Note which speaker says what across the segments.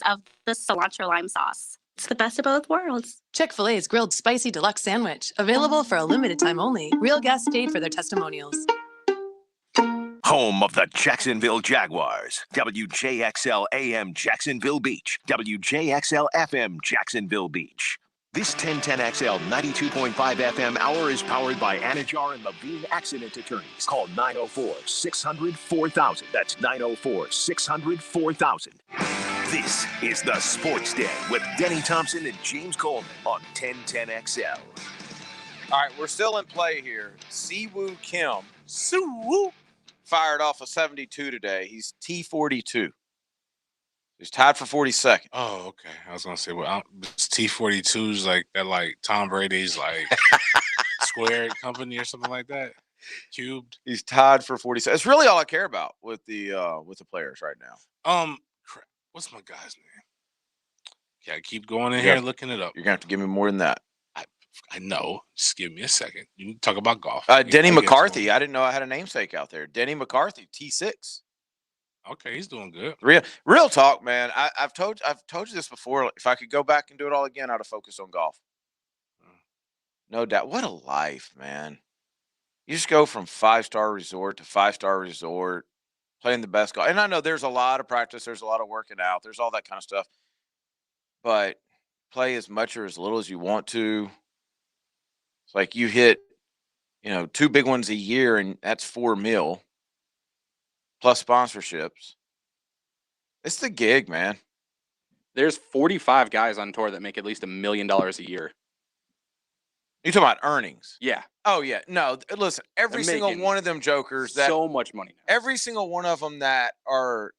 Speaker 1: of the cilantro lime sauce. It's the best of both worlds.
Speaker 2: Chick-fil-A's Grilled Spicy Deluxe Sandwich. Available for a limited time only. Real guests paid for their testimonials.
Speaker 3: Home of the Jacksonville Jaguars. WJXL AM Jacksonville Beach. WJXL FM Jacksonville Beach. This 1010XL 92.5 FM hour is powered by Anajar and Levine Accident Attorneys. Call 904-600-4000. That's 904-600-4000. This is the Sports Den with Denny Thompson and James Coleman on 1010XL.
Speaker 4: All right, we're still in play here. Siwoo Kim. Siwoo. Fired off a 72 today. He's T42. He's tied for 42nd.
Speaker 5: Oh, okay. I was gonna say, well, T42's like that, like Tom Brady's like squared company or something like that. Cubed.
Speaker 4: He's tied for 42. It's really all I care about with the players right now.
Speaker 5: Crap. What's my guy's name? Yeah, keep going in here and looking it up.
Speaker 4: You're gonna have to give me more than that.
Speaker 5: I know. Just give me a second. You can talk about golf.
Speaker 4: Denny McCarthy. I didn't know I had a namesake out there. Denny McCarthy, T6.
Speaker 5: Okay, he's doing good.
Speaker 4: Real talk, man. I've told you this before. If I could go back and do it all again, I'd have focused on golf. No doubt. What a life, man. You just go from 5-star resort to 5-star resort, playing the best golf. And I know there's a lot of practice, there's a lot of working out, there's all that kind of stuff. But play as much or as little as you want to. It's like you hit, 2 big ones a year, and that's $4 million plus sponsorships. It's the gig, man.
Speaker 6: There's 45 guys on tour that make at least $1 million a year.
Speaker 4: You talking about earnings?
Speaker 6: Yeah.
Speaker 4: Oh yeah. No, listen. Every single one of them jokers that
Speaker 6: so much money now.
Speaker 4: Every single one of them that are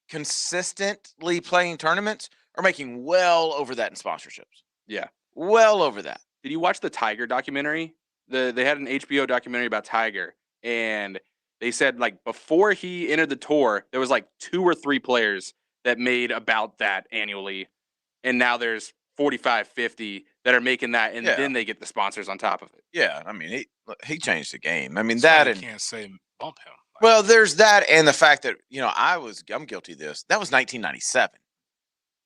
Speaker 4: consistently playing tournaments are making well over that in sponsorships.
Speaker 6: Yeah.
Speaker 4: Well over that.
Speaker 6: Did you watch the Tiger documentary? They had an HBO documentary about Tiger, and they said like before he entered the tour, there was like 2 or 3 players that made about that annually, and now there's 45, 50 that are making that, and then they get the sponsors on top of it.
Speaker 4: Yeah, I mean he changed the game. I mean
Speaker 5: So
Speaker 4: that
Speaker 5: you
Speaker 4: and
Speaker 5: can't say bump him.
Speaker 4: well, there's that and the fact that I'm guilty of this. That was 1997.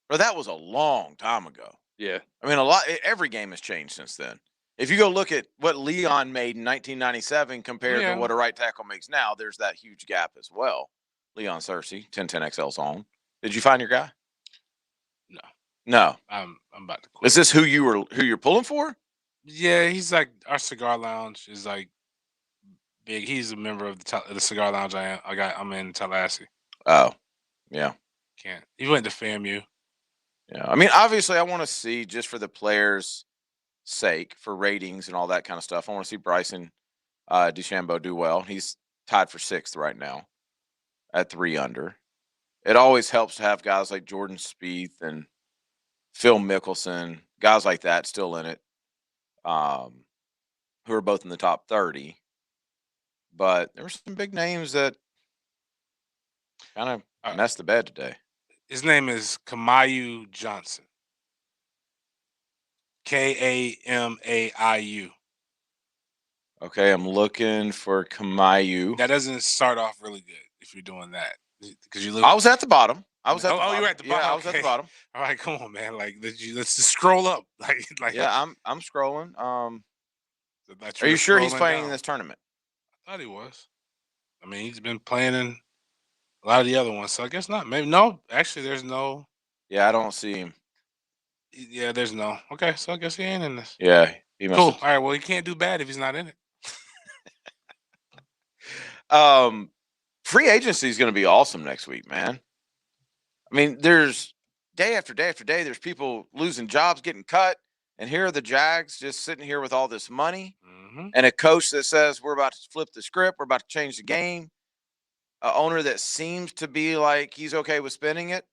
Speaker 4: Bro, that was a long time ago.
Speaker 6: Yeah.
Speaker 4: I mean, every game has changed since then. If you go look at what Leon made in 1997 compared to what a right tackle makes now, there's that huge gap as well. Leon Searcy, 1010XL's on. Did you find your guy? No.
Speaker 5: I'm about to quit.
Speaker 4: Is this who you're pulling for?
Speaker 5: Yeah, he's like our cigar lounge is like big. He's a member of the cigar lounge. I'm in Tallahassee.
Speaker 4: Oh, yeah.
Speaker 5: Can't. He went to FAMU.
Speaker 4: Yeah, I mean, obviously, I want to see just for the players' sake, for ratings and all that kind of stuff. I want to see Bryson DeChambeau do well. He's tied for 6th right now at 3 under. It always helps to have guys like Jordan Spieth and Phil Mickelson, guys like that still in it, who are both in the top 30. But there were some big names that kind of messed the bed today.
Speaker 5: His name is Kamaiu Johnson. Kamaiu.
Speaker 4: Okay, I'm looking for Kamaiu.
Speaker 5: That doesn't start off really good if you're doing that. Because you look.
Speaker 4: I was at the bottom. I was at the bottom.
Speaker 5: You were at the bottom.
Speaker 4: Yeah, I was at the bottom.
Speaker 5: All right, come on, man. Like let's just scroll up. Like
Speaker 4: yeah, I'm scrolling. Are you sure he's playing in this tournament?
Speaker 5: I thought he was. I mean, he's been playing in a lot of the other ones, so I guess not. Maybe no. Actually, there's no.
Speaker 4: Yeah, I don't see him.
Speaker 5: Yeah, there's no. Okay, so I guess he ain't in this.
Speaker 4: Yeah, he must.
Speaker 5: Cool. All right. Well, he can't do bad if he's not in it.
Speaker 4: Free agency is going to be awesome next week, man. I mean, there's day after day after day. There's people losing jobs, getting cut, and here are the Jags just sitting here with all this money and a coach that says we're about to flip the script, we're about to change the game. An owner that seems to be like he's okay with spending it.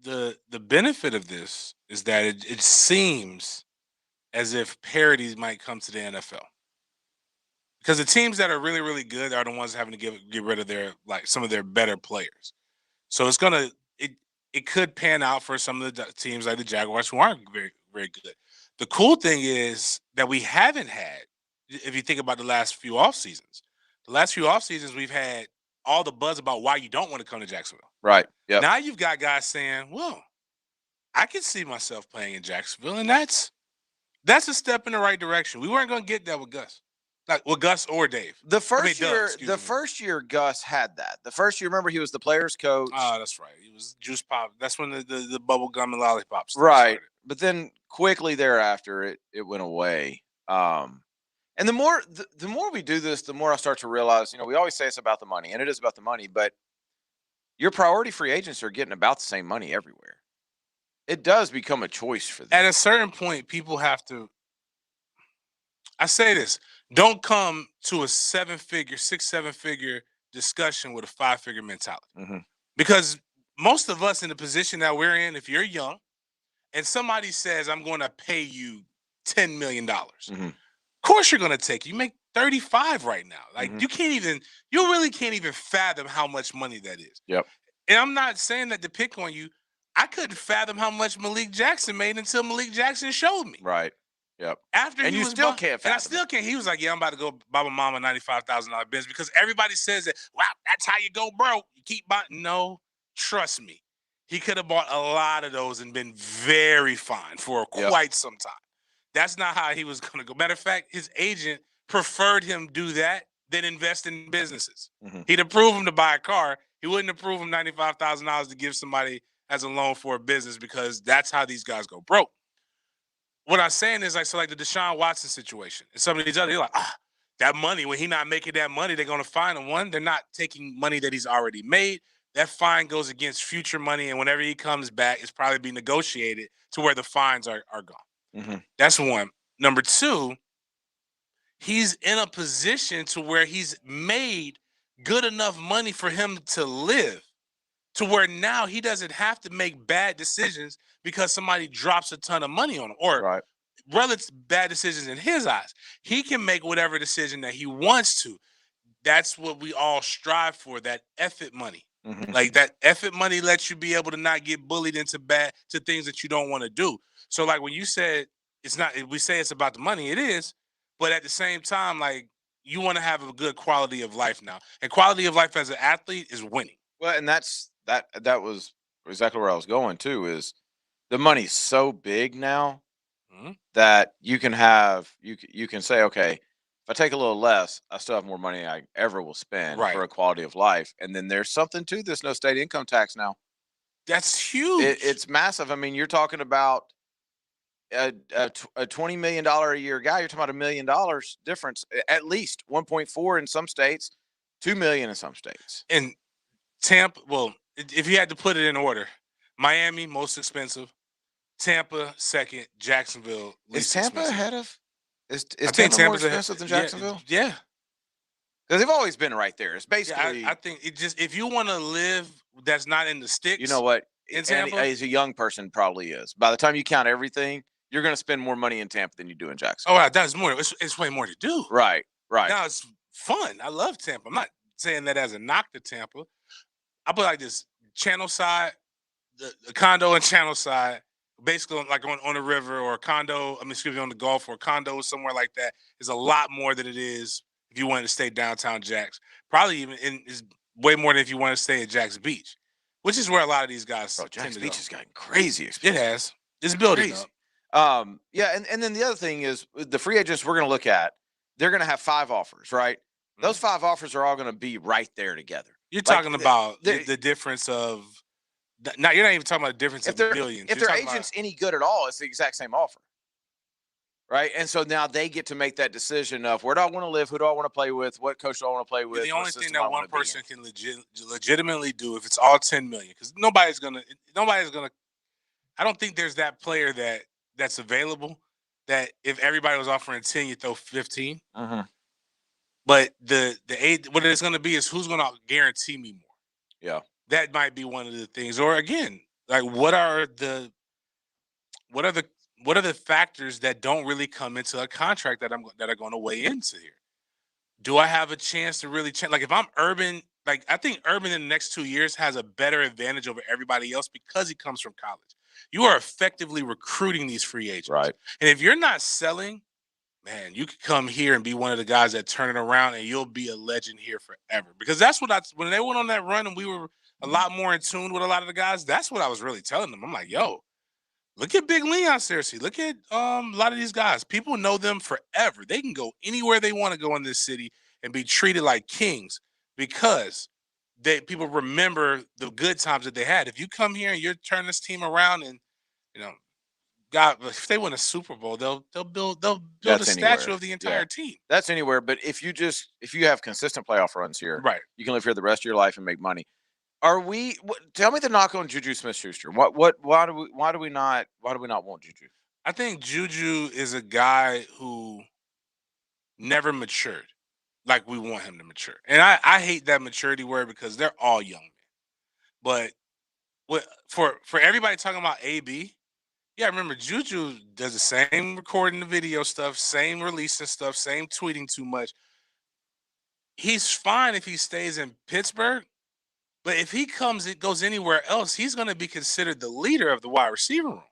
Speaker 5: The benefit of this is that it seems as if parity might come to the NFL. Because the teams that are really, really good are the ones having to get rid of their some of their better players. So it could pan out for some of the teams like the Jaguars who aren't very, very good. The cool thing is that we haven't had, if you think about the last few off seasons, we've had all the buzz about why you don't want to come to Jacksonville.
Speaker 4: Right. Yep.
Speaker 5: Now you've got guys saying, well, I can see myself playing in Jacksonville, and that's a step in the right direction. We weren't going to get that with Gus. Like with Gus or Dave.
Speaker 4: The first
Speaker 5: Doug,
Speaker 4: first year Gus had that. The first year, remember, he was the players' coach.
Speaker 5: Oh, that's right. He was juice pop. That's when the bubble gum and lollipops.
Speaker 4: Right.
Speaker 5: Started.
Speaker 4: But then quickly thereafter, it went away. And the more we do this, the more I start to realize, we always say it's about the money, and it is about the money, but your priority free agents are getting about the same money everywhere. It does become a choice for them.
Speaker 5: At a certain point, people have to. I say this: don't come to a 6-7-figure discussion with a 5-figure mentality, because most of us in the position that we're in, if you're young, and somebody says, "I'm going to pay you $10 million," of course you're going to take it. You make 35 right now. Like you really can't even fathom how much money that is.
Speaker 4: Yep.
Speaker 5: And I'm not saying that to pick on you. I couldn't fathom how much Malik Jackson made until Malik Jackson showed me.
Speaker 4: Right. Yep.
Speaker 5: After
Speaker 4: and
Speaker 5: he
Speaker 4: you
Speaker 5: was
Speaker 4: still can't fathom.
Speaker 5: And I still can't. He was like, "Yeah, I'm about to go buy my mama $95,000 Benz," because everybody says that. Wow, that's how you go broke. You keep buying. No, trust me. He could have bought a lot of those and been very fine for quite some time. That's not how he was going to go. Matter of fact, his agent preferred him do that than invest in businesses. He'd approve him to buy a car. He wouldn't approve him $95,000 to give somebody as a loan for a business, because that's how these guys go broke. What I'm saying is, like the Deshaun Watson situation and some of these other, you're like, that money, when he's not making that money, they're going to fine him. One, they're not taking money that he's already made. That fine goes against future money, and whenever he comes back, it's probably be negotiated to where the fines are gone. That's one. Number two, he's in a position to where he's made good enough money for him to live, to where now he doesn't have to make bad decisions because somebody drops a ton of money on him, or relative bad decisions in his eyes. He can make whatever decision that he wants to. That's what we all strive for, that effort money. Like that effort money lets you be able to not get bullied into things that you don't want to do. So like when you said it's not, we say it's about the money, it is, but at the same time, like you want to have a good quality of life now. And quality of life as an athlete is winning.
Speaker 4: Well, and that was exactly where I was going too, is the money's so big now that you can say, okay, if I take a little less, I still have more money I ever will spend for a quality of life. And then there's something to this no state income tax now.
Speaker 5: That's huge.
Speaker 4: It's massive. I mean, you're talking about a $20 million a year guy. You're talking about $1 million difference, at least 1.4 in some states, 2 million in some states.
Speaker 5: And Tampa, well, if you had to put it in order, Miami most expensive, Tampa second, Jacksonville least
Speaker 4: Tampa
Speaker 5: expensive.
Speaker 4: ahead of? Is
Speaker 5: I
Speaker 4: Tampa
Speaker 5: think
Speaker 4: more expensive than Jacksonville?
Speaker 5: Yeah.
Speaker 4: Because they've always been right there. It's basically.
Speaker 5: I think it just, if you want to live that's not in the sticks.
Speaker 4: You know what?
Speaker 5: In Tampa?
Speaker 4: As a young person, probably is. By the time you count everything, you're going to spend more money in Tampa than you do in Jacksonville.
Speaker 5: Oh, that's more. It's way more to do.
Speaker 4: Right.
Speaker 5: Now it's fun. I love Tampa. I'm not saying that as a knock to Tampa. I put it like this: Channel side, the condo and Channel side, basically like on the river, or a condo. On the Gulf, or a condo somewhere like that is a lot more than it is if you wanted to stay downtown Jacks. Probably even is way more than if you want to stay at Jacks Beach, which is where a lot of these guys.
Speaker 4: Bro, Jacks Beach has gotten crazy expensive.
Speaker 5: It has. It's building up.
Speaker 4: Yeah, and then the other thing is the free agents we're going to look at. They're going to have 5 offers, right? Mm-hmm. Those 5 offers are all going to be right there together.
Speaker 5: You're talking about the difference of. Now you're not even talking about the difference of billions.
Speaker 4: If their agent's any good at all, it's the exact same offer, right? And so now they get to make that decision of where do I want to live, who do I want to play with, what coach do I want to play with.
Speaker 5: The only thing that one person can legitimately do, if it's all $10 million, because nobody's gonna. I don't think there's that player that's available that if everybody was offering 10, you throw 15.
Speaker 4: Mm-hmm.
Speaker 5: But what it's going to be is who's going to guarantee me more.
Speaker 4: Yeah,
Speaker 5: that might be one of the things. Or again, like what are the factors that don't really come into a contract that are going to weigh into here? Do I have a chance to really change? Like if I'm Urban, like I think Urban in the next 2 years has a better advantage over everybody else because he comes from college. You are effectively recruiting these free agents.
Speaker 4: Right.
Speaker 5: And if you're not selling man, you could come here and be one of the guys that turn it around, and you'll be a legend here forever. Because that's what when they went on that run and we were a lot more in tune with a lot of the guys. That's what I was really telling them. I'm like, yo, look at Big Leon Cersei. Look at a lot of these guys. People know them forever. They can go anywhere they want to go in this city and be treated like kings because people remember the good times that they had. If you come here and you're turning this team around, and you know, God, if they win a Super Bowl, they'll build a
Speaker 4: That's
Speaker 5: statue
Speaker 4: anywhere.
Speaker 5: of the entire
Speaker 4: Yeah.
Speaker 5: team.
Speaker 4: That's anywhere. But if you have consistent playoff runs here,
Speaker 5: Right.
Speaker 4: you can live here the rest of your life and make money. Tell me the knock on Juju Smith-Schuster. Why do we not want Juju?
Speaker 5: I think Juju is a guy who never matured like we want him to mature. And I hate that maturity word because they're all young men. But for everybody talking about AB, yeah, remember Juju does the same recording the video stuff, same releasing stuff, same tweeting too much. He's fine if he stays in Pittsburgh, but if he goes anywhere else, he's going to be considered the leader of the wide receiver room.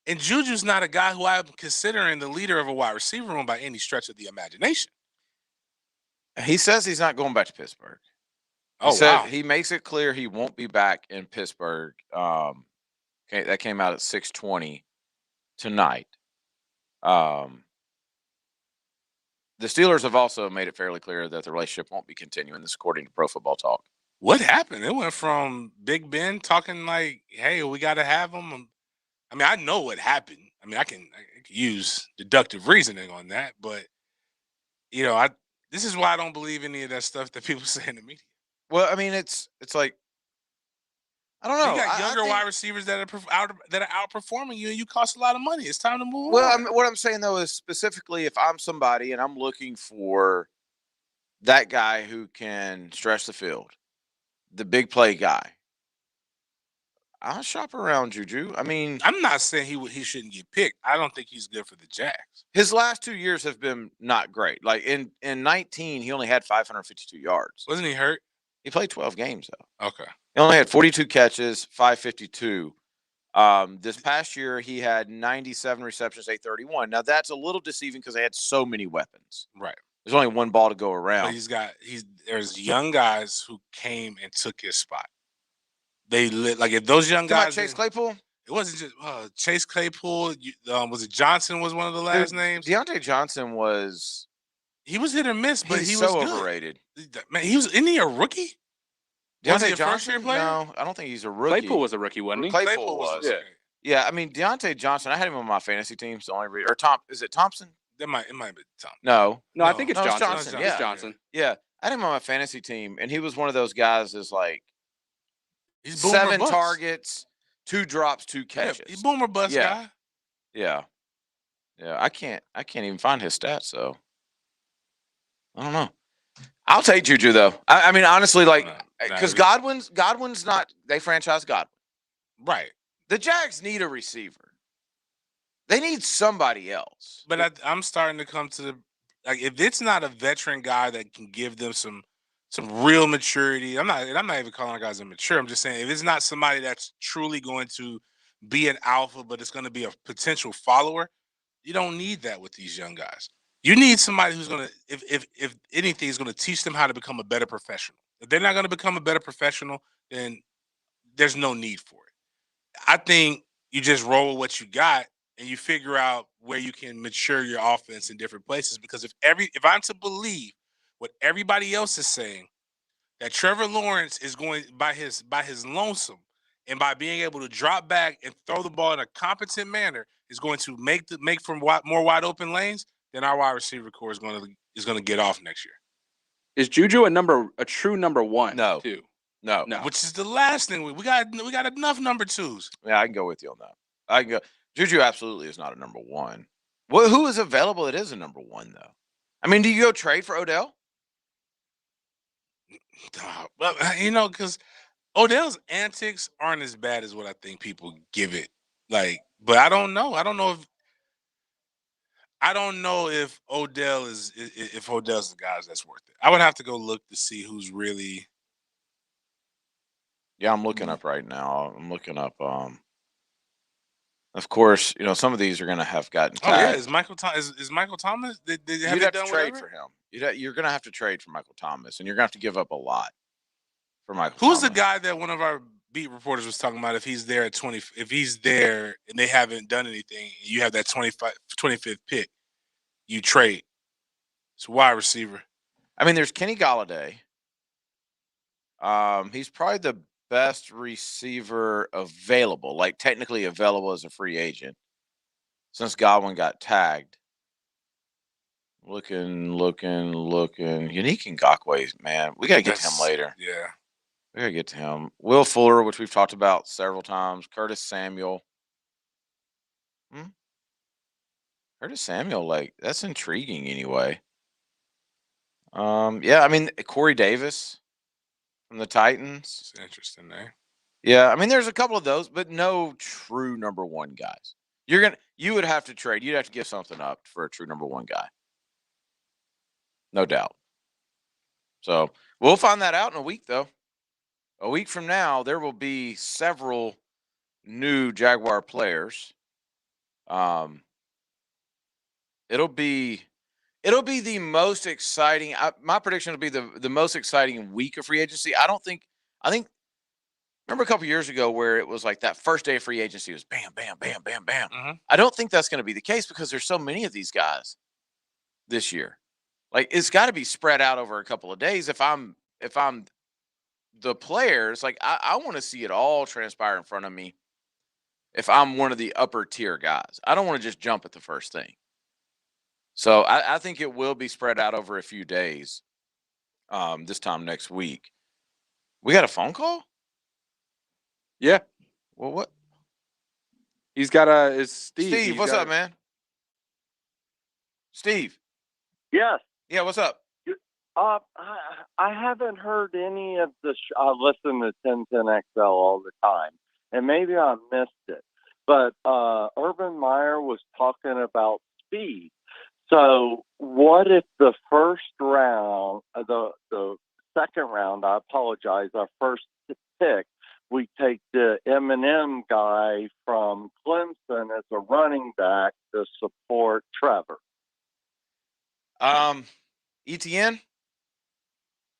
Speaker 5: And Juju's not a guy who I'm considering the leader of a wide receiver room by any stretch of the imagination.
Speaker 4: He says he's not going back to Pittsburgh.
Speaker 5: Wow.
Speaker 4: He makes it clear he won't be back in Pittsburgh. That came out at 6:20 tonight. The Steelers have also made it fairly clear that the relationship won't be continuing. This according to Pro Football Talk.
Speaker 5: What happened? It went from Big Ben talking like, hey, we got to have him. I mean, I know what happened. I mean, I can use deductive reasoning on that, but this is why I don't believe any of that stuff that people say in the media.
Speaker 4: Well, I mean, it's like, I don't know.
Speaker 5: You got younger wide receivers that are outperforming you, and you cost a lot of money. It's time to move on.
Speaker 4: What I'm saying though is specifically, if I'm somebody and I'm looking for that guy who can stretch the field, the big play guy, I'll shop around Juju. I mean,
Speaker 5: I'm not saying he shouldn't get picked. I don't think he's good for the Jags.
Speaker 4: His last 2 years have been not great. Like in 19, he only had 552 yards.
Speaker 5: Wasn't he hurt?
Speaker 4: He played 12 games though.
Speaker 5: Okay.
Speaker 4: He only had 42 catches, 552. This past year, he had 97 receptions, 831. Now that's a little deceiving because they had so many weapons.
Speaker 5: Right.
Speaker 4: There's only one ball to go around.
Speaker 5: But there's young guys who came and took his spot. If those young guys.
Speaker 4: Chase Claypool?
Speaker 5: It wasn't just Chase Claypool. Was it Johnson was one of the last names?
Speaker 4: Deontay Johnson was.
Speaker 5: He was hit or miss, but he was
Speaker 4: so
Speaker 5: good.
Speaker 4: overrated.
Speaker 5: Man, isn't he a rookie?
Speaker 4: Deontay Johnson? No, I don't think he's a rookie.
Speaker 6: Claypool was a rookie, wasn't he?
Speaker 4: Claypool was. Yeah. I mean, Deontay Johnson, I had him on my fantasy team. So is it Thompson?
Speaker 5: It might be Tom.
Speaker 4: No,
Speaker 6: I think it's Johnson.
Speaker 4: Johnson.
Speaker 6: It's Johnson.
Speaker 4: Yeah. I had him on my fantasy team, and he was one of those guys that's like,
Speaker 5: he's
Speaker 4: 7 targets, 2 drops, 2 catches.
Speaker 5: Yeah, he's boomer bust guy.
Speaker 4: Yeah. I can't even find his stats, so I don't know. I'll take Juju though. I mean, honestly, because Godwin's not. They franchise Godwin,
Speaker 5: right?
Speaker 4: The Jags need a receiver. They need somebody else.
Speaker 5: But I'm starting to come to if it's not a veteran guy that can give them some real maturity. I'm not even calling guys immature. I'm just saying if it's not somebody that's truly going to be an alpha, but it's going to be a potential follower, you don't need that with these young guys. You need somebody who's going to, if anything, is going to teach them how to become a better professional. If they're not going to become a better professional, then there's no need for it. I think you just roll with what you got and you figure out where you can mature your offense in different places. Because if I'm to believe what everybody else is saying, that Trevor Lawrence is going by his lonesome and by being able to drop back and throw the ball in a competent manner is going to make for more wide open lanes, then our wide receiver core is going to get off next year.
Speaker 6: Is Juju a true number one?
Speaker 4: No.
Speaker 6: Too?
Speaker 4: No.
Speaker 5: Which is the last thing we got enough number twos.
Speaker 4: Yeah, I can go with you on that. I can go. Juju absolutely is not a number one. Well, who is available that is a number one though? I mean, do you go trade for Odell?
Speaker 5: Well, because Odell's antics aren't as bad as what I think people give it. But I don't know. I don't know if Odell if Odell's the guys that's worth it. I would have to go look to see who's really.
Speaker 4: Yeah, I'm looking up right now. I'm looking up. Of course, some of these are going to have gotten
Speaker 5: Oh yeah,
Speaker 4: tagged.
Speaker 5: is Michael Thomas? Have
Speaker 4: You'd
Speaker 5: they
Speaker 4: have to
Speaker 5: done
Speaker 4: trade
Speaker 5: whatever?
Speaker 4: for him. You're going to have to trade for Michael Thomas, and you're going to have to give up a lot for Michael
Speaker 5: Who's
Speaker 4: Thomas.
Speaker 5: the guy that one of our beat reporters was talking about? If he's there at 20, if he's there and they haven't done anything, and you have that 25th pick, you trade. It's a wide receiver.
Speaker 4: I mean, there's Kenny Galladay. He's probably the best receiver available, like technically available as a free agent, since Godwin got tagged. Looking. Unique Ngakoue, man. We got to get to him later.
Speaker 5: Yeah.
Speaker 4: We got to get to him. Will Fuller, which we've talked about several times. Curtis Samuel. Curtis Samuel, like, that's intriguing anyway. Yeah, I mean, Corey Davis from the Titans.
Speaker 5: It's interesting there.
Speaker 4: Yeah, I mean, there's a couple of those, but no true number one guys. You would have to trade. You'd have to give something up for a true number one guy. No doubt. So we'll find that out in a week, though. A week from now, there will be several new Jaguar players. It'll be the most exciting. My prediction will be the most exciting week of free agency. I think. Remember a couple years ago where it was like that first day of free agency was bam, bam, bam, bam, bam.
Speaker 5: Mm-hmm.
Speaker 4: I don't think that's going to be the case because there's so many of these guys this year. Like, it's got to be spread out over a couple of days. If I'm the players, like, I want to see it all transpire in front of me. If I'm one of the upper tier guys, I don't want to just jump at the first thing. So I think it will be spread out over a few days. This time next week. We got a phone call?
Speaker 6: Yeah.
Speaker 4: Well, what?
Speaker 6: He's got it's Steve.
Speaker 4: Steve, what's up, man? Steve.
Speaker 7: Yes.
Speaker 4: Yeah, what's up?
Speaker 7: I haven't heard any of the. I listen to 1010XL all the time, and maybe I missed it. But Urban Meyer was talking about speed. So what if the first round, the second round? I apologize. Our first pick, we take the M&M guy from Clemson as a running back to support Trevor.
Speaker 4: ETN?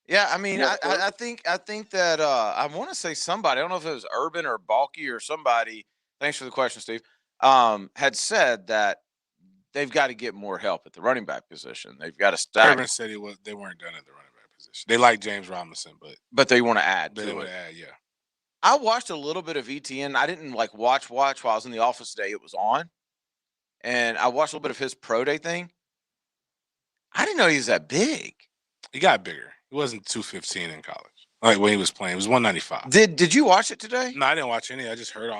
Speaker 4: Yeah, I mean,
Speaker 7: Yeah,
Speaker 4: I think that I want to say somebody, I don't know if it was Urban or Balky or somebody, thanks for the question, Steve, had said that they've got to get more help at the running back position. They've got to stack.
Speaker 5: Urban said they weren't done at the running back position. They like James Robinson,
Speaker 4: but they want to add
Speaker 5: they
Speaker 4: to
Speaker 5: would
Speaker 4: it.
Speaker 5: add, yeah.
Speaker 4: I watched a little bit of ETN. I didn't like watch while I was in the office today. It was on. And I watched a little bit of his pro day thing. I didn't know he was that big.
Speaker 5: He got bigger. He wasn't 215 in college. Like when he was playing, it was 195.
Speaker 4: Did you watch it today?
Speaker 5: No, I didn't watch any. I just heard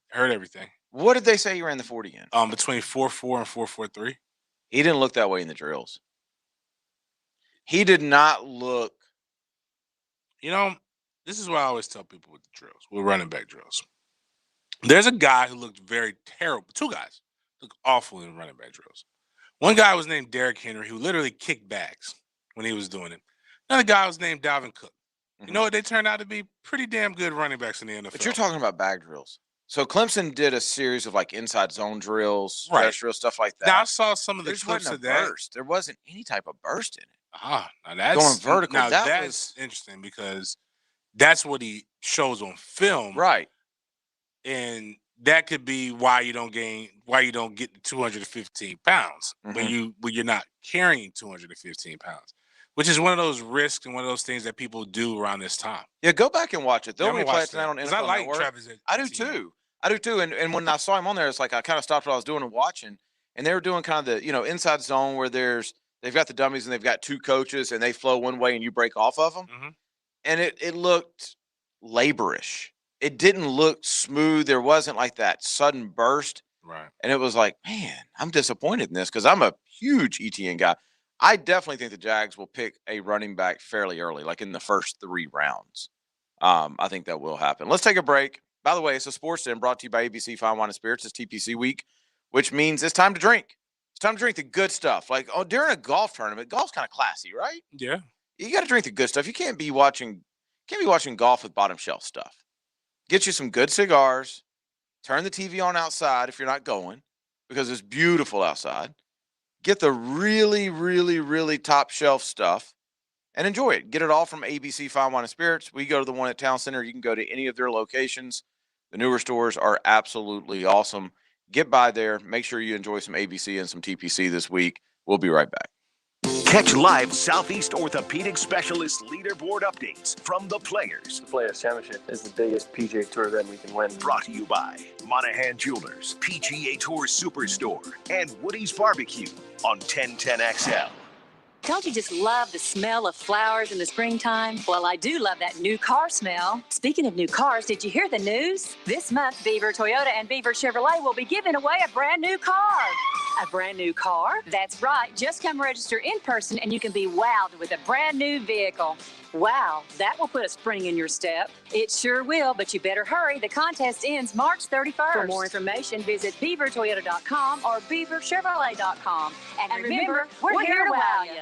Speaker 5: heard everything.
Speaker 4: What did they say he ran the 40 in?
Speaker 5: Between 4.4 and 4.43.
Speaker 4: He didn't look that way in the drills. He did not look.
Speaker 5: You know, this is what I always tell people with the drills, with running back drills. There's a guy who looked very terrible. Two guys looked awful in running back drills. One guy was named Derrick Henry, who literally kicked bags when he was doing it. Another guy was named Dalvin Cook.
Speaker 4: Mhm.
Speaker 5: You know what? They turned out to be pretty damn good running backs in the NFL.
Speaker 4: But you're talking about bag drills. So Clemson did a series of like inside zone drills,
Speaker 5: Right.
Speaker 4: stretch drills, stuff like that.
Speaker 5: Now I saw some of the
Speaker 4: There
Speaker 5: clips
Speaker 4: wasn't
Speaker 5: of
Speaker 4: a
Speaker 5: that.
Speaker 4: burst. There wasn't any type of burst in it.
Speaker 5: Now that's
Speaker 4: Going vertical.
Speaker 5: Now
Speaker 4: That
Speaker 5: that's
Speaker 4: was
Speaker 5: interesting because that's what he shows on film,
Speaker 4: right.
Speaker 5: and that could be why you don't get to 215 pounds when you're not carrying 215 pounds, which is one of those risks and one of those things that people do around this time.
Speaker 4: Yeah, go back and watch it. They'll
Speaker 5: I'm gonna
Speaker 4: replay
Speaker 5: watch
Speaker 4: it tonight on
Speaker 5: that, 'cause
Speaker 4: NFL
Speaker 5: I like
Speaker 4: Network.
Speaker 5: Travis.
Speaker 4: I do too. I do too. And when I saw him on there, it's like I kind of stopped what I was doing and watching. And they were doing kind of the, inside zone where they've got the dummies and they've got two coaches and they flow one way and you break off of them.
Speaker 5: Mhm.
Speaker 4: And it looked laborish. It didn't look smooth. There wasn't like that sudden burst.
Speaker 5: Right.
Speaker 4: And it was like, man, I'm disappointed in this because I'm a huge ETN guy. I definitely think the Jags will pick a running back fairly early, like in the first 3 rounds. I think that will happen. Let's take a break. By the way, it's a sports den brought to you by ABC Fine Wine and Spirits. It's TPC week, which means it's time to drink. It's time to drink the good stuff. Like during a golf tournament, golf's kind of classy, right?
Speaker 5: Yeah.
Speaker 4: You got to drink the good stuff. You can't be watching golf with bottom shelf stuff. Get you some good cigars, Turn the TV on outside if you're not going, because it's beautiful outside. Get the really, really, really top shelf stuff and enjoy it. Get it all from ABC Fine Wine and Spirits. We go to the one at Town Center. You can go to any of their locations. The newer stores are absolutely awesome. Get by there. Make sure you enjoy some ABC and some TPC this week. We'll be right back.
Speaker 3: Catch live Southeast Orthopedic Specialist leaderboard updates from the players.
Speaker 8: The Players Championship is the biggest PGA Tour event we can win.
Speaker 3: Brought to you by Monahan Jewelers, PGA Tour Superstore, and Woody's Barbecue on 1010XL.
Speaker 9: Don't you just love the smell of flowers in the springtime? Well, I do love that new car smell. Speaking of new cars, did you hear the news? This month, Beaver Toyota and Beaver Chevrolet will be giving away a brand new car. A brand new car? That's right. Just come register in person and you can be wowed with a brand new vehicle. Wow, that will put a spring in your step. It sure will, but you better hurry. The contest ends March 31st. For more information, visit beavertoyota.com or beaverchevrolet.com. And remember, we're here to wow you.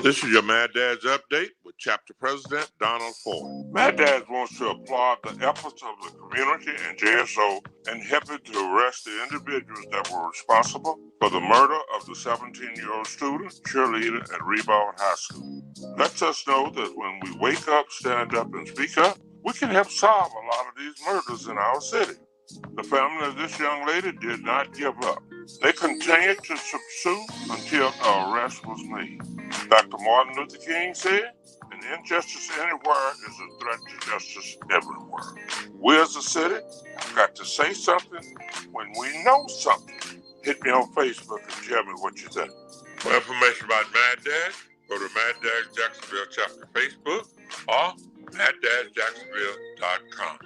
Speaker 10: This is your Mad Dad's Update with Chapter President Donald Ford. Mad Dad's wants to applaud the efforts of the community and JSO and happy to arrest the individuals that were responsible for the murder of the 17-year-old student, cheerleader at Rebound High School. Lets us know that when we wake up, stand up, and speak up, we can help solve a lot of these murders in our city. The family of this young lady did not give up. They continued to pursue until an arrest was made. Dr. Martin Luther King said, an injustice anywhere is a threat to justice everywhere. We as a city have got to say something when we know something. Hit me on Facebook and tell me what you think. For information about Mad Dad, go to Mad Dad's Jacksonville Chapter Facebook or MadDad'sJacksonville.com.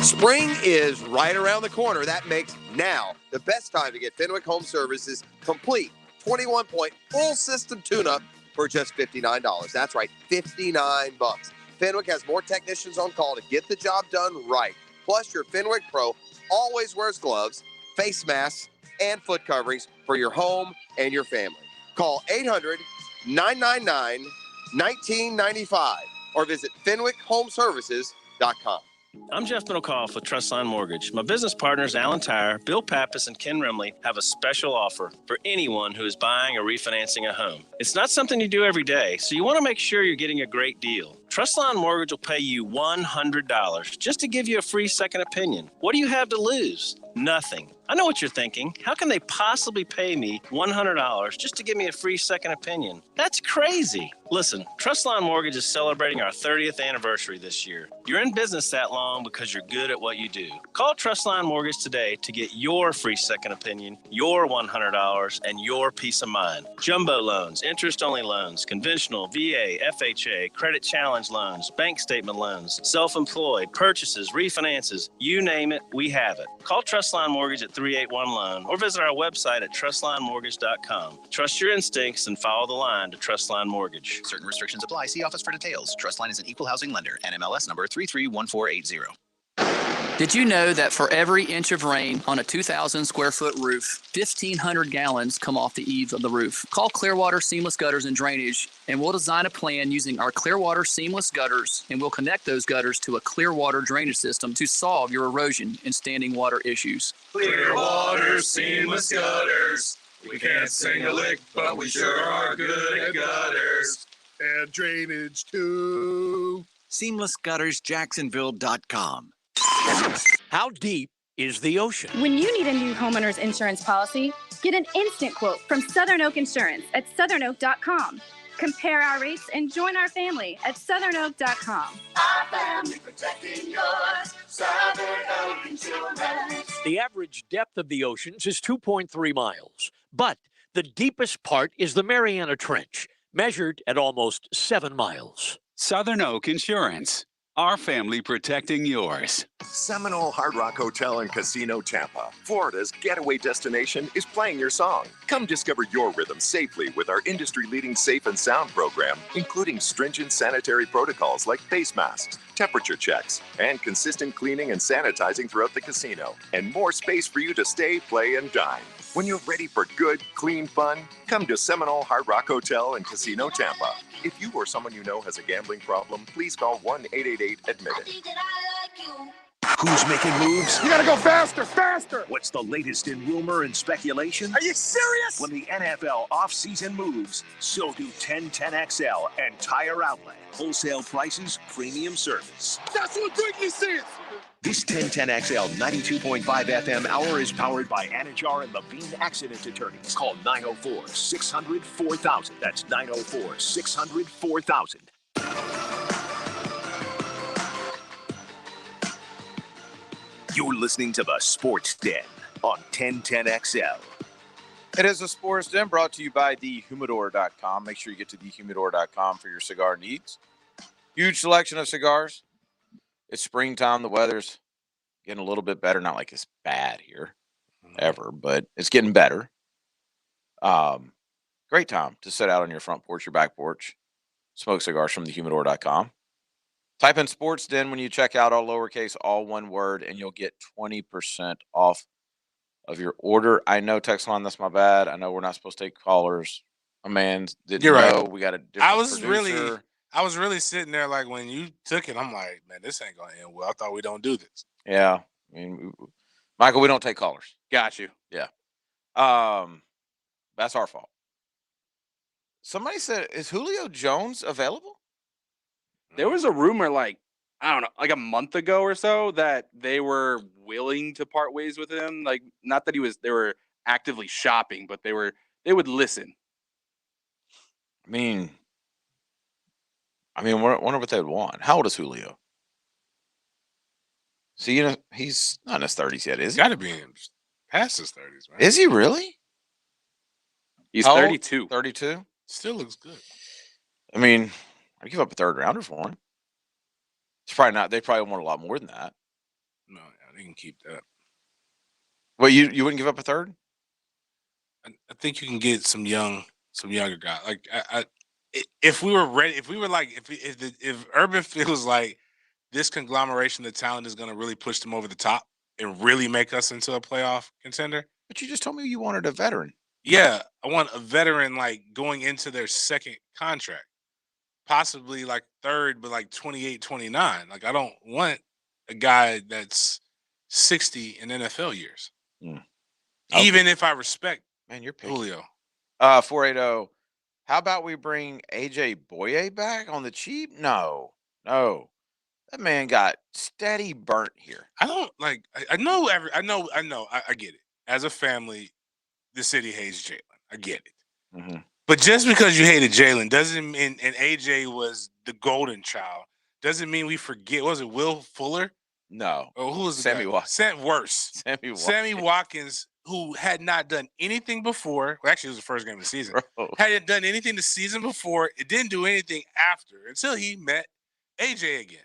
Speaker 11: Spring is right around the corner. That makes now the best time to get Fenwick Home Services complete 21-point full system tune-up for just $59. That's right, $59. Fenwick has more technicians on call to get the job done right. Plus, your Fenwick Pro always wears gloves, face masks, and foot coverings for your home and your family. Call 800-999-1995 or visit FenwickHomeservices.com.
Speaker 12: I'm Jeff Middlecoff with Trustline Mortgage. My business partners, Alan Tyre, Bill Pappas, and Ken Rimley, have a special offer for anyone who is buying or refinancing a home. It's not something you do every day, so you want to make sure you're getting a great deal. Trustline Mortgage will pay you $100 just to give you a free second opinion. What do you have to lose? Nothing. I know what you're thinking. How can they possibly pay me $100 just to give me a free second opinion? That's crazy. Listen, Trustline Mortgage is celebrating our 30th anniversary this year. You're in business that long because you're good at what you do. Call Trustline Mortgage today to get your free second opinion, your $100, and your peace of mind. Jumbo loans, interest-only loans, conventional, VA, FHA, credit challenge loans, bank statement loans, self-employed, purchases, refinances, you name it, we have it. Call Trustline Mortgage at 381-LOAN or visit our website at trustlinemortgage.com. Trust your instincts and follow the line to Trustline Mortgage.
Speaker 13: Certain restrictions apply. See office for details. Trustline is an equal housing lender. NMLS number 331480.
Speaker 14: Did you know that for every inch of rain on a 2,000 square foot roof, 1,500 gallons come off the eaves of the roof? Call Clearwater Seamless Gutters and Drainage, and we'll design a plan using our Clearwater Seamless Gutters, and we'll connect those gutters to a Clearwater drainage system to solve your erosion and standing water issues.
Speaker 15: Clearwater Seamless Gutters. We can't sing a lick, but we sure are good at gutters.
Speaker 16: And drainage too.
Speaker 17: SeamlessGuttersJacksonville.com. How deep is the ocean?
Speaker 18: When you need a new homeowner's insurance policy, get an instant quote from Southern Oak Insurance at southernoak.com. Compare our rates and join our family at southernoak.com.
Speaker 15: Our family protecting yours. Southern Oak Insurance.
Speaker 17: The average depth of the oceans is 2.3 miles, but the deepest part is the Mariana Trench, measured at almost 7 miles.
Speaker 19: Southern Oak Insurance. Our family protecting yours.
Speaker 3: Seminole Hard Rock Hotel and Casino Tampa, Florida's getaway destination, is playing your song. Come discover your rhythm safely with our industry-leading safe and sound program, including stringent sanitary protocols like face masks, temperature checks, and consistent cleaning and sanitizing throughout the casino, and more space for you to stay, play, and dine.
Speaker 20: When you're ready for good, clean fun, come to Seminole Hard Rock Hotel and Casino Tampa. If you or someone you know has a gambling problem, please call 1-888-ADMIT-IT.
Speaker 3: Who's making moves?
Speaker 16: You gotta go faster, faster!
Speaker 3: What's the latest in rumor and speculation?
Speaker 16: Are you serious?
Speaker 3: When the NFL offseason moves, so do 1010XL and Tire Outlet. Wholesale prices, premium service.
Speaker 16: That's what greatness is!
Speaker 3: This 1010XL 92.5 FM hour is powered by Anajar and Levine Accident Attorneys. Call 904-600-4000. That's 904-600-4000. You're listening to the Sports Den on 1010XL.
Speaker 4: It is a Sports Den brought to you by thehumidor.com. Make sure you get to thehumidor.com for your cigar needs. Huge selection of cigars. It's springtime. The weather's getting a little bit better. Not like it's bad here ever, but it's getting better. Great time to sit out on your front porch, your back porch, smoke cigars from thehumidor.com. Type in Sports Den when you check out, all lowercase, all one word, and you'll get 20% off of your order. I know, text line, that's my bad. I know we're not supposed to take callers. A man didn't
Speaker 5: You're
Speaker 4: know.
Speaker 5: right.
Speaker 4: We got a different producer.
Speaker 5: I was really sitting there like when you took it, I'm like, man, this ain't gonna end well. I thought we don't do this.
Speaker 4: Yeah. I mean, Michael, we don't take callers.
Speaker 6: Got you.
Speaker 4: Yeah. That's our fault. Somebody said, is Julio Jones available?
Speaker 6: There was a rumor, like, I don't know, like a month ago or so, that they were willing to part ways with him. Like, not that they were actively shopping, but they would listen.
Speaker 4: I mean, wonder what they would want. How old is Julio? See, he's not in his 30s yet, is he?
Speaker 5: Got to be past his 30s, man.
Speaker 4: Is he really?
Speaker 6: He's
Speaker 4: How old?
Speaker 6: 32.
Speaker 4: 32?
Speaker 5: Still looks good.
Speaker 4: I mean, I'd give up a third rounder for him. It's probably not. They probably want a lot more than that.
Speaker 5: No, they can keep that.
Speaker 4: Well, you wouldn't give up a third?
Speaker 5: I think you can get some younger guy. Like if we were ready, if Urban feels like this conglomeration of talent is going to really push them over the top and really make us into a playoff contender.
Speaker 4: But you just told me you wanted a veteran.
Speaker 5: Yeah, I want a veteran like going into their second contract. Possibly like third, but like 28, 29. Like I don't want a guy that's 60 in NFL years. Even if I respect
Speaker 4: you're picky.
Speaker 5: Julio.
Speaker 4: 480. How about we bring AJ Boye back on the cheap? No. That man got steady burnt here.
Speaker 5: I don't like. I get it. As a family, the city hates Jalen. I get it.
Speaker 4: Mm-hmm.
Speaker 5: But just because you hated Jalen doesn't mean, and AJ was the golden child, doesn't mean we forget. Was it Will Fuller?
Speaker 4: No.
Speaker 5: Oh, who was the
Speaker 4: Sammy
Speaker 5: guy?
Speaker 4: Watkins?
Speaker 5: Worse.
Speaker 4: Sammy
Speaker 5: Watkins, who had not done anything before. Well, actually, it was the first game of the season.
Speaker 4: Bro.
Speaker 5: Hadn't done anything the season before. It didn't do anything after until he met AJ again.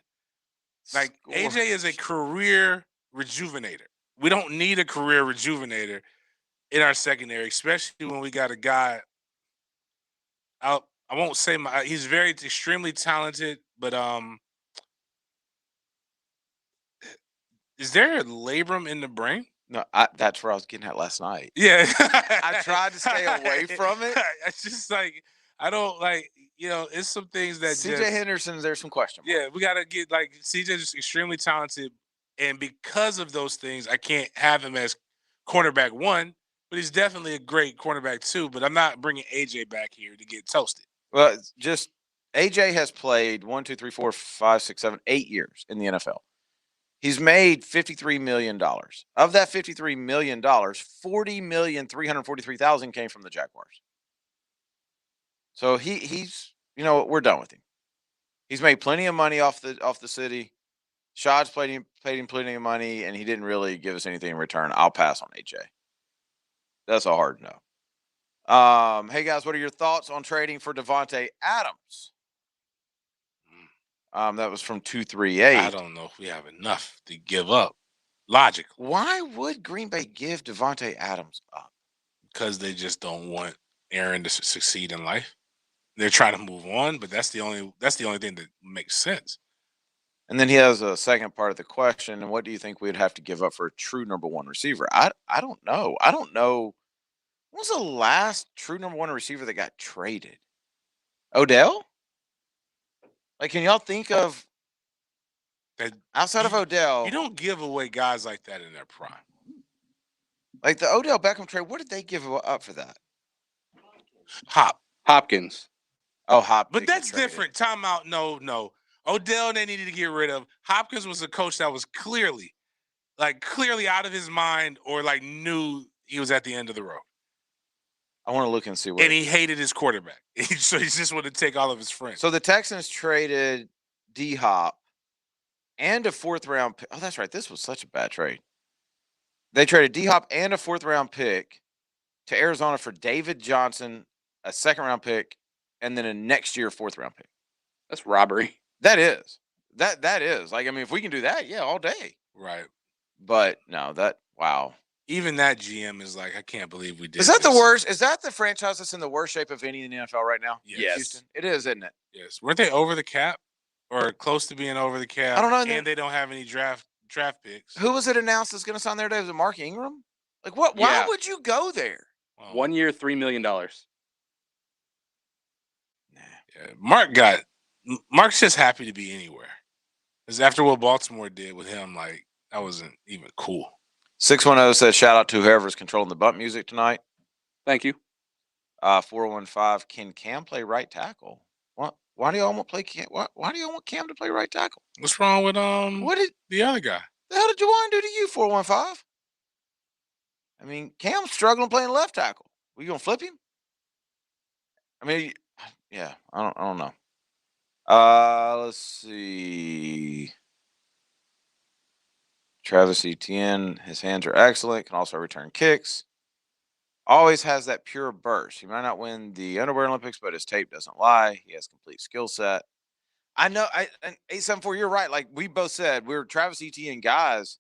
Speaker 5: Like, AJ is a career rejuvenator. We don't need a career rejuvenator in our secondary, especially when we got a guy. I won't say he's extremely talented, but is there a labrum in the brain?
Speaker 4: No, that's where I was getting at last night.
Speaker 5: Yeah.
Speaker 4: I tried to stay away from it.
Speaker 5: It's just like, I don't like, it's some things that
Speaker 4: CJ Henderson, there's some question marks.
Speaker 5: Yeah, we got to get, like, CJ's extremely talented, and because of those things, I can't have him as cornerback 1, but he's definitely a great cornerback 2, but I'm not bringing AJ back here to get toasted.
Speaker 4: Well, just AJ has played 1, 2, 3, 4, 5, 6, 7, 8 years in the NFL. He's made $53 million. Of that $53 million, $40,343,000 came from the Jaguars. So he's we're done with him. He's made plenty of money off the city. Shad's paid him plenty of money, and he didn't really give us anything in return. I'll pass on AJ. That's a hard no. Hey guys, what are your thoughts on trading for Davonte Adams? That was from 238.
Speaker 5: I don't know if we have enough to give up. Logically.
Speaker 4: Why would Green Bay give Davonte Adams up?
Speaker 5: Because they just don't want Aaron to succeed in life. They're trying to move on, but that's the only thing that makes sense.
Speaker 4: And then he has a second part of the question. And what do you think we'd have to give up for a true number 1 receiver? I don't know. I don't know When was the last true number one receiver that got traded? Odell? Like, can y'all think of outside of Odell?
Speaker 5: You don't give away guys like that in their prime.
Speaker 4: Like the Odell Beckham trade, what did they give up for that?
Speaker 6: Hopkins.
Speaker 4: Oh, Hop.
Speaker 5: But that's different. Timeout. No. Odell they needed to get rid of. Hopkins was a coach that was clearly out of his mind or like knew he was at the end of the road.
Speaker 4: I want to look and see what.
Speaker 5: And he hated his quarterback. So he just wanted to take all of his friends.
Speaker 4: So the Texans traded D-Hop and a 4th round pick. Oh, that's right. This was such a bad trade. They traded D-Hop and a 4th round pick to Arizona for David Johnson, a 2nd round pick, and then a next year 4th round pick.
Speaker 6: That's robbery.
Speaker 4: That is. That is. Like, I mean, if we can do that, yeah, all day.
Speaker 5: Right.
Speaker 4: But no, wow.
Speaker 5: Even that GM is like, I can't believe we did.
Speaker 4: Is that the worst? Is that the franchise that's in the worst shape of any in the NFL right now?
Speaker 5: Yes.
Speaker 4: Houston? It is, isn't it?
Speaker 5: Yes. Weren't they over the cap or close to being over the cap?
Speaker 4: I don't know.
Speaker 5: And they don't have any draft picks.
Speaker 4: Who was it announced is going to sign there today? Was it Mark Ingram? Like, what? Why would you go there?
Speaker 6: 1 year, $3 million.
Speaker 5: Yeah, Mark's just happy to be anywhere. Because after what Baltimore did with him, like, that wasn't even cool.
Speaker 4: 610 says, shout out to whoever's controlling the bump music tonight.
Speaker 6: Thank you.
Speaker 4: 415, can Cam play right tackle? What? Why do y'all want to play Cam? Why do y'all want Cam to play right tackle?
Speaker 5: What's wrong with
Speaker 4: what did
Speaker 5: the other guy?
Speaker 4: The hell did Juwan do to you, 415? I mean, Cam's struggling playing left tackle. We gonna flip him? I mean, yeah, I don't know. Let's see. Travis Etienne, his hands are excellent, can also return kicks. Always has that pure burst. He might not win the underwear Olympics, but his tape doesn't lie. He has complete skill set. I know, and 874, you're right. Like we both said, we're Travis Etienne guys,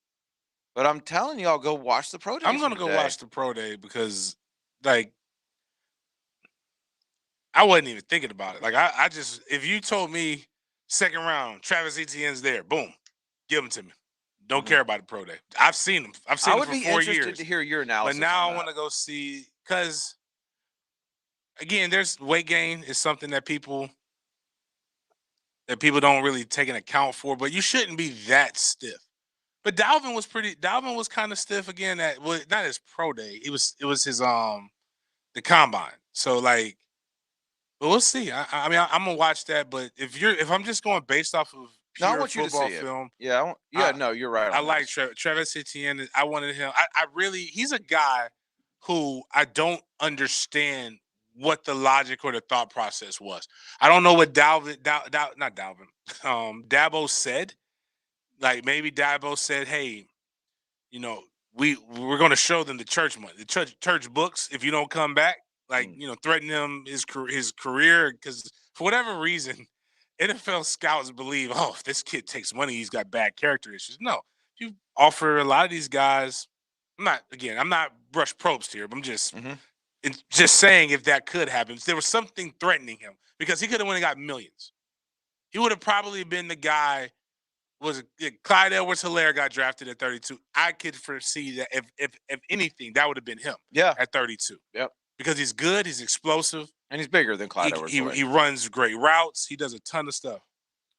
Speaker 4: but I'm telling y'all, go watch the pro day.
Speaker 5: I'm going to go watch the pro day because, like, I wasn't even thinking about it. Like, I just, if you told me 2nd round, Travis Etienne's there, boom, give him to me. Don't care about the pro day. I've seen him. I've seen him for 4 years. I would be interested
Speaker 4: to hear your analysis.
Speaker 5: But now I want to go see, because, again, there's weight gain is something that people don't really take an account for, but you shouldn't be that stiff. But Dalvin was kind of stiff again not his pro day. It was his the combine. So like, but we'll see. I mean, I'm gonna watch that, but if I'm just going based off of pure
Speaker 4: I want you
Speaker 5: football
Speaker 4: to see
Speaker 5: film.
Speaker 4: It. Yeah, no, you're right.
Speaker 5: I like Travis Etienne. I wanted him. He's a guy who I don't understand what the logic or the thought process was. I don't know what Dabo said. Like maybe Dabo said, hey, you know, we're going to show them the church money, the church books. If you don't come back, like, you know, threaten him his career. Because for whatever reason, NFL scouts believe, oh, if this kid takes money, he's got bad character issues. No, you offer a lot of these guys. I'm not Brush Probst here, but I'm just saying if that could happen, there was something threatening him because he could have went and got millions. He would have probably been the guy. Clyde Edwards-Helaire got drafted at 32. I could foresee that if anything, that would have been him.
Speaker 4: Yeah,
Speaker 5: at 32.
Speaker 4: Yep,
Speaker 5: because he's good, he's explosive,
Speaker 4: and he's bigger than Clyde Edwards-Helaire.
Speaker 5: He runs great routes. He does a ton of stuff.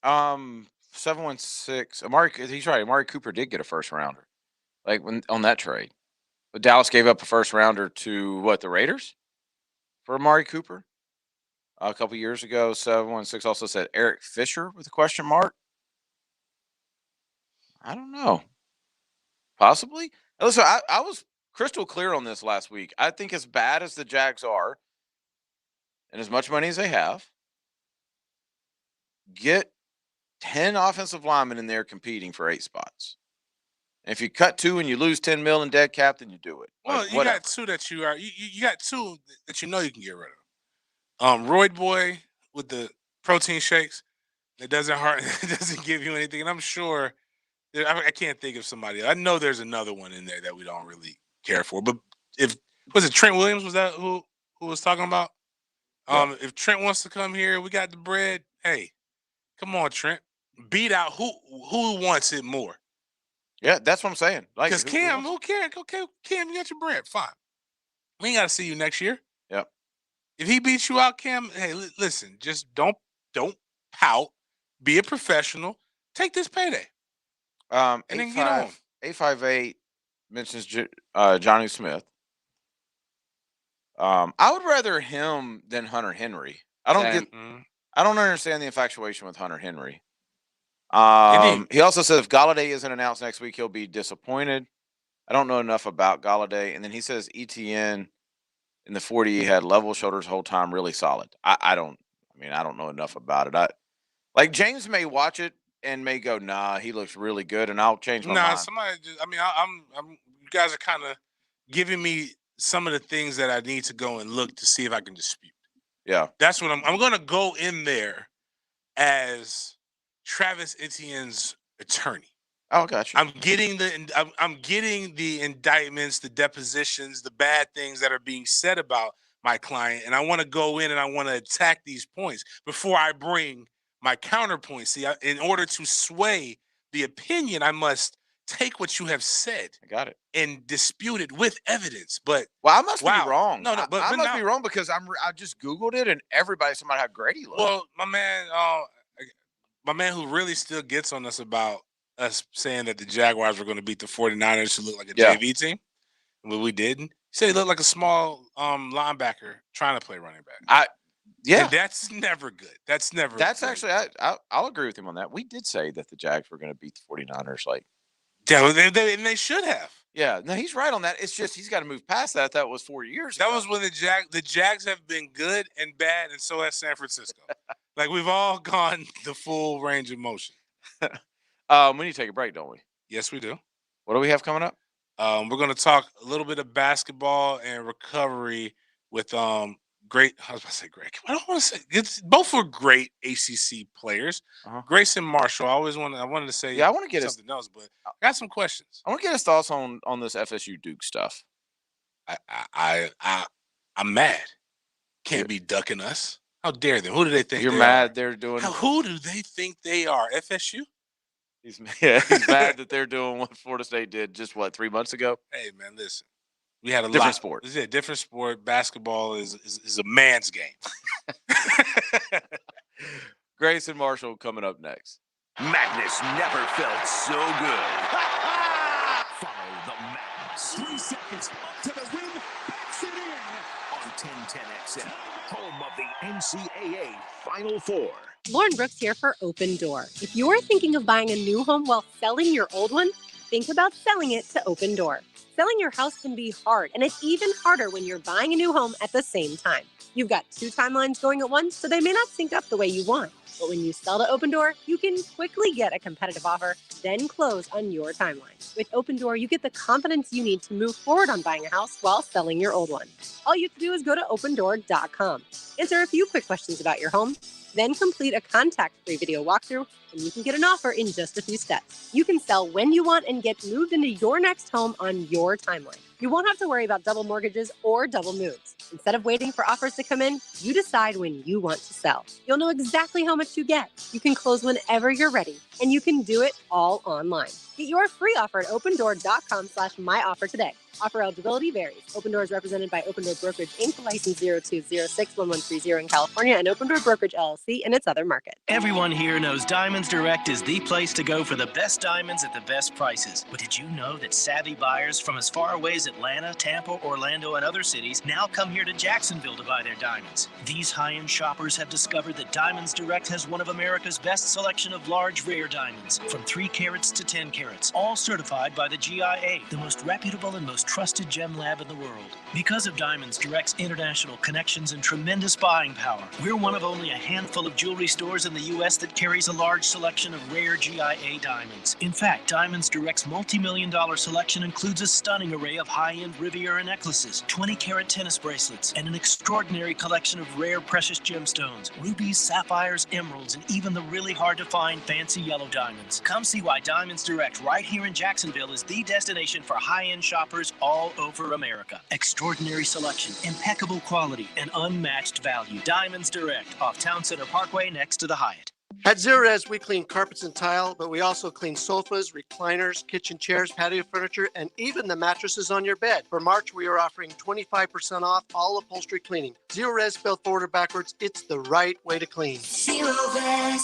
Speaker 4: 716. He's right. Amari Cooper did get a 1st rounder, like on that trade. But Dallas gave up a 1st rounder to the Raiders for Amari Cooper a couple years ago. 716 also said Eric Fisher with a question mark. I don't know. Possibly. Listen, I was crystal clear on this last week. I think as bad as the Jags are, and as much money as they have, get 10 offensive linemen in there competing for 8 spots. And if you cut 2 and you lose $10 million in dead cap, then you do it.
Speaker 5: Well, you got 2 that you got 2 that you know you can get rid of. Royd Boy with the protein shakes, it doesn't give you anything, and I'm sure. I can't think of somebody. I know there's another one in there that we don't really care for. But was it Trent Williams? Was that who was talking about? Yeah. If Trent wants to come here, we got the bread. Hey, come on, Trent. Beat out who wants it more.
Speaker 4: Yeah, that's what I'm saying.
Speaker 5: Because Cam, who cares? Okay, Cam, you got your bread. Fine. We ain't got to see you next year.
Speaker 4: Yep.
Speaker 5: If he beats you out, Cam, hey, listen, just don't pout. Be a professional. Take this payday. And then get on.
Speaker 4: 858 mentions Johnny Smith. I would rather him than Hunter Henry. I don't understand the infatuation with Hunter Henry. He also said if Galladay isn't announced next week, he'll be disappointed. I don't know enough about Galladay. And then he says ETN in the 40 he had level shoulders the whole time, really solid. I don't know enough about it. Like James may watch it and may go, nah, he looks really good, and I'll change my mind.
Speaker 5: Somebody just, I'm you guys are kind of giving me some of the things that I need to go and look to see if I can dispute.
Speaker 4: Yeah.
Speaker 5: That's what I'm going to go in there as Travis Etienne's attorney.
Speaker 4: Oh, gotcha.
Speaker 5: I'm getting the indictments, the depositions, the bad things that are being said about my client, and I want to go in and I want to attack these points before I bring my counterpoint. See, in order to sway the opinion, I must take what you have said.
Speaker 4: I got it.
Speaker 5: And dispute it with evidence. But
Speaker 4: I must be wrong.
Speaker 5: No, but
Speaker 4: I must be wrong because I just Googled it and everybody's talking about how great he looked.
Speaker 5: Well, my man who really still gets on us about us saying that the Jaguars were going to beat the 49ers who look like a JV team, but we didn't. He said he looked like a small linebacker trying to play running back.
Speaker 4: Yeah,
Speaker 5: and that's never good. That's
Speaker 4: actually I'll agree with him on that. We did say that the Jags were going to beat the 49ers.
Speaker 5: And they should have.
Speaker 4: Yeah, no, he's right on that. It's just he's got to move past that. That was 4 years ago.
Speaker 5: That was when the Jags have been good and bad, and so has San Francisco. We've all gone the full range of motion.
Speaker 4: We need to take a break, don't we?
Speaker 5: Yes, we do.
Speaker 4: What do we have coming up?
Speaker 5: We're going to talk a little bit of basketball and recovery with great. I was about to say great. I don't want to say both were great ACC players. Grayson Marshall. I wanted to say.
Speaker 4: Yeah, I want to get
Speaker 5: something else, but I got some questions.
Speaker 4: I want to get his thoughts on this FSU Duke stuff.
Speaker 5: I'm mad. Can't be ducking us. How dare them? Who do they think
Speaker 4: you're
Speaker 5: they
Speaker 4: mad?
Speaker 5: Are?
Speaker 4: They're doing.
Speaker 5: Who do they think they are? FSU.
Speaker 4: He's mad that they're doing what Florida State did just 3 months ago.
Speaker 5: Hey man, listen. We had a
Speaker 4: different sport.
Speaker 5: Yeah, different sport. Basketball is a man's game.
Speaker 4: Grayson Marshall coming up next.
Speaker 3: Madness never felt so good. Follow the madness.
Speaker 16: 3 seconds up to the rim. Backs it in.
Speaker 3: On 1010XL, home of the NCAA Final Four.
Speaker 21: Lauren Brooks here for Open Door. If you're thinking of buying a new home while selling your old one, think about selling it to Open Door. Selling your house can be hard, and it's even harder when you're buying a new home at the same time. You've got 2 timelines going at once, so they may not sync up the way you want. But when you sell to Open Door, you can quickly get a competitive offer, then close on your timeline. With Open Door, you get the confidence you need to move forward on buying a house while selling your old one. All you have to do is go to opendoor.com. Answer a few quick questions about your home, then complete a contact-free video walkthrough, and you can get an offer in just a few steps. You can sell when you want and get moved into your next home on your timeline. You won't have to worry about double mortgages or double moves. Instead of waiting for offers to come in, you decide when you want to sell. You'll know exactly how much you get. You can close whenever you're ready, and you can do it all online. Get your free offer at opendoor.com/myoffer today. Offer eligibility varies. Open Door is represented by Open Door Brokerage, Inc., license 02061130 in California, and Open Door Brokerage, LLC, in its other market.
Speaker 12: Everyone here knows Diamonds Direct is the place to go for the best diamonds at the best prices. But did you know that savvy buyers from as far away as Atlanta, Tampa, Orlando, and other cities now come here to Jacksonville to buy their diamonds? These high-end shoppers have discovered that Diamonds Direct has one of America's best selection of large, rare diamonds, from 3 carats to 10 carats, all certified by the GIA, the most reputable and most trusted gem lab in the world. Because of Diamonds Direct's international connections and tremendous buying power, we're one of only a handful of jewelry stores in the U.S. that carries a large selection of rare GIA diamonds. In fact, Diamonds Direct's multi-million-dollar selection includes a stunning array of high-end Riviera necklaces, 20-carat tennis bracelets, and an extraordinary collection of rare precious gemstones, rubies, sapphires, emeralds, and even the really hard-to-find fancy yellow diamonds. Come see why Diamonds Direct right here in Jacksonville is the destination for high-end shoppers all over America. Extraordinary selection, impeccable quality, and unmatched value. Diamonds Direct, off Town Center Parkway next to the Hyatt.
Speaker 1: At Zerorez, we clean carpets and tile, but we also clean sofas, recliners, kitchen chairs, patio furniture, and even the mattresses on your bed. For March, we are offering 25% off all upholstery cleaning. Zerorez spelled forward or backwards, it's the right way to clean.
Speaker 22: Zerorez.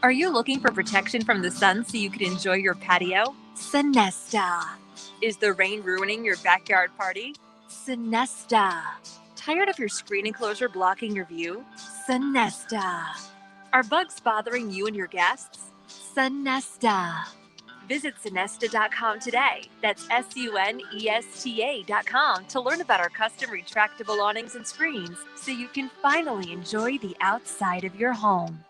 Speaker 22: Are you looking for protection from the sun so you can enjoy your patio? Sonesta. Is the rain ruining your backyard party? Sonesta. Tired of your screen enclosure blocking your view? Sonesta. Are bugs bothering you and your guests? Sonesta. Visit Sonesta.com today. That's Sunesta.com to learn about our custom retractable awnings and screens so you can finally enjoy the outside of your home.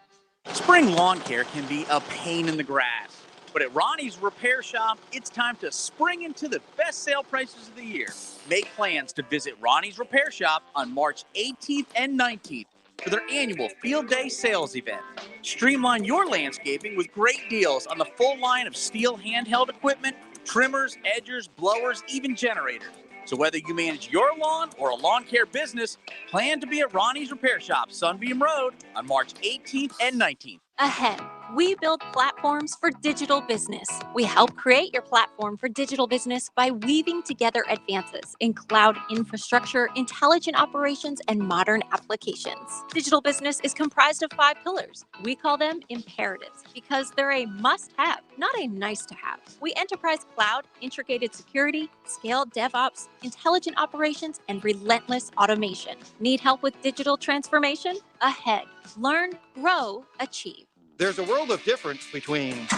Speaker 23: Spring lawn care can be a pain in the grass, but at Ronnie's Repair Shop, it's time to spring into the best sale prices of the year. Make plans to visit Ronnie's Repair Shop on March 18th and 19th for their annual Field Day sales event. Streamline your landscaping with great deals on the full line of Steel handheld equipment, trimmers, edgers, blowers, even generators. So whether you manage your lawn or a lawn care business, plan to be at Ronnie's Repair Shop, Sunbeam Road, on March 18th and 19th.
Speaker 24: Ahead, we build platforms for digital business. We help create your platform for digital business by weaving together advances in cloud infrastructure, intelligent operations, and modern applications. Digital business is comprised of 5 pillars. We call them imperatives because they're a must-have, not a nice-to-have. We enterprise cloud, integrated security, scaled DevOps, intelligent operations, and relentless automation. Need help with digital transformation? Ahead. Learn, grow, achieve.
Speaker 25: There's a world of difference between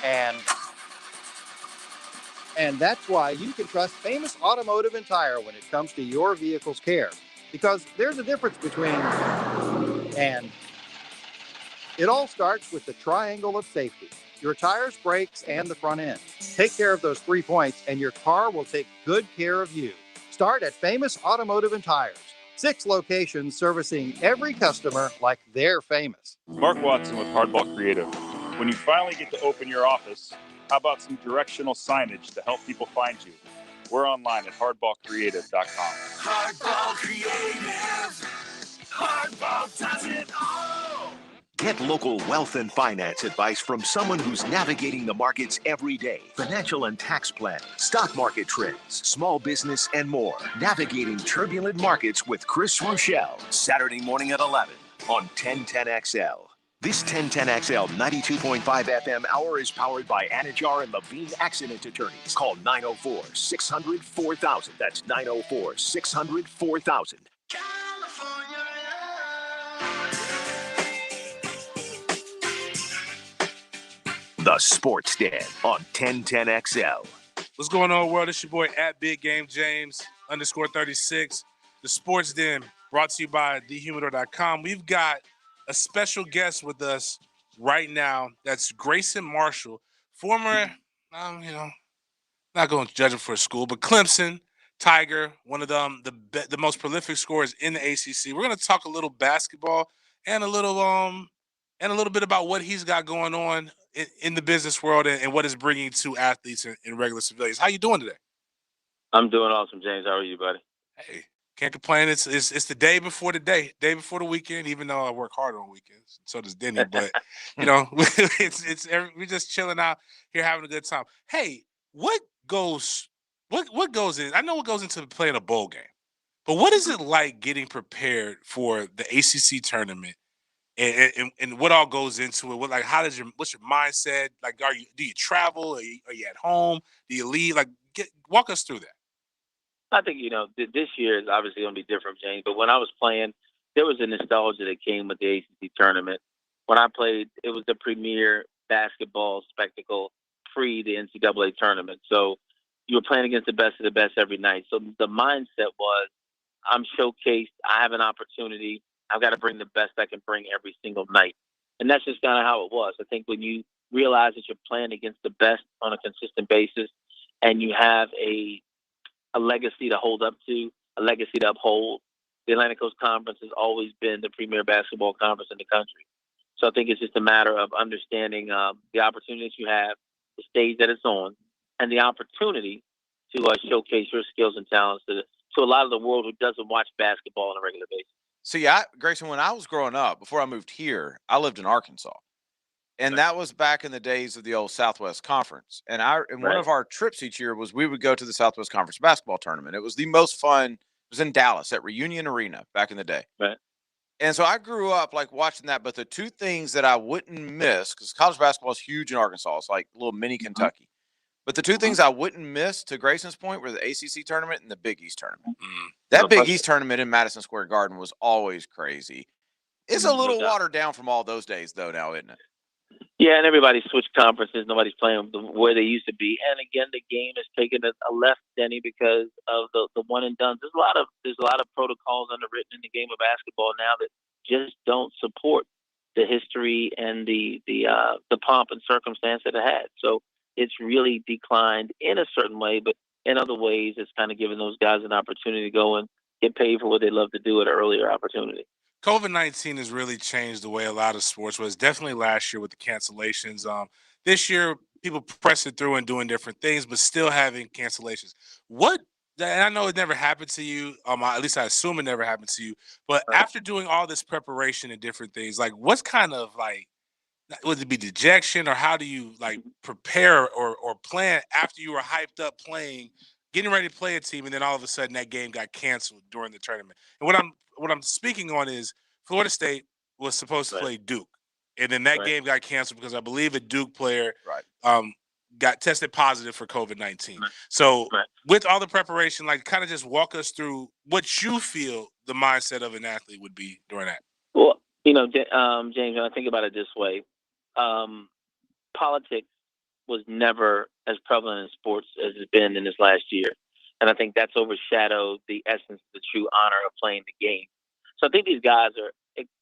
Speaker 25: and that's why you can trust Famous Automotive and Tire when it comes to your vehicle's care. Because there's a difference between and. It all starts with the triangle of safety. Your tires, brakes, and the front end. Take care of those 3 points and your car will take good care of you. Start at Famous Automotive and Tires. 6 locations servicing every customer like they're famous.
Speaker 26: Mark Watson with Hardball Creative. When you finally get to open your office, how about some directional signage to help people find you? We're online at hardballcreative.com.
Speaker 15: Hardball Creative. Hardball does it all.
Speaker 3: Get local wealth and finance advice from someone who's navigating the markets every day. Financial and tax planning, stock market trends, small business, and more. Navigating turbulent markets with Chris Rochelle. Saturday morning at 11 on 1010XL. This 1010XL 92.5 FM hour is powered by Anajar and Levine Accident Attorneys. Call 904-600-4000. That's 904-600-4000. The Sports Den on 1010XL.
Speaker 5: What's going on, world? It's your boy at Big Game James _36. The Sports Den brought to you by thehumidor.com. We've got a special guest with us right now. That's Grayson Marshall, former, not going to judge him for school, but Clemson Tiger, one of the most prolific scorers in the ACC. We're going to talk a little basketball and a little bit about what he's got going on in the business world and what it's bringing to athletes and regular civilians. How you doing today?
Speaker 27: I'm doing awesome, James. How are you, buddy?
Speaker 5: Hey, can't complain. It's the day before the weekend. Even though I work hard on weekends, so does Denny. But we're just chilling out here, having a good time. Hey, what goes in? I know what goes into playing a bowl game, but what is it like getting prepared for the ACC tournament? And what all goes into it? What's your mindset? Like, do you travel? Are you at home? Do you leave? Walk us through that.
Speaker 27: I think, this year is obviously going to be different, James. But when I was playing, there was a nostalgia that came with the ACC tournament. When I played, it was the premier basketball spectacle pre the NCAA tournament. So you were playing against the best of the best every night. So the mindset was, I'm showcased. I have an opportunity. I've got to bring the best I can bring every single night. And that's just kind of how it was. I think when you realize that you're playing against the best on a consistent basis and you have a legacy to hold up to, a legacy to uphold, the Atlantic Coast Conference has always been the premier basketball conference in the country. So I think it's just a matter of understanding the opportunities you have, the stage that it's on, and the opportunity to showcase your skills and talents to a lot of the world who doesn't watch basketball on a regular basis.
Speaker 4: See, Grayson, when I was growing up, before I moved here, I lived in Arkansas. And that was back in the days of the old Southwest Conference. And one of our trips each year was we would go to the Southwest Conference basketball tournament. It was the most fun. It was in Dallas at Reunion Arena back in the day.
Speaker 27: Right.
Speaker 4: And so I grew up like watching that. But the two things that I wouldn't miss, because college basketball is huge in Arkansas, it's like a little mini Kentucky. But the two things I wouldn't miss, to Grayson's point, were the ACC tournament and the Big East tournament. That Big East tournament in Madison Square Garden was always crazy. It's a little watered down from all those days, though, now, isn't it?
Speaker 27: Yeah, and everybody switched conferences. Nobody's playing where they used to be. And again, the game has taken a left, Denny, because of the one and done. There's a lot of protocols underwritten in the game of basketball now that just don't support the history and the pomp and circumstance that it had. So it's really declined in a certain way, but in other ways, it's kind of given those guys an opportunity to go and get paid for what they love to do at an earlier opportunity.
Speaker 5: COVID-19 has really changed the way a lot of sports was. Definitely last year with the cancellations. This year, people pressing through and doing different things, but still having cancellations. And I know it never happened to you. At least I assume it never happened to you. But after doing all this preparation and different things, like what's kind of like, would it be dejection, or how do you like prepare or plan after you were hyped up playing, getting ready to play a team, and then all of a sudden that game got canceled during the tournament? And what I'm speaking on is Florida State was supposed to play Duke, and then that game got canceled because I believe a Duke player got tested positive for COVID-19. So with all the preparation, like kind of just walk us through what you feel the mindset of an athlete would be during that.
Speaker 27: Well, James, I think about it this way. Politics was never as prevalent in sports as it's been in this last year. And I think that's overshadowed the essence of the true honor of playing the game. So I think these guys are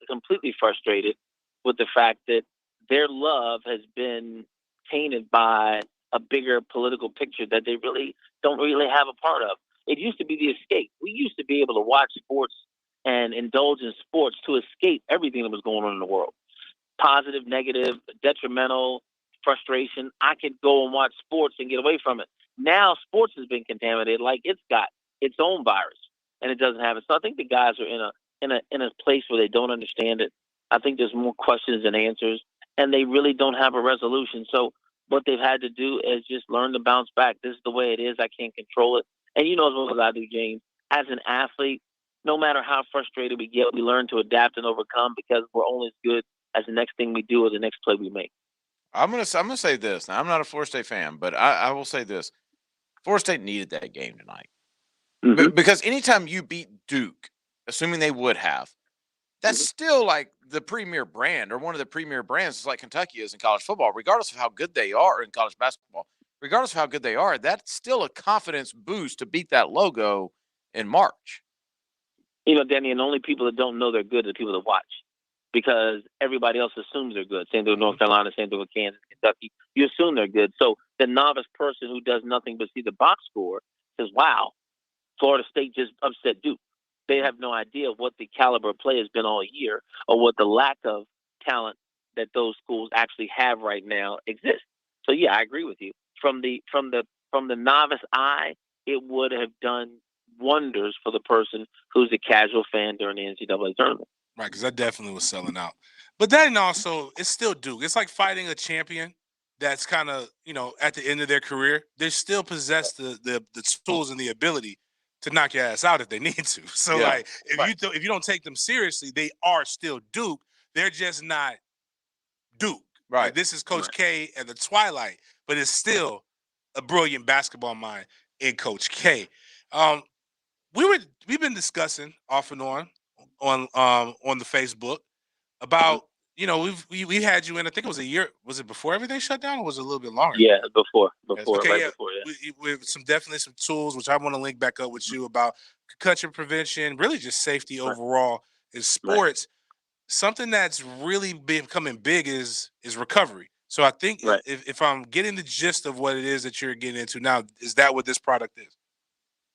Speaker 27: completely frustrated with the fact that their love has been tainted by a bigger political picture that they really don't really have a part of. It used to be the escape. We used to be able to watch sports and indulge in sports to escape everything that was going on in the world. Positive, negative, detrimental, frustration. I could go and watch sports and get away from it. Now sports has been contaminated, like it's got its own virus, and it doesn't have it. So I think the guys are in a place where they don't understand it. I think there's more questions than answers, and they really don't have a resolution. So what they've had to do is just learn to bounce back. This is the way it is. I can't control it. And you know as well as I do, James, as an athlete, no matter how frustrated we get, we learn to adapt and overcome, because we're only as good as the next thing we do or the next play we make.
Speaker 4: I'm gonna say this. Now, I'm not a Florida State fan, but I will say this: Florida State needed that game tonight, because anytime you beat Duke, assuming they would have, that's still like the premier brand, or one of the premier brands, just like Kentucky is in college football. Regardless of how good they are in college basketball, regardless of how good they are, that's still a confidence boost to beat that logo in March.
Speaker 27: Denny, and the only people that don't know they're good are the people that watch, because everybody else assumes they're good. Same thing with North Carolina, same thing with Kansas, Kentucky. You assume they're good. So the novice person who does nothing but see the box score says, wow, Florida State just upset Duke. They have no idea what the caliber of play has been all year, or what the lack of talent that those schools actually have right now exists. So yeah, I agree with you. From the novice eye, it would have done wonders for the person who's a casual fan during the NCAA tournament.
Speaker 5: Right, because that definitely was selling out. But then also, it's still Duke. It's like fighting a champion that's kind of, at the end of their career. They still possess the tools and the ability to knock your ass out if they need to. So, if you don't take them seriously, they are still Duke. They're just not Duke.
Speaker 4: Right.
Speaker 5: Like, this is Coach K and the Twilight, but it's still a brilliant basketball mind in Coach K. We've been discussing off and on the Facebook about, we had you in, I think it was a year. Was it before everything shut down, or was it a little bit longer?
Speaker 27: Yeah, before.
Speaker 5: Okay,
Speaker 27: before.
Speaker 5: With definitely some tools, which I want to link back up with you about concussion prevention, really just safety overall in sports. Something that's really becoming big is recovery. So I think if I'm getting the gist of what it is that you're getting into now, is that what this product is?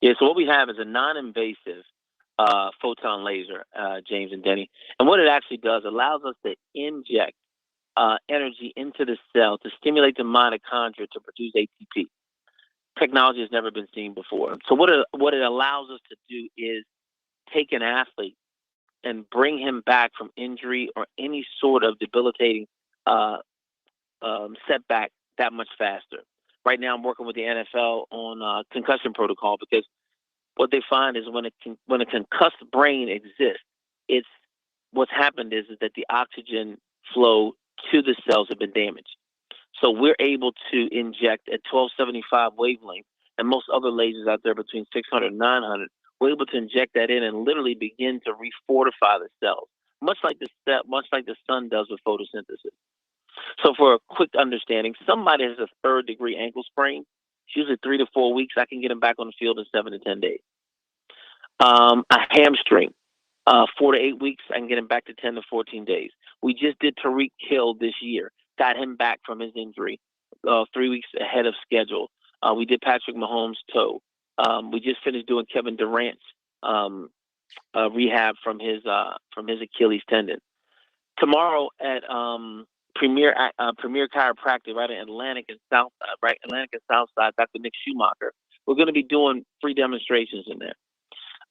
Speaker 27: Yeah, so what we have is a non-invasive photon laser, James and Denny. And what it actually does, allows us to inject energy into the cell to stimulate the mitochondria to produce ATP. Technology has never been seen before. So what it allows us to do is take an athlete and bring him back from injury or any sort of debilitating setback that much faster. Right now, I'm working with the NFL on concussion protocol because what they find is when a concussed brain exists, it's what's happened is that the oxygen flow to the cells have been damaged. So we're able to inject at 1275 wavelength, and most other lasers out there between 600 and 900. We're able to inject that in and literally begin to refortify the cells, much like the sun does with photosynthesis. So for a quick understanding, somebody has a third-degree ankle sprain. It's usually 3 to 4 weeks. I can get them back on the field in 7 to 10 days. A hamstring, 4 to 8 weeks. I can get him back to 10 to 14 days. We just did Tariq Hill this year. Got him back from his injury 3 weeks ahead of schedule. We did Patrick Mahomes' toe. We just finished doing Kevin Durant's rehab from his Achilles tendon. Tomorrow at Premier Chiropractic, right in Atlantic and Southside, Dr. Nick Schumacher. We're going to be doing free demonstrations in there.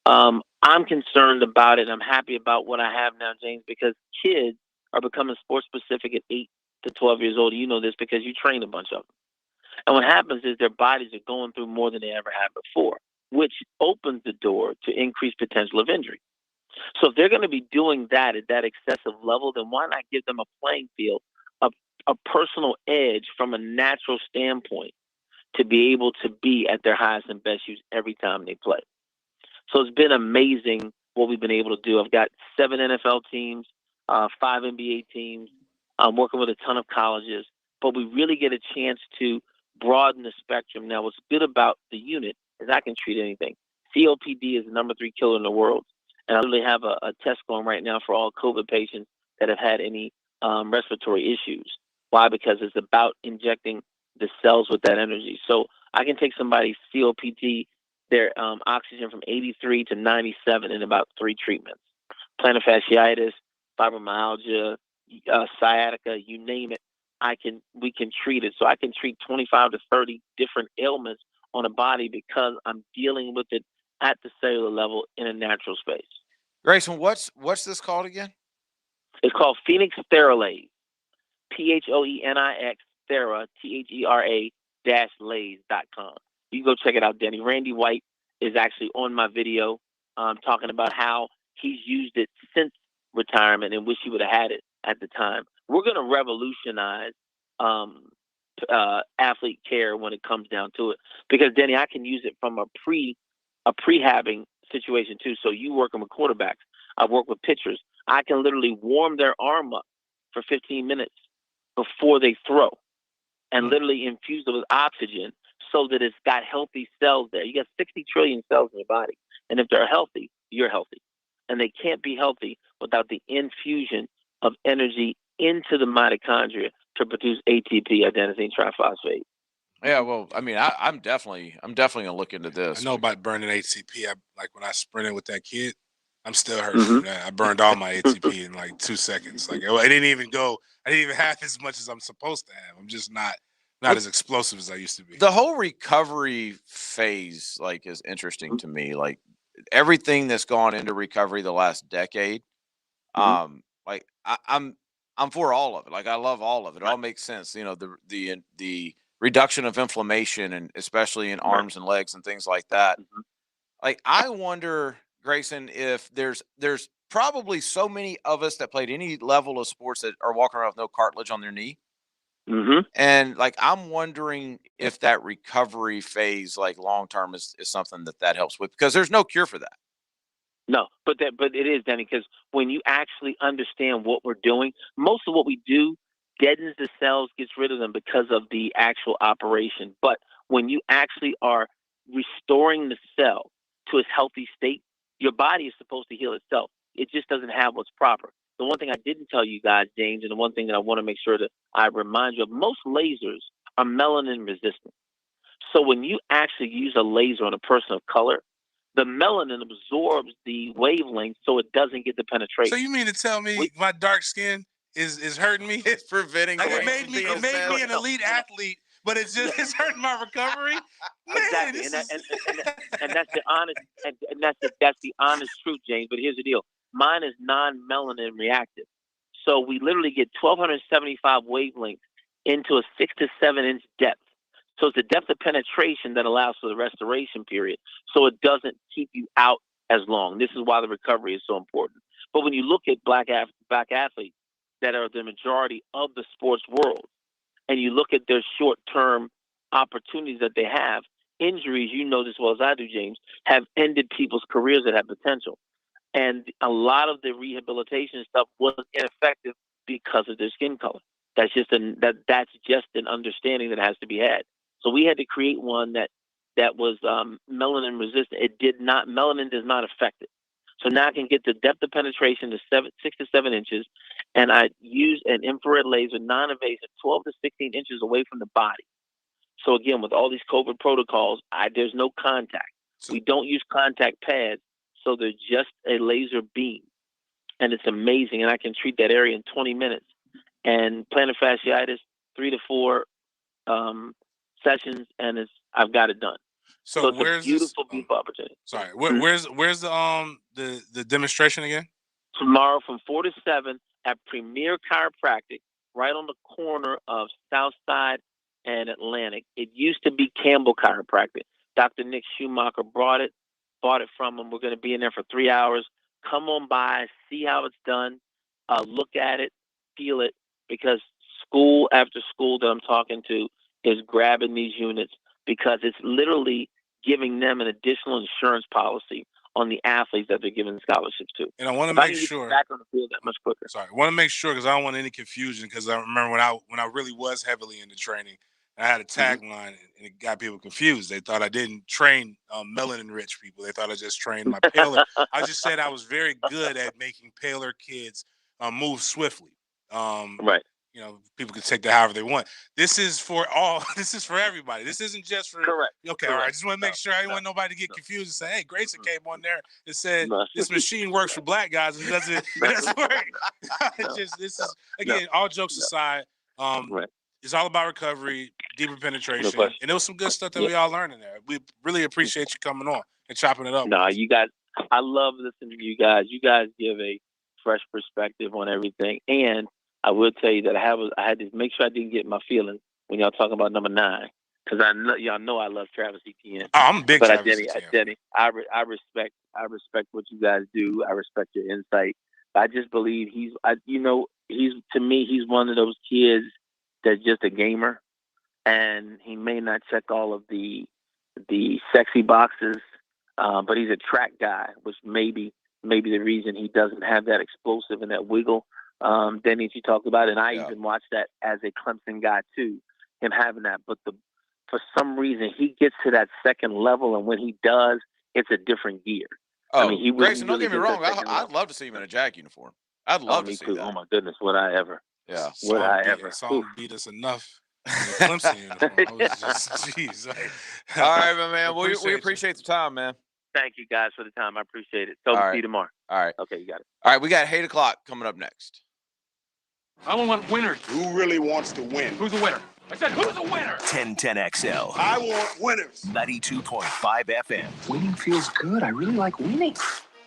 Speaker 27: I'm concerned about it. I'm happy about what I have now, James, because kids are becoming sports specific at 8 to 12 years old. You know this because you train a bunch of them. And what happens is their bodies are going through more than they ever had before, which opens the door to increased potential of injury. So if they're going to be doing that at that excessive level, then why not give them a playing field, a personal edge from a natural standpoint to be able to be at their highest and best use every time they play. So it's been amazing what we've been able to do. I've got 7 NFL teams, 5 NBA teams. I'm working with a ton of colleges, but we really get a chance to broaden the spectrum. Now, what's good about the unit is I can treat anything. COPD is the number 3 killer in the world. And I literally have a test going right now for all COVID patients that have had any respiratory issues. Why? Because it's about injecting the cells with that energy. So I can take somebody's COPD, their oxygen from 83 to 97 in about 3 treatments. Plantar fasciitis, fibromyalgia, sciatica, you name it. We can treat it. So I can treat 25 to 30 different ailments on a body because I'm dealing with it at the cellular level in a natural space.
Speaker 4: Grayson, what's this called again?
Speaker 27: It's called Phoenix Theralase. PHOENIX Thera, THERA-lays.com. You can go check it out, Denny. Randy White is actually on my video talking about how he's used it since retirement and wish he would have had it at the time. We're going to revolutionize athlete care when it comes down to it. Because, Denny, I can use it from a prehabbing situation too. So you working with quarterbacks. I work with pitchers. I can literally warm their arm up for 15 minutes before they throw and literally infuse it with oxygen so that it's got healthy cells there. You got 60 trillion cells in your body. And if they're healthy, you're healthy. And they can't be healthy without the infusion of energy into the mitochondria to produce ATP, adenosine triphosphate.
Speaker 4: Yeah, well, I mean, I'm definitely gonna look into this.
Speaker 5: I know about burning ATP. Like when I sprinted with that kid, I'm still hurt from that. I burned all my ATP in like 2 seconds. Like I didn't even have as much as I'm supposed to have. I'm just not as explosive as I used to be.
Speaker 4: The whole recovery phase, like, is interesting to me. Like everything that's gone into recovery the last decade, like I'm for all of it. Like I love all of it. It all makes sense. You know, the reduction of inflammation, and especially in arms and legs and things like that. Like I wonder, Grayson, if there's probably so many of us that played any level of sports that are walking around with no cartilage on their knee. And like I'm wondering if that recovery phase, like long term, is something that helps with, because there's no cure for that.
Speaker 27: No, but it is, Danny, because when you actually understand what we're doing, most of what we do deadens the cells, gets rid of them because of the actual operation. But when you actually are restoring the cell to its healthy state, your body is supposed to heal itself. It just doesn't have what's proper. The one thing I didn't tell you guys, James, and the one thing that I want to make sure that I remind you of, most lasers are melanin resistant. So when you actually use a laser on a person of color, the melanin absorbs the wavelength so it doesn't get the penetration.
Speaker 5: So you mean to tell me my dark skin is hurting me?
Speaker 4: It's preventing.
Speaker 5: Like it made me an elite athlete, but it's hurting my recovery. Man,
Speaker 27: exactly, and that's the honest truth, James. But here's the deal: Mine is non-melanin reactive. So we literally get 1,275 wavelengths into a 6 to 7 inch depth. So it's the depth of penetration that allows for the restoration period. So it doesn't keep you out as long. This is why the recovery is so important. But when you look at black athletes that are the majority of the sports world, and you look at their short-term opportunities that they have, injuries, you know this as well as I do, James, have ended people's careers that have potential. And a lot of the rehabilitation stuff was ineffective because of their skin color. That's just an understanding that has to be had. So we had to create one that was melanin resistant. Melanin does not affect it. So now I can get the depth of penetration to 6 to 7 inches, and I use an infrared laser, non-invasive, 12 to 16 inches away from the body. So again, with all these COVID protocols, there's no contact. We don't use contact pads, so they're just a laser beam, and it's amazing. And I can treat that area in 20 minutes. And plantar fasciitis, 3 to 4 sessions, and I've got it done. So it's
Speaker 5: where's
Speaker 27: a beautiful opportunity.
Speaker 5: Sorry, where's the demonstration again?
Speaker 27: Tomorrow from 4 to 7 at Premier Chiropractic, right on the corner of Southside and Atlantic. It used to be Campbell Chiropractic. Dr. Nick Schumacher bought it from him. We're going to be in there for 3 hours. Come on by, see how it's done, look at it, feel it, because school after school that I'm talking to is grabbing these units because it's literally giving them an additional insurance policy on the athletes that they're giving scholarships to.
Speaker 5: And I want to make sure
Speaker 27: back on the field that much quicker.
Speaker 5: Sorry, I want to make sure because I don't want any confusion. Because I remember when I really was heavily into training, I had a tagline and it got people confused. They thought I didn't train melanin-rich people. They thought I just trained my paler. I just said I was very good at making paler kids move swiftly.
Speaker 27: Right.
Speaker 5: You know, people can take that however they want. This is for all. This is for everybody. This isn't just for.
Speaker 27: Correct.
Speaker 5: Okay,
Speaker 27: Correct.
Speaker 5: all right. I just want to make sure I didn't want nobody to get confused and say, "Hey, Grayson came on there and said this machine works for black guys. It doesn't work." This is again. All jokes aside, it's all about recovery, deeper penetration, and there was some good stuff that we all learned in there. We really appreciate you coming on and chopping it up.
Speaker 27: No, you guys. I love listening to you guys. You guys give a fresh perspective on everything, and I will tell you that I had to make sure I didn't get my feelings when y'all talking about number 9, because y'all know I love Travis Etienne.
Speaker 5: Oh, I'm a big Travis
Speaker 27: Etienne. Denny, I respect what you guys do. I respect your insight. I just believe he's to me he's one of those kids that's just a gamer, and he may not check all of the sexy boxes, but he's a track guy, which maybe the reason he doesn't have that explosive and that wiggle. Denny, you talked about it, and I even watched that as a Clemson guy too, him having that. But for some reason, he gets to that second level, and when he does, it's a different gear.
Speaker 4: Oh,
Speaker 27: I mean,
Speaker 4: Grayson, don't get me wrong. I'd love to see him in a Jag uniform. I'd love to see that.
Speaker 27: Oh my goodness, would I ever?
Speaker 4: Yeah,
Speaker 27: would I ever?
Speaker 5: Saul beat us enough. In the Clemson uniform. I was just, jeez.
Speaker 27: All
Speaker 4: right, my man. We appreciate the time, man.
Speaker 27: Thank you guys for the time. I appreciate it. So see you tomorrow.
Speaker 4: All right.
Speaker 27: Okay, you got it.
Speaker 4: All right, we got 8 o'clock coming up next.
Speaker 16: I want winners. Who really wants to win? Who's the winner? I said, who's the winner?
Speaker 3: 1010XL.
Speaker 16: I want winners.
Speaker 3: 92.5 FM.
Speaker 2: Winning feels good. I really like winning.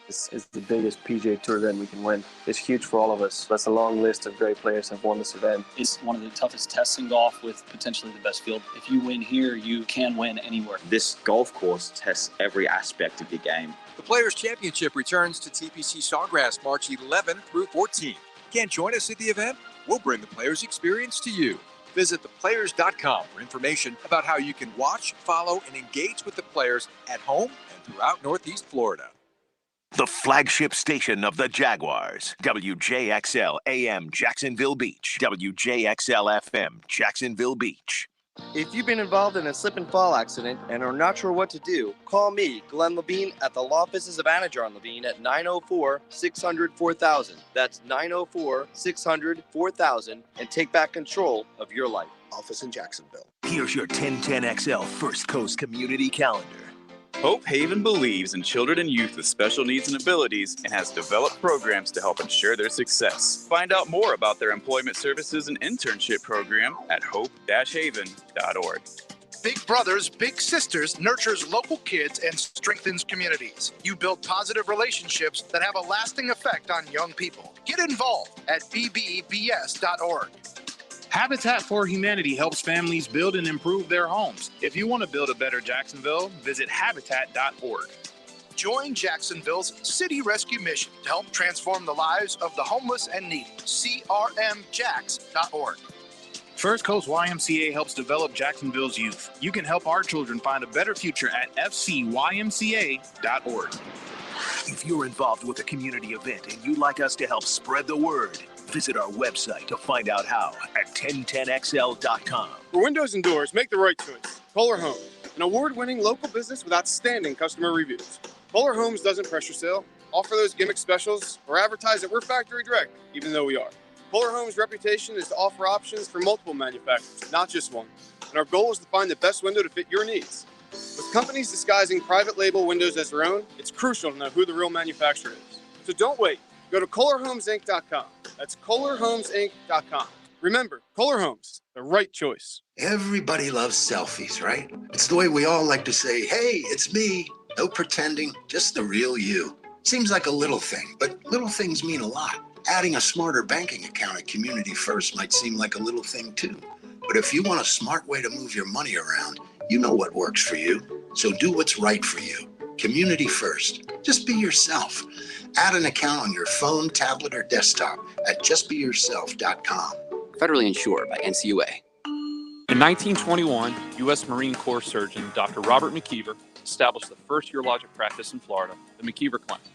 Speaker 2: This is the biggest PGA Tour event we can win. It's huge for all of us. That's a long list of great players that have won this event.
Speaker 14: It's one of the toughest tests in golf with potentially the best field. If you win here, you can win anywhere.
Speaker 7: This golf course tests every aspect of your game.
Speaker 8: The Players' Championship returns to TPC Sawgrass March 11 through 14. Can't join us at the event? We'll bring the Players' experience to you. Visit theplayers.com for information about how you can watch, follow, and engage with the players at home and throughout Northeast Florida.
Speaker 3: The flagship station of the Jaguars. WJXL AM Jacksonville Beach. WJXL FM Jacksonville Beach.
Speaker 9: If you've been involved in a slip and fall accident and are not sure what to do, call me, Glenn Levine, at the Law Offices of Anajar Levine at 904-600-4000. That's 904-600-4000, and take back control of your life. Office in Jacksonville.
Speaker 3: Here's your 1010XL First Coast Community Calendar.
Speaker 19: Hope Haven believes in children and youth with special needs and abilities and has developed programs to help ensure their success. Find out more about their employment services and internship program at hope-haven.org.
Speaker 6: Big Brothers Big Sisters nurtures local kids and strengthens communities. You build positive relationships that have a lasting effect on young people. Get involved at bbbs.org.
Speaker 10: Habitat for Humanity helps families build and improve their homes. If you want to build a better Jacksonville, visit habitat.org.
Speaker 6: Join Jacksonville's City Rescue Mission to help transform the lives of the homeless and needy. crmjax.org.
Speaker 10: First Coast YMCA helps develop Jacksonville's youth. You can help our children find a better future at fcymca.org.
Speaker 3: If you're involved with a community event and you'd like us to help spread the word, visit our website to find out how at 1010xl.com.
Speaker 11: For windows and doors, make the right choice. Kohler Homes, an award-winning local business with outstanding customer reviews. Kohler Homes doesn't pressure sale, offer those gimmick specials, or advertise that we're factory direct, even though we are. Kohler Homes' reputation is to offer options for multiple manufacturers, not just one. And our goal is to find the best window to fit your needs. With companies disguising private label windows as their own, it's crucial to know who the real manufacturer is. So don't wait. Go to KohlerHomesInc.com. That's KohlerHomesInc.com. Remember, Kohler Homes, the right choice.
Speaker 13: Everybody loves selfies, right? It's the way we all like to say, hey, it's me. No pretending, just the real you. Seems like a little thing, but little things mean a lot. Adding a smarter banking account at Community First might seem like a little thing too. But if you want a smart way to move your money around, you know what works for you. So do what's right for you. Community First. Just be yourself. Add an account on your phone, tablet, or desktop at justbeyourself.com.
Speaker 17: Federally insured by NCUA.
Speaker 18: In 1921, U.S. Marine Corps surgeon Dr. Robert McKeever established the first urologic practice in Florida, the McKeever Clinic.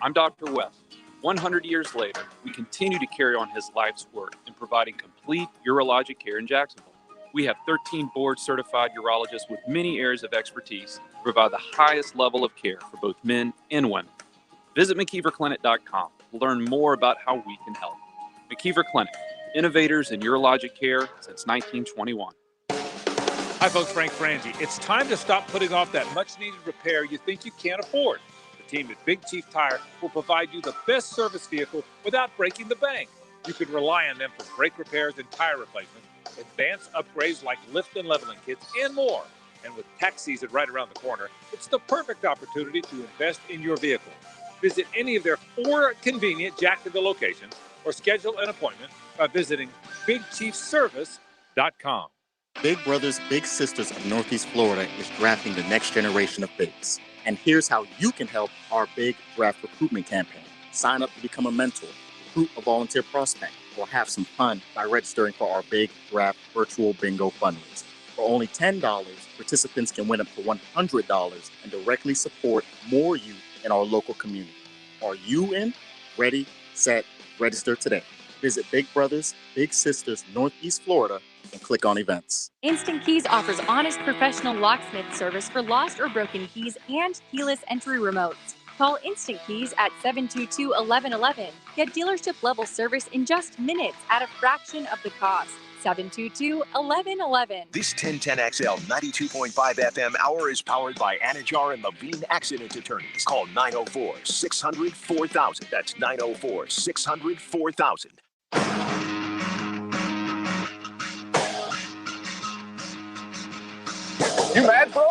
Speaker 18: I'm Dr. West. 100 years later, we continue to carry on his life's work in providing complete urologic care in Jacksonville. We have 13 board-certified urologists with many areas of expertise to provide the highest level of care for both men and women. Visit McKeeverClinic.com to learn more about how we can help. McKeever Clinic, innovators in urologic care since 1921.
Speaker 20: Hi, folks. Frank Frangie. It's time to stop putting off that much-needed repair you think you can't afford. The team at Big Chief Tire will provide you the best service vehicle without breaking the bank. You can rely on them for brake repairs and tire replacements, advanced upgrades like lift and leveling kits, and more. And with tax season right around the corner, it's the perfect opportunity to invest in your vehicle. Visit any of their 4 convenient Jacksonville locations or schedule an appointment by visiting BigChiefService.com.
Speaker 28: Big Brothers Big Sisters of Northeast Florida is drafting the next generation of bigs. And here's how you can help our big draft recruitment campaign. Sign up to become a mentor, recruit a volunteer prospect, or have some fun by registering for our big draft virtual bingo fundraiser. For only $10, participants can win up to $100 and directly support more youth in our local community. Are you in? Ready, set, register today. Visit Big Brothers Big Sisters Northeast Florida and click on events.
Speaker 22: Instant Keys offers honest professional locksmith service for lost or broken keys and keyless entry remotes. Call Instant Keys at 722-1111. Get dealership level service in just minutes at a fraction of the cost. 722-1111.
Speaker 3: This 1010XL 92.5 FM hour is powered by Anajar and Levine Accident Attorneys. Call 904-600-4000. That's 904-600-4000.
Speaker 20: You mad, bro?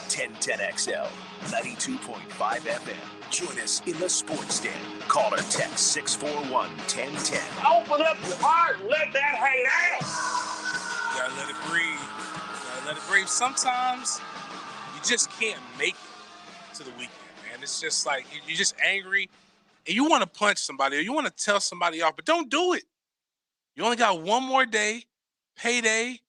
Speaker 3: 1010XL 92.5 FM. Join us in the sports den. Call or text 641-1010.
Speaker 20: Open up your heart and let that hate out.
Speaker 5: You gotta let it breathe. You gotta let it breathe. Sometimes you just can't make it to the weekend, man. It's just like you're just angry and you want to punch somebody or you want to tell somebody off, but don't do it. You only got one more day, payday.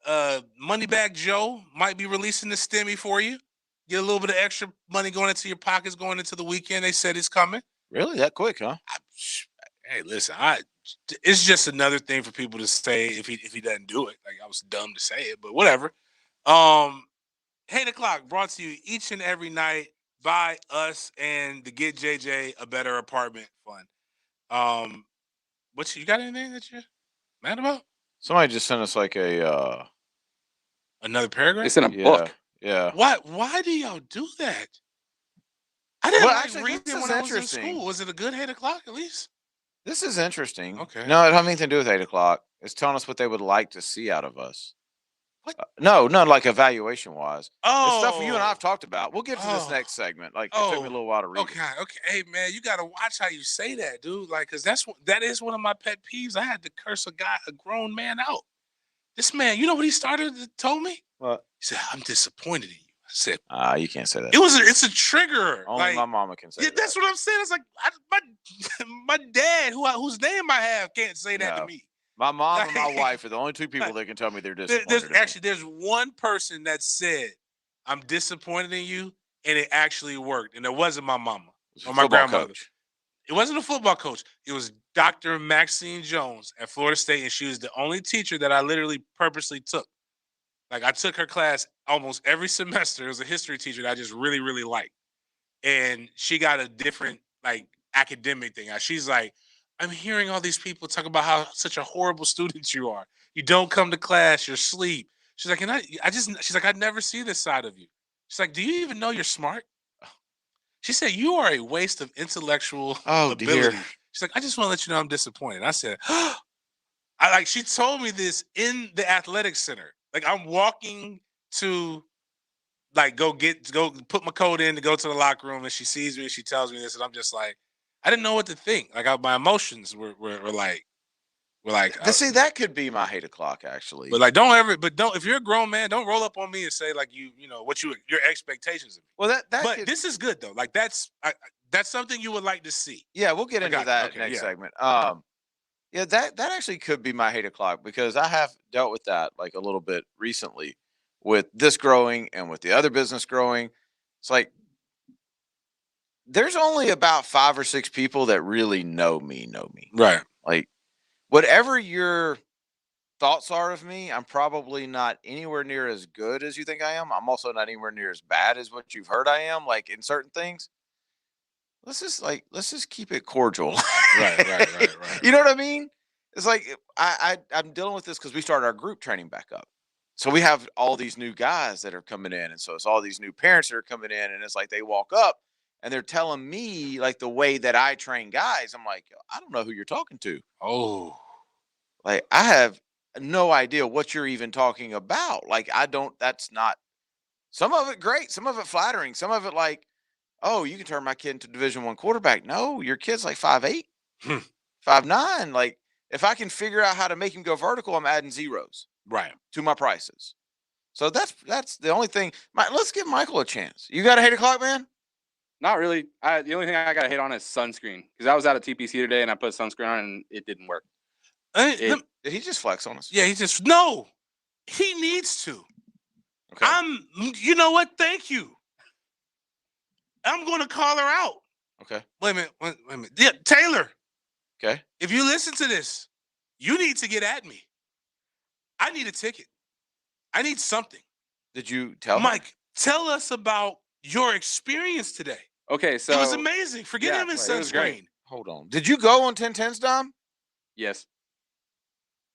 Speaker 5: Moneybag Joe might be releasing the stimmy for you. Get a little bit of extra money going into your pockets going into the weekend. They said it's coming.
Speaker 4: Really? That quick, huh?
Speaker 5: Hey, listen, it's just another thing for people to say if he doesn't do it. Like, I was dumb to say it, but whatever. 8 o'clock brought to you each and every night by us and the Get JJ a Better Apartment Fund. You got anything that you're mad about?
Speaker 4: Somebody just sent us like a
Speaker 5: another paragraph.
Speaker 18: It's in a book.
Speaker 4: Yeah.
Speaker 5: Why do y'all do that? I didn't read it when I was in
Speaker 4: interesting.
Speaker 5: school. Was it a good 8 o'clock at least?
Speaker 4: This is interesting.
Speaker 5: Okay.
Speaker 4: No, it doesn't have anything to do with 8 o'clock. It's telling us what they would like to see out of us. No, none like evaluation wise. It's stuff you and I
Speaker 5: Oh,
Speaker 4: have talked about. We'll get to this
Speaker 5: oh,
Speaker 4: next segment. Like it took me a little while to read.
Speaker 5: okay, okay. Hey man, you gotta watch how you say that, dude. Like, cause that is one of my pet peeves. I had to curse a grown man out. This man, you know what he told me?
Speaker 4: What?
Speaker 5: He said, "I'm disappointed in you." I said,
Speaker 4: You can't say that.
Speaker 5: It's a trigger.
Speaker 4: Only
Speaker 5: like,
Speaker 4: my mama can say that.
Speaker 5: That's what I'm saying. It's like my dad, whose name I have, can't say that to me.
Speaker 4: My mom and my wife are the only two people that can tell me they're disappointed.
Speaker 5: There's one person that said, "I'm disappointed in you," and it actually worked. And it wasn't my mama or my grandmother.
Speaker 4: Coach.
Speaker 5: It wasn't a football coach. It was Dr. Maxine Jones at Florida State, and she was the only teacher that I literally purposely took. Like, I took her class almost every semester. It was a history teacher that I just really, really liked. And she got a different, like, academic thing. She's like, "I'm hearing all these people talk about how such a horrible student you are. You don't come to class, you're asleep." She's like, she's like, "I never see this side of you." She's like, "Do you even know you're smart?" She said, "You are a waste of intellectual ability."
Speaker 4: Dear.
Speaker 5: She's like, "I just want to let you know I'm disappointed." I said, she told me this in the athletic center. Like, I'm walking to, like, go put my coat in to go to the locker room, and she sees me and she tells me this, and I'm just like, I didn't know what to think. Like, my emotions were like.
Speaker 4: See, that could be my hate o'clock actually.
Speaker 5: But if you're a grown man, don't roll up on me and say like you know what your expectations of me.
Speaker 4: Well,
Speaker 5: this is good though. Like that's something you would like to see.
Speaker 4: Yeah, we'll get into that next segment. Yeah, that actually could be my hate o'clock because I have dealt with that like a little bit recently with this growing and with the other business growing. It's like there's only about 5 or 6 people that really know me.
Speaker 5: Right.
Speaker 4: Like, whatever your thoughts are of me, I'm probably not anywhere near as good as you think I am. I'm also not anywhere near as bad as what you've heard I am, like in certain things. Let's just keep it cordial.
Speaker 5: Right.
Speaker 4: You know what I mean? It's like I'm dealing with this because we started our group training back up. So we have all these new guys that are coming in. And so it's all these new parents that are coming in. And it's like they walk up and they're telling me like the way that I train guys. I'm like, I don't know who you're talking to.
Speaker 5: Oh.
Speaker 4: Like, I have no idea what you're even talking about. Like, that's not, some of it great, some of it flattering, some of it like, oh, you can turn my kid into Division I quarterback. No, your kid's like 5'8", 5'9". Like, if I can figure out how to make him go vertical, I'm adding zeros to my prices. So that's the only thing. Let's give Michael a chance. You got a hate o'clock, man?
Speaker 1: Not really. The only thing I got to hit on is sunscreen because I was out at TPC today and I put sunscreen on and it didn't work.
Speaker 4: Did he just flex on us?
Speaker 5: Yeah, he needs to.
Speaker 4: Okay.
Speaker 5: You know what? Thank you. I'm going to call her out.
Speaker 4: Okay.
Speaker 5: Wait a minute. Yeah, Taylor.
Speaker 4: Okay.
Speaker 5: If you listen to this, you need to get at me. I need a ticket. I need something.
Speaker 4: Did you tell
Speaker 5: Mike, tell us about your experience today.
Speaker 1: Okay, so
Speaker 5: it was amazing. Forget him in sunscreen.
Speaker 4: Hold on. Did you go on 1010s, Dom?
Speaker 1: Yes.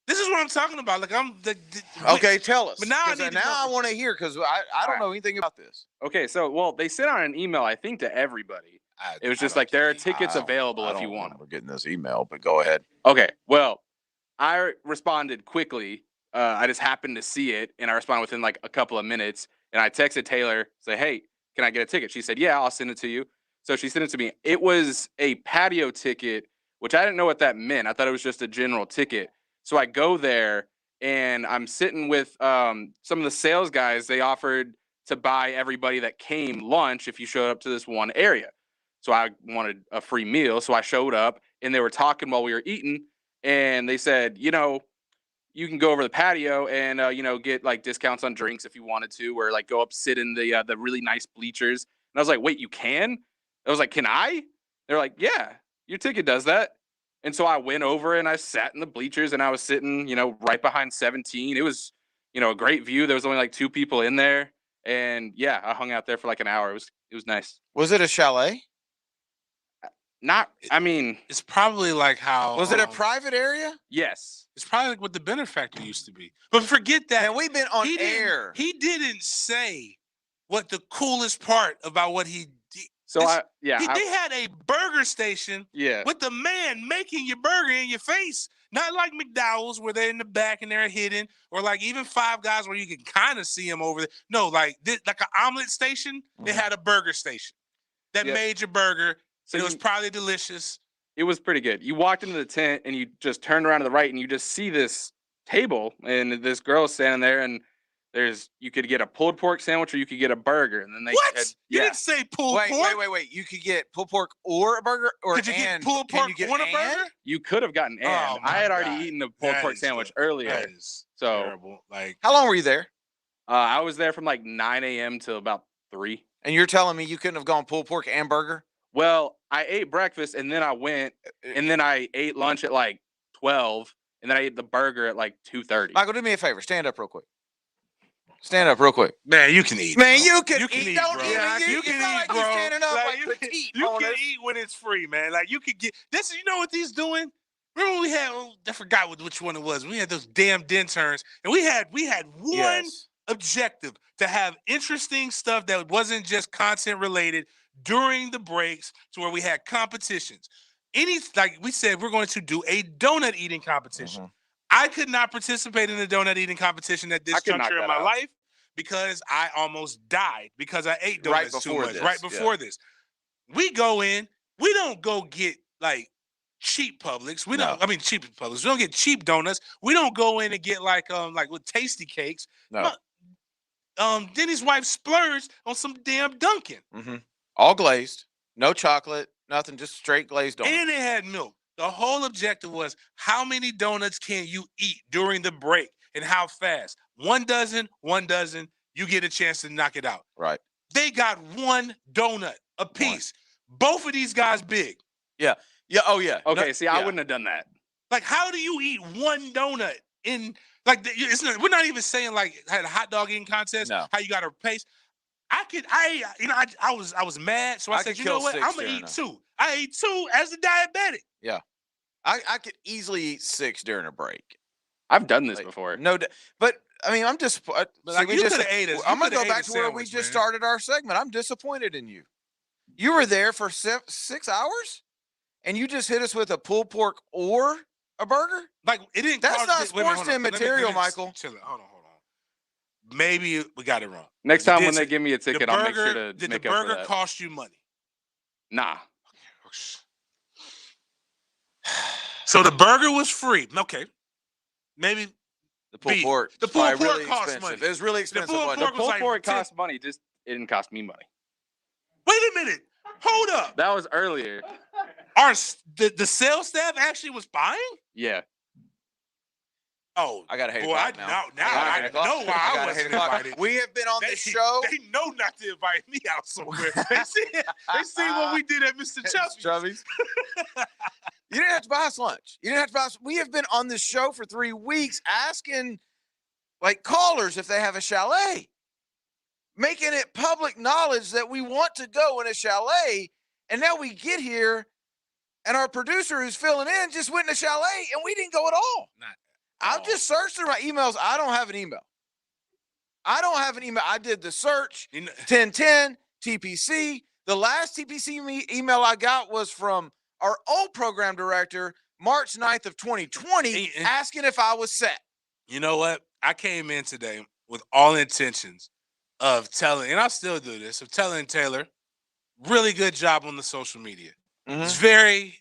Speaker 5: This is what I'm talking about. Like
Speaker 4: okay, tell us.
Speaker 5: But now
Speaker 4: I want to hear because I don't know anything about this.
Speaker 1: Okay, so they sent out an email, I think, to everybody. It was just like there are tickets available if you want.
Speaker 4: We're getting this email, but go ahead.
Speaker 1: Okay, well, I responded quickly. I just happened to see it, and I responded within like a couple of minutes. And I texted Taylor, say, "Hey, can I get a ticket?" She said, "Yeah, I'll send it to you." So she sent it to me. It was a patio ticket, which I didn't know what that meant. I thought it was just a general ticket. So I go there, and I'm sitting with some of the sales guys. They offered to buy everybody that came lunch if you showed up to this one area. So I wanted a free meal. So I showed up, and they were talking while we were eating, and they said, you can go over the patio and, get like discounts on drinks if you wanted to, or like go up, sit in the really nice bleachers. And I was like, wait, you can? I was like, can I? They're like, yeah, your ticket does that. And so I went over and I sat in the bleachers and I was sitting, right behind 17. It was, a great view. There was only like 2 people in there. And yeah, I hung out there for like an hour. It was nice.
Speaker 4: Was it a chalet?
Speaker 5: It's probably like how.
Speaker 4: Was it a private area?
Speaker 1: Yes.
Speaker 5: It's probably like what the benefactor used to be. But forget that.
Speaker 4: And we've been on air.
Speaker 5: He didn't say what the coolest part about what he did.
Speaker 1: So
Speaker 5: they had a burger station with the man making your burger in your face. Not like McDowell's where they're in the back and they're hidden, or like even Five Guys where you can kind of see them over there. No, like like an omelet station, they had a burger station that made your burger. So it was probably delicious.
Speaker 1: It was pretty good. You walked into the tent and you just turned around to the right and you just see this table and this girl standing there, and you could get a pulled pork sandwich or you could get a burger. And then
Speaker 5: You didn't say pulled pork?
Speaker 4: Wait. You could get pulled pork or a burger, or
Speaker 5: could you get pulled pork on a burger?
Speaker 1: You could have gotten and. I had already eaten the pulled pork sandwich earlier.
Speaker 5: That is terrible. Like,
Speaker 4: how long were you there?
Speaker 1: I was there from like 9 a.m. till about 3.
Speaker 4: And you're telling me you couldn't have gone pulled pork and burger?
Speaker 1: Well, I ate breakfast and then I went and then I ate lunch at like 12 and then I ate the burger at like 2:30.
Speaker 4: Michael, do me a favor. Stand up real quick. Stand up real quick.
Speaker 5: Man, you can eat.
Speaker 4: Man,
Speaker 5: bro.
Speaker 4: you can
Speaker 5: eat.
Speaker 4: Don't
Speaker 5: bro.
Speaker 4: you can eat, bro. Standing up like petite.
Speaker 5: You can eat when it's free, man. Like you could get this. You know what these doing? Remember when we had? I forgot which one it was. We had those damn den turns, and we had one objective to have interesting stuff that wasn't just content related during the breaks, to where we had competitions. Like we said, we're going to do a donut eating competition. I could not participate in the donut eating competition at this juncture in my life because I almost died because I ate donuts too much right before this. We go in, we don't go get like cheap Publix. We don't. I mean, cheap Publix. We don't get cheap donuts. We don't go in and get like with tasty cakes.
Speaker 4: No.
Speaker 5: Denny's wife splurged on some damn Dunkin'.
Speaker 4: All glazed, no chocolate, nothing, just straight glazed donuts.
Speaker 5: And they had milk. The whole objective was how many donuts can you eat during the break and how fast. 1 dozen, you get a chance to knock it out.
Speaker 4: Right.
Speaker 5: They got 1 donut a piece. Both of these guys big.
Speaker 4: Yeah. Oh, yeah.
Speaker 1: Okay, I wouldn't have done that.
Speaker 5: Like, how do you eat 1 donut in, like, we're not even saying, like, had a hot dog eating contest, how you got to pace. I was mad, so I said, you know what? I'm going to eat 2. I ate 2 as a diabetic.
Speaker 4: Yeah. I could easily eat 6 during a break.
Speaker 1: I've done this before.
Speaker 4: No, but I mean, I'm disappointed.
Speaker 5: Like, you could have ate it.
Speaker 4: I'm going to go back to where we just started our segment. I'm disappointed in you. You were there for 6 hours, and you just hit us with a pulled pork or a burger?
Speaker 5: Like, it didn't.
Speaker 4: That's not sportsden material, Michael.
Speaker 5: Chill it. Hold on. Maybe we got it wrong.
Speaker 1: Next time when they give me a ticket, I'll make sure to make up for that.
Speaker 5: Did the burger cost you money?
Speaker 1: Nah.
Speaker 5: So the burger was free. Okay. Maybe
Speaker 4: the pulled pork.
Speaker 5: The pulled pork
Speaker 4: really
Speaker 5: cost
Speaker 4: expensive.
Speaker 5: money.
Speaker 4: It was really expensive.
Speaker 1: The pulled pork cost money. Just it didn't cost me money.
Speaker 5: Wait a minute. Hold up.
Speaker 1: That was earlier.
Speaker 5: The sales staff actually was buying?
Speaker 1: Yeah.
Speaker 4: Oh, I gotta hate
Speaker 5: boy,
Speaker 4: it now.
Speaker 5: I know why I wasn't invited.
Speaker 4: We have been on this show.
Speaker 5: They know not to invite me out somewhere. They see what we did at Mr. Chubby's.
Speaker 4: You didn't have to buy us lunch. We have been on this show for 3 weeks asking like callers if they have a chalet, making it public knowledge that we want to go in a chalet. And now we get here and our producer who's filling in just went in a chalet and we didn't go at all. I've just searched through my emails. I don't have an email. I did the search, 1010, TPC. The last TPC email I got was from our old program director, March 9th of 2020, asking if I was set.
Speaker 5: You know what? I came in today with all intentions of telling, and I'll still do this, of telling Taylor, really good job on the social media. It's very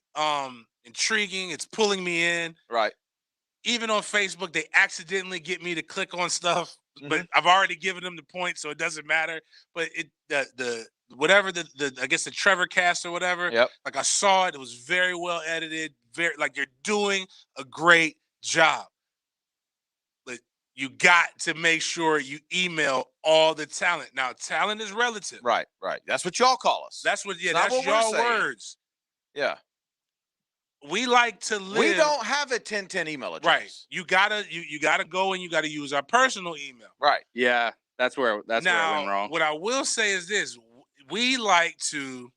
Speaker 5: intriguing. It's pulling me in.
Speaker 4: Right.
Speaker 5: Even on Facebook, they accidentally get me to click on stuff, but I've already given them the point, so it doesn't matter. But whatever I guess the Trevor cast or whatever.
Speaker 4: Yep.
Speaker 5: Like I saw it. It was very well edited. Very like you're doing a great job. But you got to make sure you email all the talent. Now, talent is relative.
Speaker 4: Right. That's what y'all call us.
Speaker 5: That's what. Yeah,
Speaker 4: that's
Speaker 5: y'all words.
Speaker 4: Yeah.
Speaker 5: We like to live.
Speaker 4: We don't have a 1010 email address.
Speaker 5: Right. You gotta go and you gotta use our personal email.
Speaker 4: Right.
Speaker 1: Yeah, that's where it went wrong.
Speaker 5: What I will say is this: we like to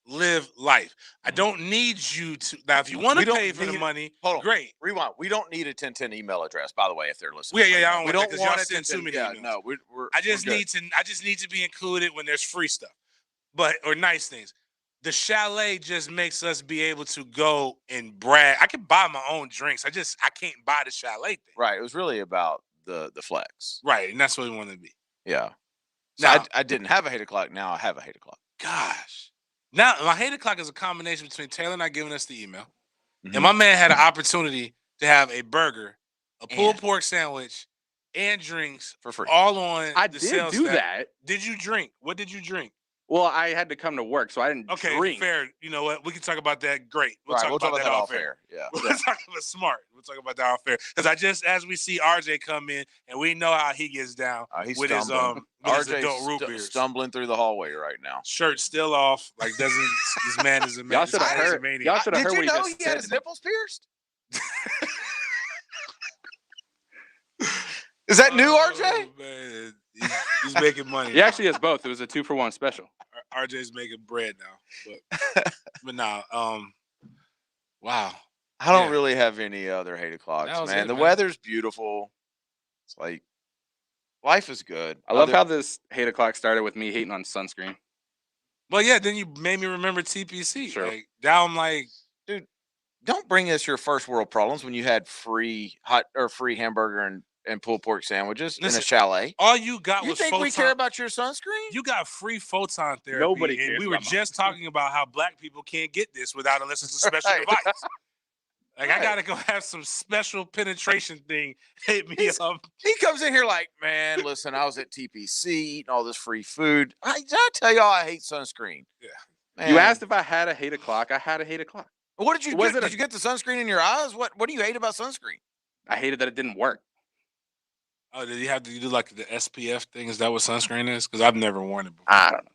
Speaker 5: live life. I don't need you to now. If you want to pay for the money, great.
Speaker 4: Rewind. We don't need a 1010 email address, by the way, if they're listening.
Speaker 5: Yeah.
Speaker 4: We don't want
Speaker 5: to send too many emails.
Speaker 4: No,
Speaker 5: I just need to be included when there's free stuff, or nice things. the chalet just makes us be able to go and brag. I can buy my own drinks. I can't buy the chalet thing.
Speaker 4: Right. It was really about the flex.
Speaker 5: Right, and that's what we want to be.
Speaker 4: Yeah. So
Speaker 5: Now,
Speaker 4: I didn't have a hate o'clock. Now I have a hate o'clock.
Speaker 5: gosh. Now, my hate o'clock is a combination between Taylor not giving us the email,
Speaker 4: Mm-hmm.
Speaker 5: and my man had an opportunity to have a burger, a pulled pork sandwich, and drinks
Speaker 4: for free.
Speaker 5: All on
Speaker 1: I
Speaker 5: the
Speaker 1: did
Speaker 5: sales
Speaker 1: do
Speaker 5: tax.
Speaker 1: that.
Speaker 5: Did you drink? What did you drink?
Speaker 1: Well, I had to come to work, so I didn't drink.
Speaker 5: Fair. You know what? We can talk about that. Great.
Speaker 4: We'll talk about that off air. Yeah.
Speaker 5: We'll talk about smart. We'll talk about that off air. Because as we see RJ come in, and we know how he gets down
Speaker 4: He's
Speaker 5: with
Speaker 4: stumbling.
Speaker 5: his adult root beers.
Speaker 4: Stumbling through the hallway right now.
Speaker 5: Shirt still off. Like this man is a man.
Speaker 1: Y'all should have heard. Y'all should have heard what he just
Speaker 4: he had
Speaker 1: said.
Speaker 4: his nipples pierced? Is that new, RJ?
Speaker 5: Man, he's making money.
Speaker 1: He actually has both. It was a 2-for-1 special.
Speaker 5: RJ's making bread now, but now, wow.
Speaker 4: I don't really have any other hate o'clocks, man. The weather's beautiful. It's like life is good.
Speaker 1: I love how this hate o'clock started with me hating on sunscreen.
Speaker 5: Well, yeah. Then you made me remember TPC.
Speaker 1: Sure.
Speaker 5: Like, now I'm like,
Speaker 4: dude, don't bring us your first world problems when you had free hamburger and pulled pork sandwiches in a chalet.
Speaker 5: All you got
Speaker 4: you
Speaker 5: was
Speaker 4: think we care about your sunscreen?
Speaker 5: You got free photon therapy.
Speaker 1: Nobody
Speaker 5: and
Speaker 1: cares
Speaker 5: we were
Speaker 1: about
Speaker 5: just talking about how black people can't get this without unless it's a special device. Like I gotta go have some special penetration thing hit me up.
Speaker 4: He comes in here like, man, listen, I was at TPC eating all this free food. I tell y'all I hate sunscreen.
Speaker 5: Yeah.
Speaker 4: Man.
Speaker 1: You asked if I had a hate o'clock. I had a hate o'clock.
Speaker 4: What did you get? Did you get the sunscreen in your eyes? What do you hate about sunscreen?
Speaker 1: I hated that it didn't work.
Speaker 5: Oh, did you have to do like the SPF thing? Is that what sunscreen is? Because I've never worn it before.
Speaker 1: I don't know.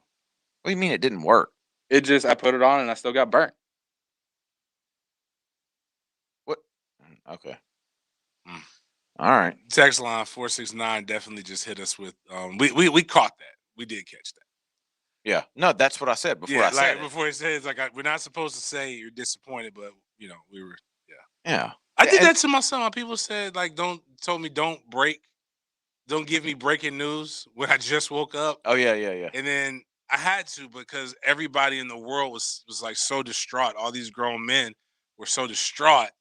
Speaker 4: What do you mean it didn't work?
Speaker 1: I put it on and I still got burnt.
Speaker 4: What? Okay. All right.
Speaker 5: Text line 469 definitely just hit us with. We caught that. We did catch that.
Speaker 4: Yeah. No, that's what I said before. I said
Speaker 5: before he says we're not supposed to say you're disappointed, but we were. Yeah.
Speaker 4: Yeah.
Speaker 5: I did that to my son. People said don't give me breaking news when I just woke up.
Speaker 4: Oh yeah.
Speaker 5: And then I had to because everybody in the world was like so distraught. All these grown men were so distraught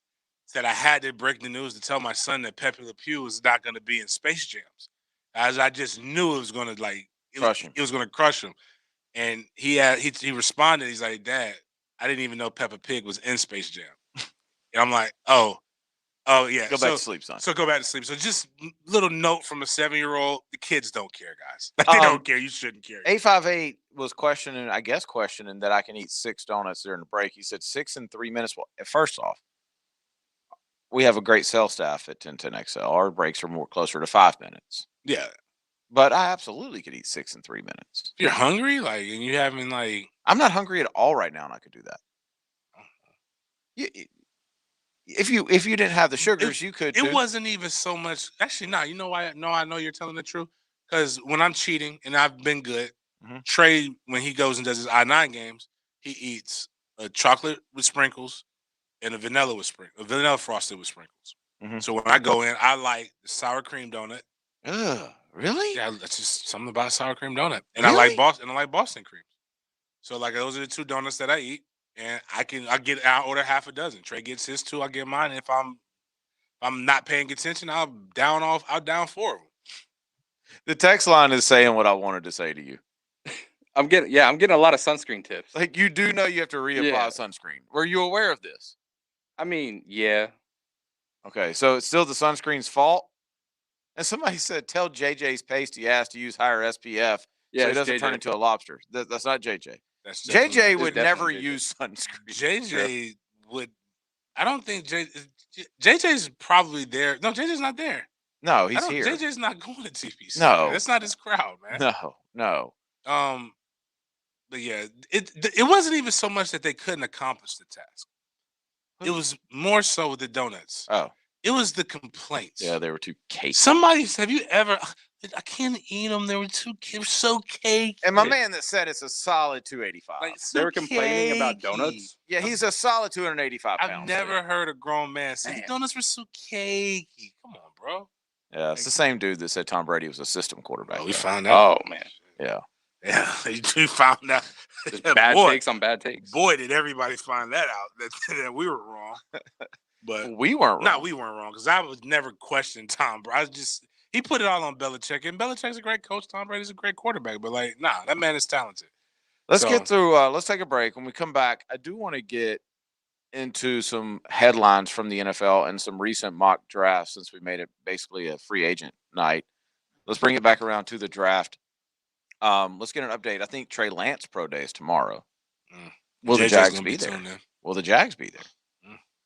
Speaker 5: that I had to break the news to tell my son that Pepe Le Pew was not going to be in Space Jams, as I just knew it was going to
Speaker 4: crush him.
Speaker 5: It was going to crush him, and he responded. He's like, "Dad, I didn't even know Peppa Pig was in Space Jam," and I'm like, "Oh yeah."
Speaker 4: Go back to sleep, son.
Speaker 5: So go back to sleep. So just little note from a 7-year-old: the kids don't care, guys. They don't care. You shouldn't care.
Speaker 4: 858 was questioning that I can eat 6 donuts during the break. He said 6 in 3 minutes. Well, first off, we have a great sales staff at 1010XL. Our breaks are more closer to 5 minutes.
Speaker 5: Yeah.
Speaker 4: But I absolutely could eat 6 in 3 minutes.
Speaker 5: If you're hungry, and you haven't
Speaker 4: I'm not hungry at all right now, and I could do that. If you didn't have the sugars, you could.
Speaker 5: It wasn't even so much. Actually, no. You know why? No, I know you're telling the truth. Because when I'm cheating and I've been good, Trey, when he goes and does his I-9 games, he eats a chocolate with sprinkles and a vanilla frosted with sprinkles. So when I go in, I like the sour cream donut.
Speaker 4: Really?
Speaker 5: Yeah, that's just something about sour cream donut. And
Speaker 4: Really?
Speaker 5: I like Boston creams. So those are the 2 donuts that I eat. And I'll order half a dozen. Trey gets his 2, I get mine. And if I'm not paying attention, I'll down 4 of them.
Speaker 4: The text line is saying what I wanted to say to you.
Speaker 1: I'm getting a lot of sunscreen tips.
Speaker 4: Like, you do know you have to reapply sunscreen. Were you aware of this?
Speaker 1: I mean, yeah.
Speaker 4: Okay, so it's still the sunscreen's fault? And somebody said, tell JJ's pasty ass to use higher SPF so he doesn't turn into a lobster. That's not JJ. JJ would never use sunscreen.
Speaker 5: JJ would. I don't think JJ's probably there. No, JJ's not there.
Speaker 4: No, he's here.
Speaker 5: JJ's not going to TPC.
Speaker 4: No,
Speaker 5: that's not his crowd, man.
Speaker 4: No.
Speaker 5: But yeah, it wasn't even so much that they couldn't accomplish the task. It was more so with the donuts.
Speaker 4: Oh,
Speaker 5: it was the complaints.
Speaker 4: Yeah, they were too cakey.
Speaker 5: Have you ever? I can't eat them. They were so cakey.
Speaker 4: And my man that said it's a solid 285.
Speaker 1: They were complaining about donuts.
Speaker 4: Yeah, he's a solid 285 pounds.
Speaker 5: I've never heard a grown man say the donuts were so cakey. Come on, bro.
Speaker 4: Yeah, it's the same dude that said Tom Brady was a system quarterback.
Speaker 5: We found out.
Speaker 1: Oh man.
Speaker 4: Yeah.
Speaker 5: Yeah, you found out.
Speaker 1: Just bad takes on bad takes.
Speaker 5: Boy, did everybody find that out that we were wrong. But
Speaker 4: we weren't wrong.
Speaker 5: No, we weren't wrong because I would never question Tom Brady. He put it all on Belichick, and Belichick's a great coach. Tom Brady's a great quarterback, but that man is talented.
Speaker 4: Let's get through. Let's take a break. When we come back, I do want to get into some headlines from the NFL and some recent mock drafts since we made it basically a free agent night. Let's bring it back around to the draft. Let's get an update. I think Trey Lance Pro Day is tomorrow. Will the Jags be there? Will the Jags be there?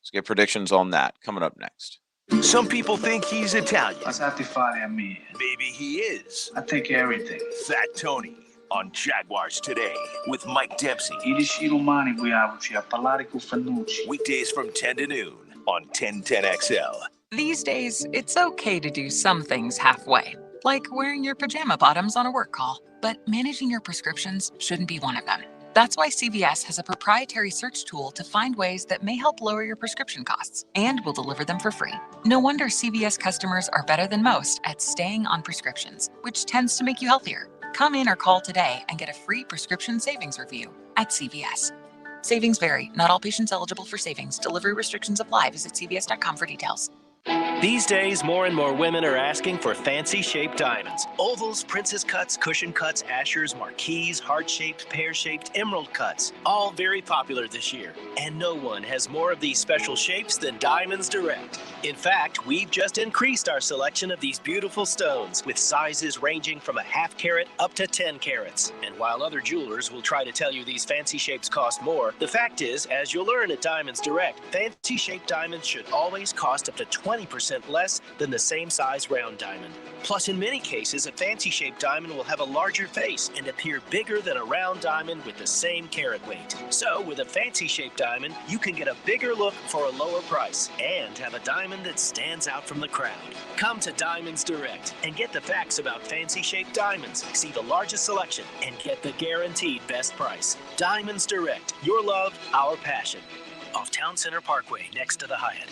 Speaker 4: Let's get predictions on that coming up next.
Speaker 3: Some people think he's Italian.
Speaker 12: Passati fare a me.
Speaker 3: Maybe he is.
Speaker 12: I think everything.
Speaker 3: Fat Tony on Jaguars Today with Mike Dempsey.
Speaker 12: I riuscire umani guiamoci a parlare con Fannucci.
Speaker 3: Weekdays from 10 to noon on 1010XL.
Speaker 15: These days, it's okay to do some things halfway, like wearing your pajama bottoms on a work call. But managing your prescriptions shouldn't be one of them. That's why CVS has a proprietary search tool to find ways that may help lower your prescription costs, and will deliver them for free. No wonder CVS customers are better than most at staying on prescriptions, which tends to make you healthier. Come in or call today and get a free prescription savings review at CVS. Savings vary. Not all patients eligible for savings. Delivery restrictions apply. Visit cvs.com for details.
Speaker 21: These days, more and more women are asking for fancy-shaped diamonds. Ovals, princess cuts, cushion cuts, ashers, marquise, heart-shaped, pear-shaped, emerald cuts. All very popular this year. And no one has more of these special shapes than Diamonds Direct. In fact, we've just increased our selection of these beautiful stones, with sizes ranging from a half carat up to 10 carats. And while other jewelers will try to tell you these fancy shapes cost more, the fact is, as you'll learn at Diamonds Direct, fancy-shaped diamonds should always cost up to 20% less than the same size round diamond. Plus, in many cases, a fancy-shaped diamond will have a larger face and appear bigger than a round diamond with the same carat weight. So, with a fancy-shaped diamond, you can get a bigger look for a lower price and have a diamond that stands out from the crowd. Come to Diamonds Direct and get the facts about fancy-shaped diamonds, see the largest selection, and get the guaranteed best price. Diamonds Direct, your love, our passion. Off Town Center Parkway, next to the Hyatt.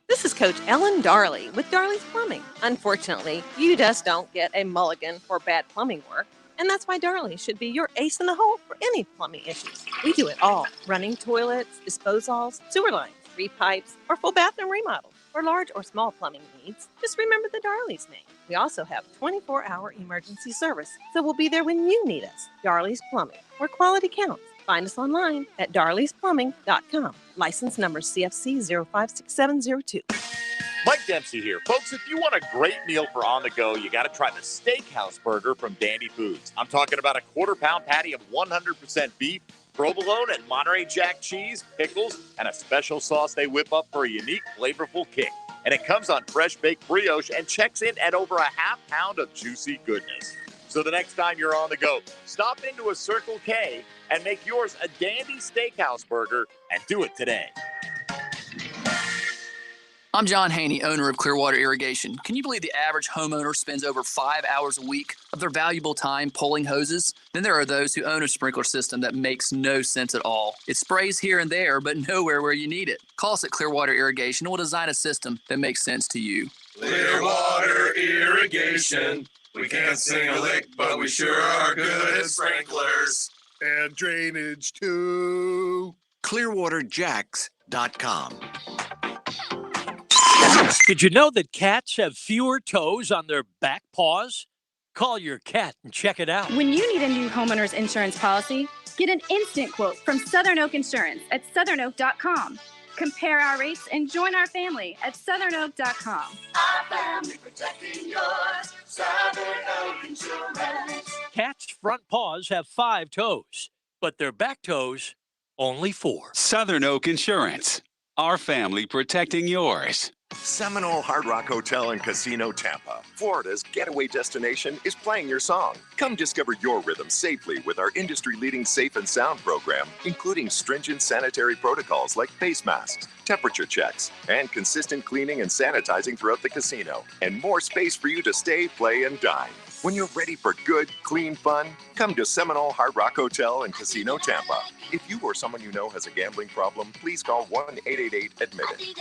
Speaker 23: This is Coach Ellen Darley with Darley's Plumbing. Unfortunately, you just don't get a mulligan for bad plumbing work, and that's why Darley should be your ace in the hole for any plumbing issues. We do it all: running toilets, disposals, sewer lines, repipes, or full bathroom remodels. For large or small plumbing needs, just remember the Darley's name. We also have 24-hour emergency service, so we'll be there when you need us. Darley's Plumbing, where quality counts. Find us online at darleysplumbing.com. License number CFC 056702.
Speaker 24: Mike Dempsey here. Folks, if you want a great meal for on the go, you got to try the Steakhouse Burger from Dandy Foods. I'm talking about a quarter-pound patty of 100% beef, provolone and Monterey Jack cheese, pickles, and a special sauce they whip up for a unique, flavorful kick. And it comes on fresh baked brioche and checks in at over a half pound of juicy goodness. So the next time you're on the go, stop into a Circle K and make yours a Dandy Steakhouse Burger, and do it today.
Speaker 14: I'm John Haney, owner of Clearwater Irrigation. Can you believe the average homeowner spends over 5 hours a week of their valuable time pulling hoses? Then there are those who own a sprinkler system that makes no sense at all. It sprays here and there, but nowhere where you need it. Call us at Clearwater Irrigation and we'll design a system that makes sense to you.
Speaker 25: Clearwater Irrigation. We can't sing a lick, but we sure are good at sprinklers.
Speaker 26: And drainage too.
Speaker 27: ClearwaterJacks.com.
Speaker 29: Did you know that cats have fewer toes on their back paws? Call your cat and check it out.
Speaker 30: When you need a new homeowner's insurance policy, get an instant quote from Southern Oak Insurance at southernoak.com. Compare our rates and join our family at southernoak.com.
Speaker 25: Our family protecting yours. Southern Oak Insurance.
Speaker 29: Cats' front paws have 5 toes, but their back toes, only 4.
Speaker 31: Southern Oak Insurance. Our family protecting yours.
Speaker 3: Seminole Hard Rock Hotel and Casino Tampa, Florida's getaway destination, is playing your song. Come discover your rhythm safely with our industry-leading Safe and Sound program, including stringent sanitary protocols like face masks, temperature checks, and consistent cleaning and sanitizing throughout the casino, and more space for you to stay, play, and dine. When you're ready for good, clean fun, come to Seminole Hard Rock Hotel and Casino Tampa. If you or someone you know has a gambling problem, please call 1-888-ADMIT-IT.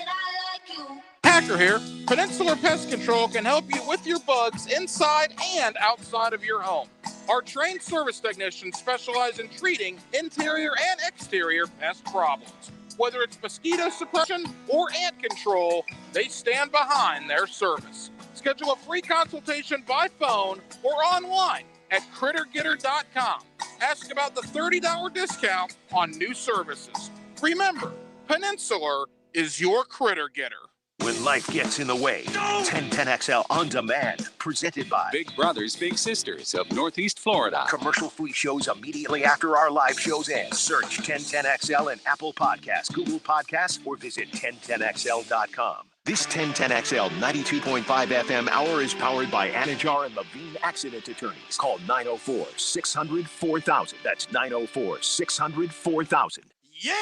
Speaker 10: Hacker here. Peninsula Pest Control can help you with your bugs inside and outside of your home.
Speaker 2: Our trained service technicians specialize in treating interior and exterior pest problems. Whether it's mosquito suppression or ant control, they stand behind their service. Schedule a free consultation by phone or online at crittergetter.com. Ask about the $30 discount on new services. Remember, Peninsula is your critter getter.
Speaker 3: When life gets in the way, 1010XL On Demand, presented by
Speaker 31: Big Brothers Big Sisters of Northeast Florida.
Speaker 3: Commercial-free shows immediately after our live shows end. Search 1010XL in Apple Podcasts, Google Podcasts, or visit 1010XL.com. This 1010XL 92.5 FM hour is powered by Anajar and Levine Accident Attorneys. Call 904-600-4000. That's 904-600-4000.
Speaker 2: Yeah!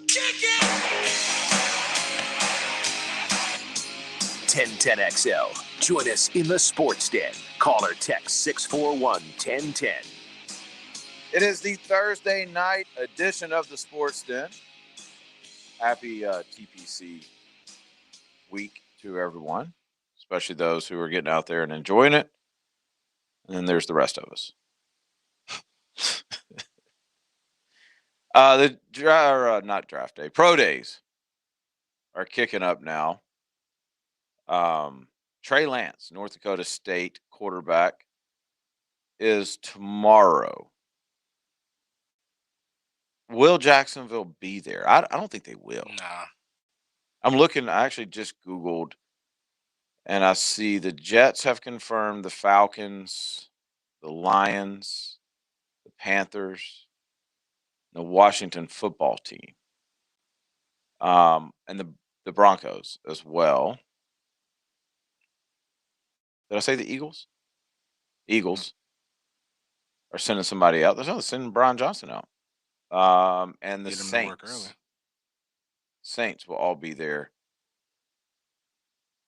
Speaker 2: Kick it!
Speaker 3: 1010XL. Join us in the Sports Den. Call or text 641-1010.
Speaker 4: It is the Thursday night edition of the Sports Den. Happy TPC week to everyone, especially those who are getting out there and enjoying it. And then there's the rest of us. Not draft day, pro days are kicking up now. Trey Lance, North Dakota State quarterback, is tomorrow. Will Jacksonville be there? I don't think they will.
Speaker 5: Nah.
Speaker 4: I'm looking. I actually just Googled, and I see the Jets have confirmed, the Falcons, the Lions, the Panthers, the Washington football team, and the Broncos as well. Did I say the Eagles? Eagles are sending somebody out. They're sending Brian Johnson out. And the Saints will all be there.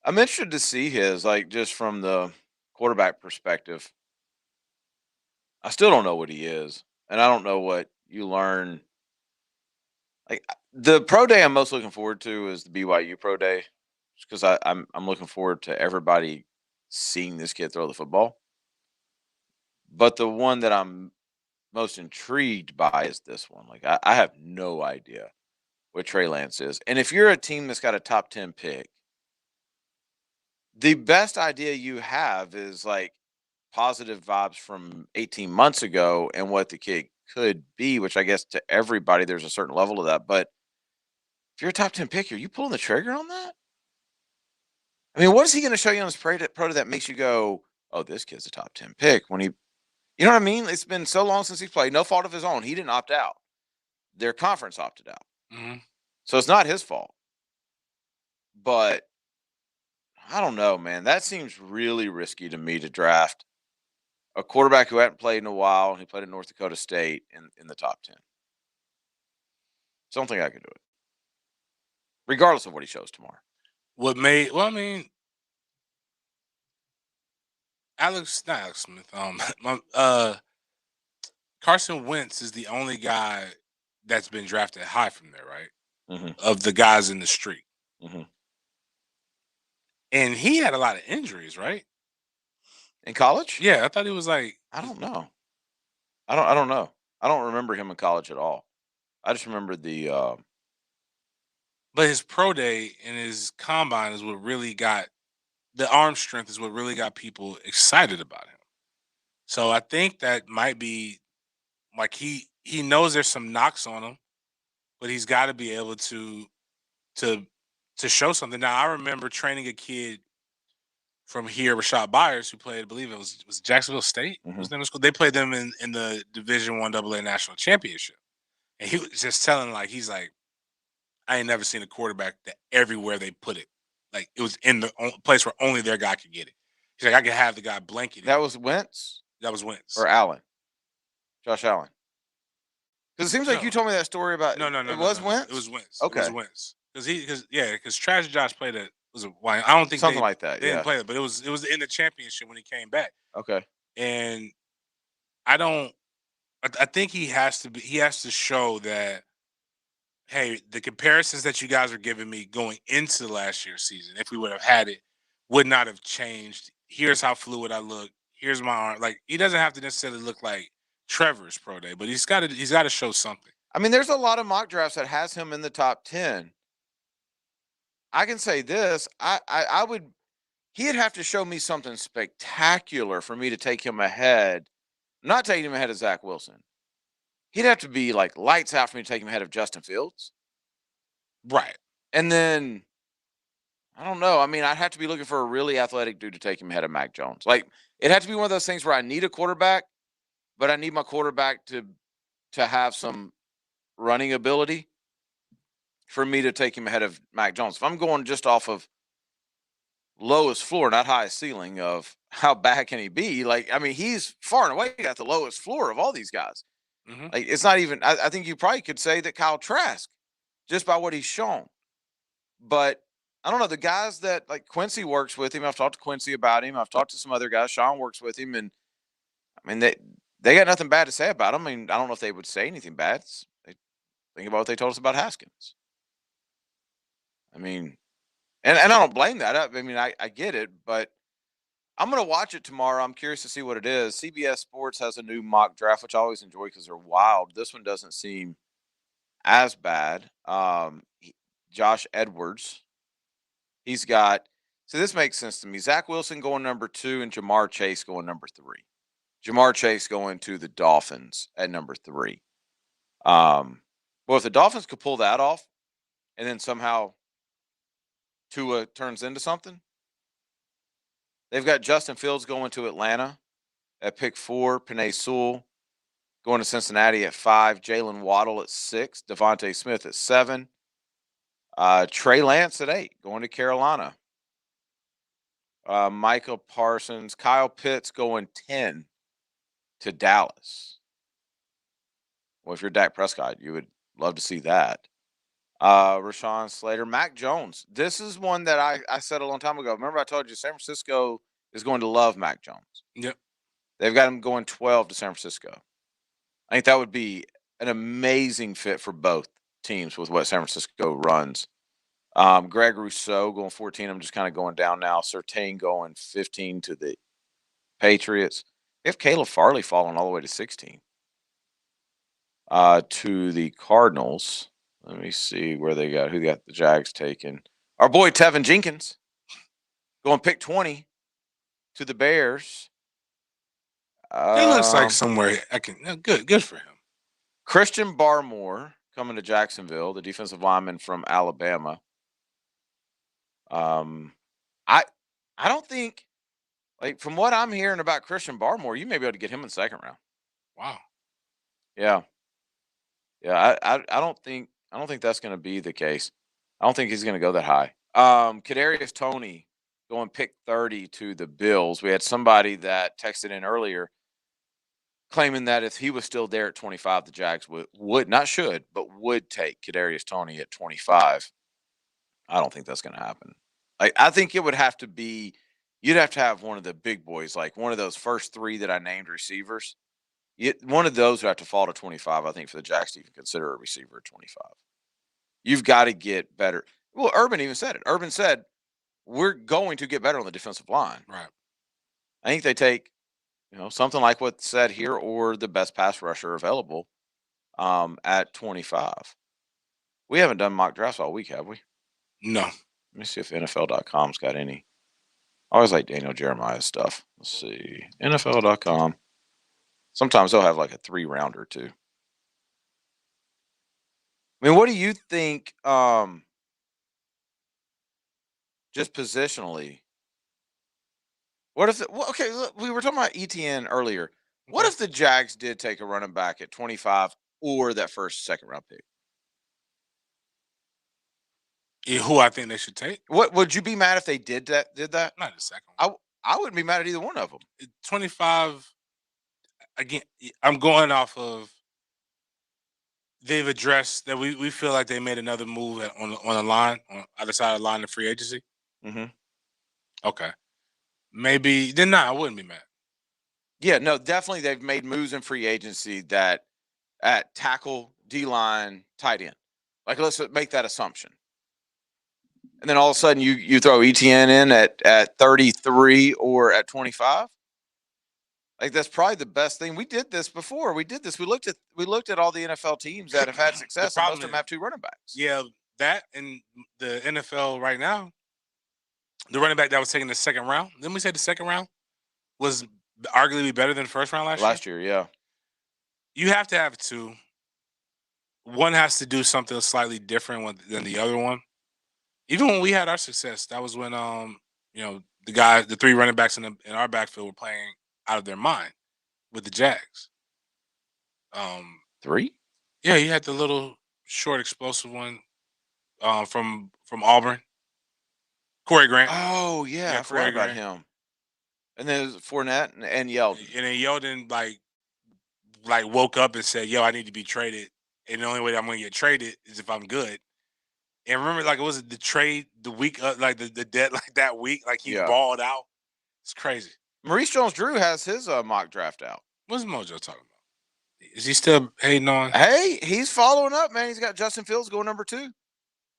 Speaker 4: I'm interested to see his, just from the quarterback perspective. I still don't know what he is, and I don't know what you learn. The pro day I'm most looking forward to is the BYU pro day, because I'm looking forward to everybody seeing this kid throw the football. But the one that I'm most intrigued by is this one. I have no idea what Trey Lance is. And if you're a team that's got a top 10 pick, the best idea you have is positive vibes from 18 months ago and what the kid could be, which I guess to everybody there's a certain level of that. But if you're a top 10 pick, are you pulling the trigger on that? I mean, what is he going to show you on his pro day that makes you go, oh, this kid's a top 10 pick when he, you know what I mean? It's been so long since he's played. No fault of his own. He didn't opt out. Their conference opted out.
Speaker 5: Mm-hmm.
Speaker 4: So it's not his fault. But I don't know, man. That seems really risky to me to draft a quarterback who hadn't played in a while. He played at North Dakota State in the top 10. So I don't think I could do it, regardless of what he shows tomorrow.
Speaker 5: Alex Smith. Carson Wentz is the only guy that's been drafted high from there, right?
Speaker 4: Mm-hmm.
Speaker 5: Of the guys in the street.
Speaker 4: Mm-hmm.
Speaker 5: And he had a lot of injuries, right?
Speaker 4: In college?
Speaker 5: Yeah, I thought he was
Speaker 4: I don't know. I don't know. I don't remember him in college at all. I just remember the.
Speaker 5: But his pro day and his combine is what really got the arm strength is what really got people excited about him. So I think that might be he knows there's some knocks on him, but he's got to be able to show something. Now I remember training a kid from here, Rashad Byers, who played, I believe it was Jacksonville State.
Speaker 4: Mm-hmm.
Speaker 5: His name was cool. They played them in the Division I AA National Championship, and he was just telling he's like, I ain't never seen a quarterback that everywhere they put it, it was in the place where only their guy could get it. He's like, I could have the guy blanketed.
Speaker 4: That was Wentz?
Speaker 5: That was Wentz.
Speaker 4: Or Allen? Josh Allen? Because it seems like you told me that story about.
Speaker 5: No.
Speaker 4: It was Wentz?
Speaker 5: It was Wentz.
Speaker 4: Okay.
Speaker 5: It was Wentz. Because Trash Josh played it. Was it? I don't think
Speaker 4: something like that.
Speaker 5: They didn't play it, but it was in the championship when he came back.
Speaker 4: Okay.
Speaker 5: And I think he has to show that hey, the comparisons that you guys are giving me going into last year's season, if we would have had it, would not have changed. Here's how fluid I look. Here's my arm. Like, he doesn't have to necessarily look like Trevor's pro day, but he's got to show something.
Speaker 4: I mean, there's a lot of mock drafts that has him in the top 10. I can say this. I would. He'd have to show me something spectacular for me to take him ahead. I'm not taking him ahead of Zach Wilson. He'd have to be like lights out for me to take him ahead of Justin Fields.
Speaker 5: Right.
Speaker 4: And then, I don't know. I mean, I'd have to be looking for a really athletic dude to take him ahead of Mac Jones. Like, it had to be one of those things where I need a quarterback, but I need my quarterback to have some running ability for me to take him ahead of Mac Jones. If I'm going just off of lowest floor, not highest ceiling of how bad can he be, like, I mean, he's far and away got the lowest floor of all these guys.
Speaker 5: Mm-hmm.
Speaker 4: Like, it's not even, I think you probably could say that Kyle Trask just by what he's shown. But I don't know, the guys that, like, Quincy works with him. I've talked to Quincy about him. I've talked to some other guys. Sean works with him. And I mean, they got nothing bad to say about him. I mean, I don't know if they would say anything bad. Think about what they told us about Haskins. I mean, and I don't blame that. I mean, I get it, but I'm going to watch it tomorrow. I'm curious to see what it is. CBS Sports has a new mock draft, which I always enjoy because they're wild. This one doesn't seem as bad. Josh Edwards, he's got, so this makes sense to me. Zach Wilson going number 2 and Jamar Chase going number 3. Jamar Chase going to the Dolphins at number 3. Well, if the Dolphins could pull that off and then somehow Tua turns into something, they've got Justin Fields going to Atlanta at pick 4, Penei Sewell going to Cincinnati at 5, Jalen Waddle at 6, Davonte Smith at 7, Trey Lance at 8 going to Carolina, Michael Parsons, Kyle Pitts going 10 to Dallas. Well, if you're Dak Prescott, you would love to see that. Rashawn Slater, Mac Jones. This is one that I said a long time ago. Remember I told you San Francisco is going to love Mac Jones.
Speaker 5: Yep.
Speaker 4: They've got him going 12 to San Francisco. I think that would be an amazing fit for both teams with what San Francisco runs. Greg Rousseau going 14. I'm just kind of going down now. Surtain going 15 to the Patriots. They have Caleb Farley falling all the way to 16. To the Cardinals. Let me see who they got the Jags taking. Our boy Tevin Jenkins going pick 20 to the Bears.
Speaker 5: He looks like somewhere good for him.
Speaker 4: Christian Barmore coming to Jacksonville, the defensive lineman from Alabama. I don't think, like, from what I'm hearing about Christian Barmore, you may be able to get him in the second round.
Speaker 5: Wow.
Speaker 4: Yeah. Yeah, I don't think that's going to be the case. I don't think he's going to go that high. Kadarius Toney going pick 30 to the Bills. We had somebody that texted in earlier claiming that if he was still there at 25, the Jags would not should, but would take Kadarius Toney at 25. I don't think that's going to happen. I think it would have to be, you'd have to have one of the big boys, like one of those first 3 that I named receivers. One of those would have to fall to 25, I think, for the Jags to even consider a receiver at 25. You've got to get better. Well, Urban even said it. Urban said, we're going to get better on the defensive line.
Speaker 5: Right.
Speaker 4: I think they take, something like what's said here or the best pass rusher available at 25. We haven't done mock drafts all week, have we?
Speaker 5: No.
Speaker 4: Let me see if NFL.com's got any. I always like Daniel Jeremiah's stuff. Let's see. NFL.com. Sometimes they'll have like a 3-rounder too. I mean, what do you think, just positionally? What if we were talking about ETN earlier. What if the Jags did take a running back at 25 or that second round pick?
Speaker 5: Who I think they should take?
Speaker 4: What would you be mad if they did that?
Speaker 5: Not a second.
Speaker 4: I wouldn't be mad at either one of them.
Speaker 5: 25. Again, I'm going off of they've addressed that we feel like they made another move on the line, on either side of the line of free agency.
Speaker 4: Mm-hmm.
Speaker 5: Okay. Maybe then I wouldn't be mad.
Speaker 4: Yeah, no, definitely they've made moves in free agency that at tackle, D-line, tight end. Like, let's make that assumption. And then all of a sudden you throw ETN in at 33 or at 25. Like, that's probably the best thing. We did this before. We looked at all the NFL teams that have had success, and most of them have 2 running backs.
Speaker 5: Yeah, that and the NFL right now, the running back that was taken the second round. Didn't we say the second round was arguably better than the first round
Speaker 4: last year? Yeah.
Speaker 5: You have to have 2. One has to do something slightly different than the other one. Even when we had our success, that was when the 3 running backs in our backfield were playing out of their mind with the Jags.
Speaker 4: 3?
Speaker 5: Yeah, he had the little short, explosive one from Auburn, Corey Grant.
Speaker 4: Oh yeah, I forgot about him. And then it was Fournette and Yeldon.
Speaker 5: And then Yeldon like woke up and said, "Yo, I need to be traded, and the only way I'm going to get traded is if I'm good." And remember, like, it was the trade the week, like the dead, like that week, like he balled out. It's crazy.
Speaker 4: Maurice Jones-Drew has his mock draft out.
Speaker 5: What's Mojo talking about? Is he still hating on?
Speaker 4: Hey, he's following up, man. He's got Justin Fields going number 2.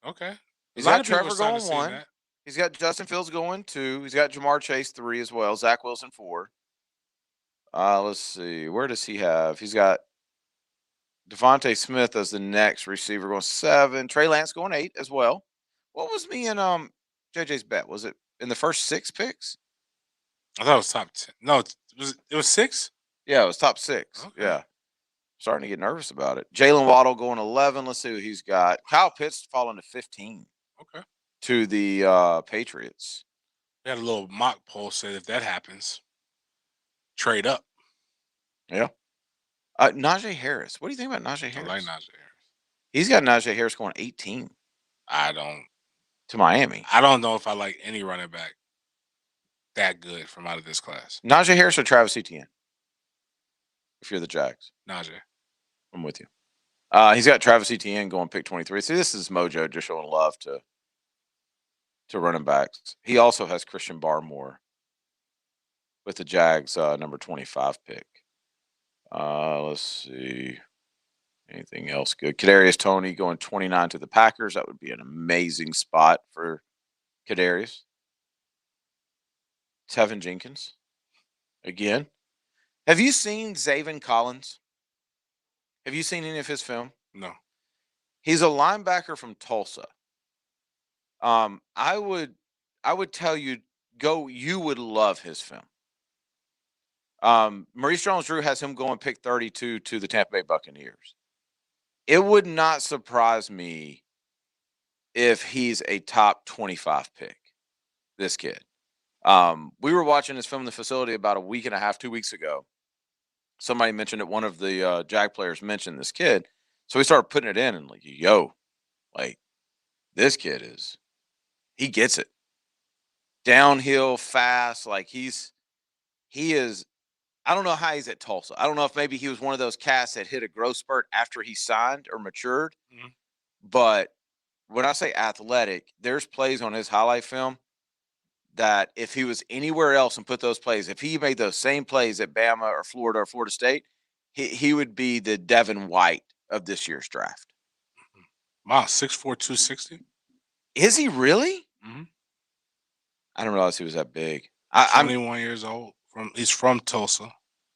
Speaker 5: Okay.
Speaker 4: He's got Trevor going 1. He's got Justin Fields going 2. He's got Jamar Chase 3 as well. Zach Wilson 4. Let's see. Where does he have? He's got Davonte Smith as the next receiver going 7. Trey Lance going 8 as well. What was me and JJ's bet? Was it in the first 6 picks?
Speaker 5: I thought it was top 10. No, it was 6?
Speaker 4: Yeah, it was top 6. Okay. Yeah. Starting to get nervous about it. Jalen Waddle going 11. Let's see who he's got. Kyle Pitts falling to 15.
Speaker 5: Okay.
Speaker 4: To the Patriots.
Speaker 5: We had a little mock poll said if that happens, trade up.
Speaker 4: Yeah. Najee Harris. What do you think about Najee Harris?
Speaker 5: I like Najee Harris.
Speaker 4: He's got Najee Harris going 18. To Miami.
Speaker 5: I don't know if I like any running back that good from out of this class.
Speaker 4: Najee Harris or Travis Etienne? If you're the Jags.
Speaker 5: Najee.
Speaker 4: I'm with you. He's got Travis Etienne going pick 23. See, this is Mojo just showing love to running backs. He also has Christian Barmore with the Jags number 25 pick. Let's see. Anything else good? Kadarius Toney going 29 to the Packers. That would be an amazing spot for Kadarius. Tevin Jenkins. Again. Have you seen Zaven Collins? Have you seen any of his film?
Speaker 5: No.
Speaker 4: He's a linebacker from Tulsa. I would tell you, you would love his film. Maurice Jones-Drew has him going pick 32 to the Tampa Bay Buccaneers. It would not surprise me if he's a top 25 pick, this kid. We were watching this film in the facility about a week and a half, 2 weeks ago. Somebody mentioned it. One of the Jag players mentioned this kid. So we started putting it in and this kid he gets it. Downhill, fast. He is, I don't know how he's at Tulsa. I don't know if maybe he was one of those cats that hit a growth spurt after he signed or matured. Mm-hmm. But when I say athletic, there's plays on his highlight film that if he was anywhere else and put those plays, if he made those same plays at Bama or Florida State, he would be the Devin White of this year's draft.
Speaker 5: Wow, 6'4", 260?
Speaker 4: Is he really?
Speaker 5: Mm-hmm.
Speaker 4: I didn't realize he was that big.
Speaker 5: 21 years old. He's from Tulsa.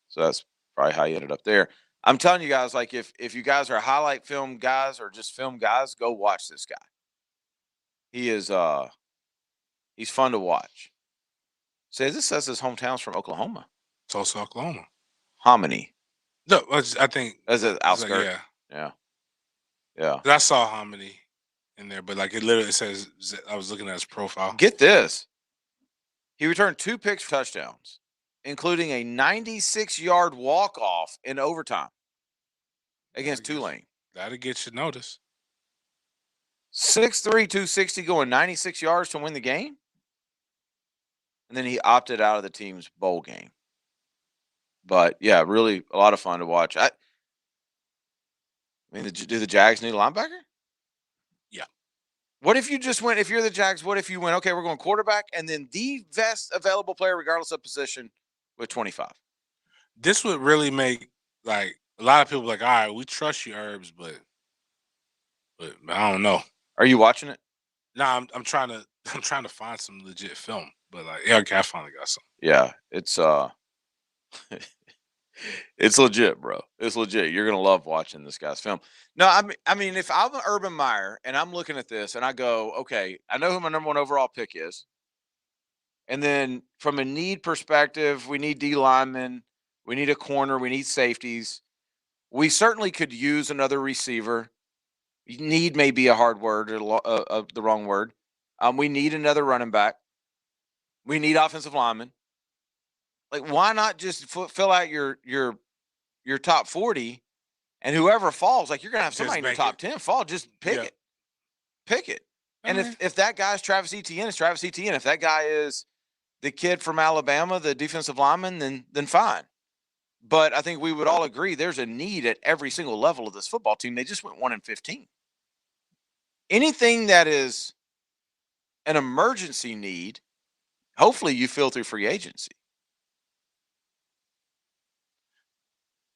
Speaker 4: So that's probably how he ended up there. I'm telling you guys, if you guys are highlight film guys or just film guys, go watch this guy. He is he's fun to watch. This says his hometown's from Oklahoma.
Speaker 5: Tulsa, Oklahoma.
Speaker 4: Hominy.
Speaker 5: No, I think
Speaker 4: that's an outskirt.
Speaker 5: Yeah.
Speaker 4: Yeah.
Speaker 5: I saw Hominy in there, but it literally says, I was looking at his profile.
Speaker 4: Get this. He returned 2 picks for touchdowns, including a 96-yard walk-off in overtime against Tulane.
Speaker 5: That'll get you notice.
Speaker 4: 6'3", 260 going 96 yards to win the game. And then he opted out of the team's bowl game. But, yeah, really a lot of fun to watch. Do the Jags need a linebacker?
Speaker 5: Yeah.
Speaker 4: What if you just went, if you're the Jags, what if you went, okay, we're going quarterback and then the best available player regardless of position with 25?
Speaker 5: This would really make, a lot of people all right, we trust you, Herbs, but But I don't know.
Speaker 4: Are you watching it?
Speaker 5: No, I'm trying to find some legit film. But like, yeah, okay, I finally got some.
Speaker 4: Yeah, it's it's legit, bro. It's legit. You're gonna love watching this guy's film. No, I mean, if I'm an Urban Meyer and I'm looking at this and I go, okay, I know who my number 1 overall pick is, and then from a need perspective, we need D linemen, we need a corner, we need safeties. We certainly could use another receiver. Need may be a hard word or the wrong word. We need another running back. We need offensive linemen. Like, why not just fill out your top 40, and whoever falls, like, you're gonna have somebody in your top 10 fall. Just pick it, pick it. And if that guy's Travis Etienne, it's Travis Etienne. If that guy is the kid from Alabama, the defensive lineman, then fine. But I think we would all agree there's a need at every single level of this football team. They just went 1-15. Anything that is an emergency need, hopefully you fill through free agency.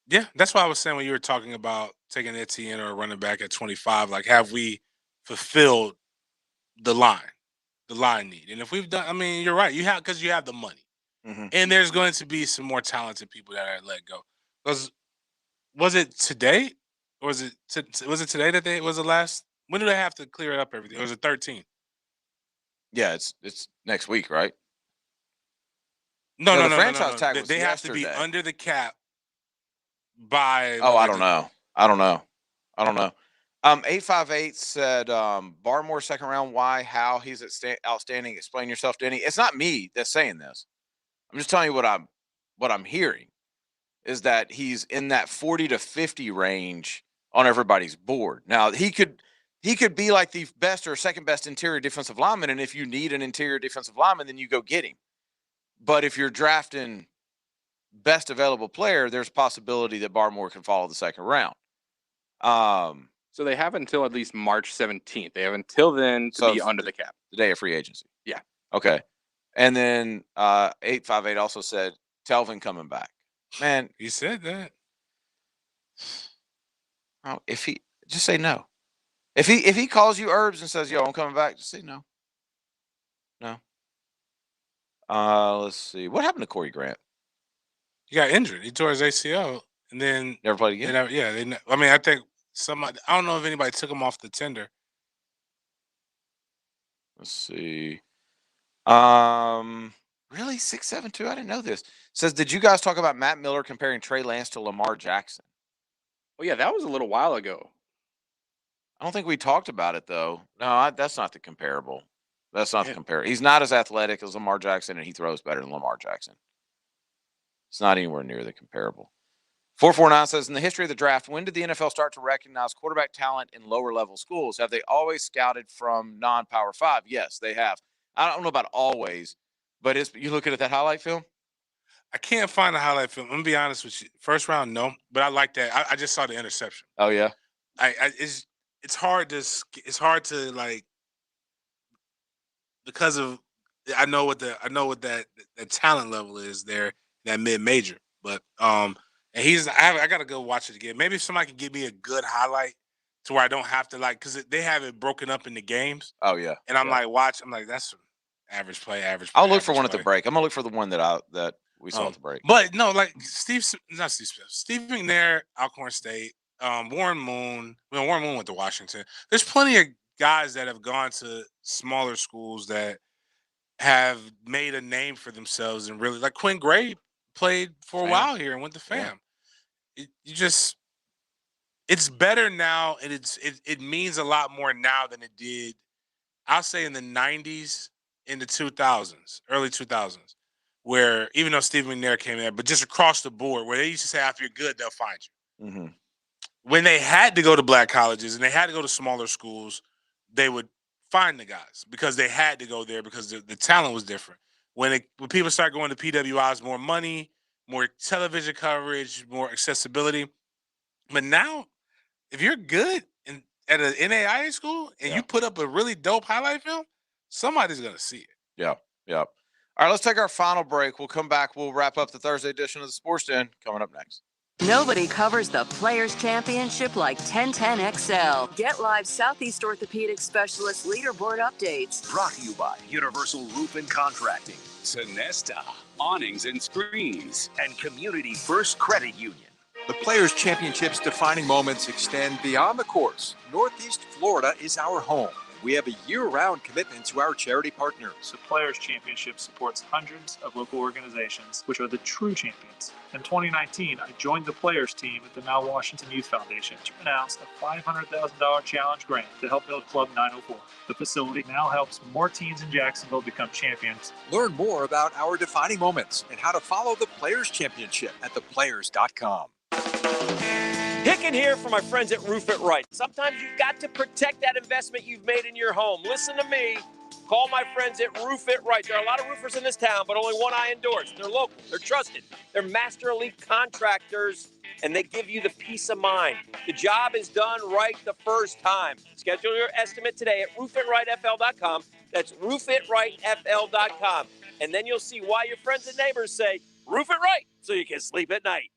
Speaker 5: Yeah, that's why I was saying when you were talking about taking Etienne or a running back at 25, like, have we fulfilled the line need? And if we've done, I mean, you're right. You have, because you have the money, and there's going to be some more talented people that are let go. Because was it today, or was it today that they was the last? When do they have to clear up everything? Or was it 13?
Speaker 4: Yeah, it's next week, right?
Speaker 5: No,
Speaker 4: the franchise tag was
Speaker 5: they have to be
Speaker 4: yesterday.
Speaker 5: under the cap by.
Speaker 4: Oh, I don't know. 858 said Barmore second round. Why? How? He's outstanding. Explain yourself, Denny. It's not me that's saying this. I'm just telling you what I'm hearing is that he's in that 40 to 50 range on everybody's board. Now he could be like the best or second best interior defensive lineman, and if you need an interior defensive lineman, then you go get him. But if you're drafting best available player, there's a possibility that Barmore can follow the second round.
Speaker 1: So they have until at least March 17th. They have until then to be under the cap.
Speaker 4: The day of free agency.
Speaker 1: Yeah.
Speaker 4: Okay. And then 858 also said Telvin coming back. Man,
Speaker 5: he said that.
Speaker 4: Oh, if he just say no. If he calls you Herbs and says, "Yo, I'm coming back," just say no. No. Let's see. What happened to Corey Grant?
Speaker 5: He got injured. He tore his ACL, and then
Speaker 4: never played again.
Speaker 5: I mean, I think somebody. I don't know if anybody took him off the tender.
Speaker 4: Let's see. Really 672? I didn't know this. Says, did you guys talk about Matt Miller comparing Trey Lance to Lamar Jackson?
Speaker 1: Oh yeah, that was a little while ago.
Speaker 4: I don't think we talked about it though. No, that's not the comparable. That's not the comparable. He's not as athletic as Lamar Jackson, and he throws better than Lamar Jackson. It's not anywhere near the comparable. 449 says, in the history of the draft, when did the NFL start to recognize quarterback talent in lower level schools? Have they always scouted from non-Power 5? Yes, they have. I don't know about always, but you looking at that highlight film?
Speaker 5: I can't find a highlight film. I'm gonna be honest with you. First round, no, but I like that. I just saw the interception.
Speaker 4: Oh yeah.
Speaker 5: It's hard to like, because of I know what that talent level is there, that mid-major, but and I gotta go watch it again. Maybe if somebody can give me a good highlight to where I don't have to, like, because they have it broken up into games.
Speaker 4: Oh yeah.
Speaker 5: And I'm like, that's average play.
Speaker 4: I'll look for one at the break. I'm gonna look for the one that we saw at the break.
Speaker 5: But no, like Steve McNair, Alcorn State, Warren Moon. Well, Warren Moon went to Washington. There's plenty of guys that have gone to smaller schools that have made a name for themselves, and really, like Quinn Gray played for a while here and went to FAM. Yeah. It's better now, and it means a lot more now than it did, I'll say, in the 90s, in the 2000s, early 2000s, where even though Steve McNair came in, but just across the board, where they used to say, after you're good, they'll find you.
Speaker 4: Mm-hmm.
Speaker 5: When they had to go to black colleges and they had to go to smaller schools, they would find the guys because they had to go there because the talent was different. When people start going to PWIs, more money, more television coverage, more accessibility. But now, if you're good at an NAIA school and you put up a really dope highlight film, somebody's going to see it.
Speaker 4: Yeah. All right, let's take our final break. We'll come back. We'll wrap up the Thursday edition of the Sports Den coming up next.
Speaker 6: Nobody covers the Players Championship like 1010XL. Get live Southeast Orthopedic Specialist leaderboard updates.
Speaker 3: Brought to you by Universal Roof and Contracting,
Speaker 31: Sonesta, awnings and screens.
Speaker 3: and Community First Credit Union.
Speaker 7: The Players' Championship's defining moments extend beyond the course. Northeast Florida is our home. We have a year-round commitment to our charity partners.
Speaker 8: The Players' Championship supports hundreds of local organizations, which are the true champions. In 2019, I joined the Players team at the Mount Washington Youth Foundation to announce a $500,000 challenge grant to help build Club 904. The facility now helps more teens in Jacksonville become champions.
Speaker 7: Learn more about our defining moments and how to follow the Players' Championship at theplayers.com.
Speaker 9: Hicken here for my friends at Roof It Right. Sometimes you've got to protect that investment you've made in your home. Listen to me. Call my friends at Roof It Right. There are a lot of roofers in this town, but only one I endorse. They're local. They're trusted. They're master elite contractors, and they give you the peace of mind. The job is done right the first time. Schedule your estimate today at roofitRightFL.com. That's roofitRightFL.com. And then you'll see why your friends and neighbors say, Roof It Right, so you can sleep at night.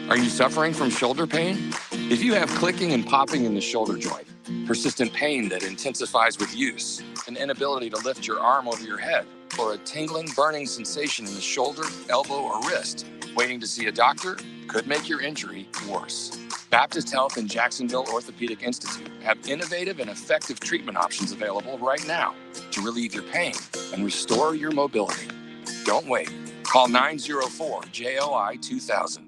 Speaker 11: Are you suffering from shoulder pain? If you have clicking and popping in the shoulder joint, persistent pain that intensifies with use, an inability to lift your arm over your head, or a tingling, burning sensation in the shoulder, elbow, or wrist, waiting to see a doctor could make your injury worse. Baptist Health and Jacksonville Orthopedic Institute have innovative and effective treatment options available right now to relieve your pain and restore your mobility. Don't wait. Call 904-JOI-2000.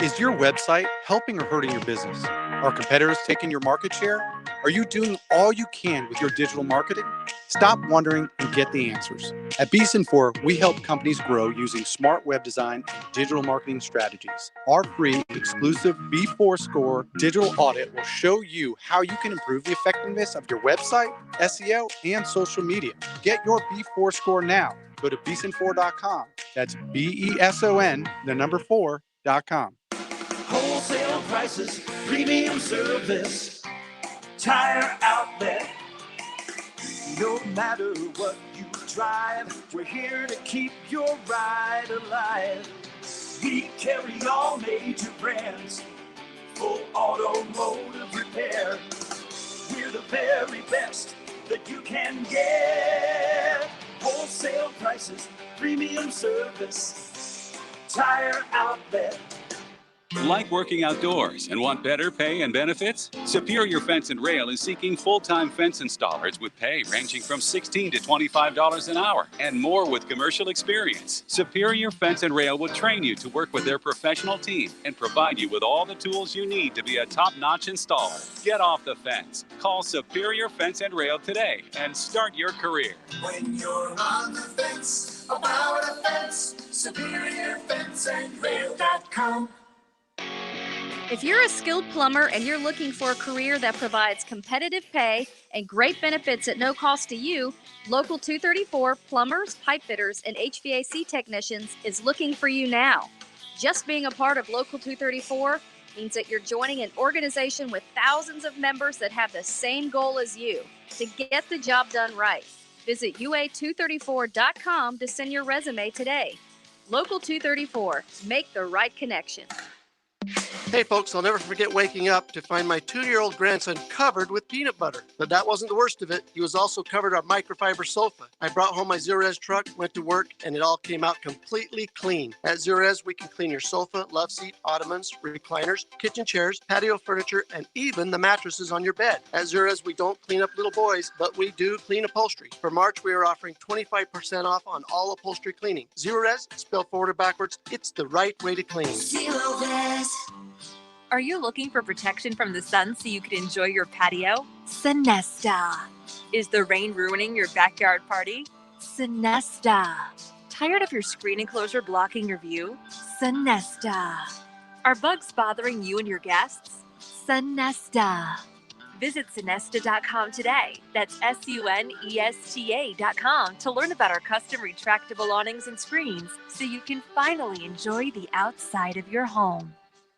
Speaker 13: Is your website helping or hurting your business? Are competitors taking your market share? Are you doing all you can with your digital marketing? Stop wondering and get the answers. At Beeson4, we help companies grow using smart web design and digital marketing strategies. Our free exclusive B4 Score digital audit will show you how you can improve the effectiveness of your website, SEO, and social media. Get your B4 Score now. Go to beeson4.com. That's BESON, the number 4.com.
Speaker 16: Wholesale prices, premium service, tire outlet. No matter what you drive, we're here to keep your ride alive. We carry all major brands, full automotive repair. We're the very best that you can get. Wholesale prices, premium service, tire outlet.
Speaker 31: Like working outdoors and want better pay and benefits? Superior Fence and Rail is seeking full-time fence installers with pay ranging from $16 to $25 an hour and more with commercial experience. Superior Fence and Rail will train you to work with their professional team and provide you with all the tools you need to be a top-notch installer. Get off the fence. Call Superior Fence and Rail today and start your career.
Speaker 16: When you're on the fence, about a fence, SuperiorFenceandRail.com.
Speaker 22: If you're a skilled plumber and you're looking for a career that provides competitive pay and great benefits at no cost to you, Local 234 Plumbers, Pipe Fitters, and HVAC Technicians is looking for you now. Just being a part of Local 234 means that you're joining an organization with thousands of members that have the same goal as you, to get the job done right. Visit UA234.com to send your resume today. Local 234, make the right connection.
Speaker 17: Hey folks, I'll never forget waking up to find my 2-year-old grandson covered with peanut butter. But that wasn't the worst of it. He was also covered on microfiber sofa. I brought home my Zerez truck, went to work, and it all came out completely clean. At Zerez, we can clean your sofa, love seat, ottomans, recliners, kitchen chairs, patio furniture, and even the mattresses on your bed. At Zerez, we don't clean up little boys, but we do clean upholstery. For March, we are offering 25% off on all upholstery cleaning. Zerez, spelled forward or backwards, it's the right way to clean.
Speaker 22: Zerez. Are you looking for protection from the sun so you can enjoy your patio? Sonesta. Is the rain ruining your backyard party? Sonesta. Tired of your screen enclosure blocking your view? Sonesta. Are bugs bothering you and your guests? Sonesta. Visit Sonesta.com today. That's SUNESTA.com to learn about our custom retractable awnings and screens so you can finally enjoy the outside of your home.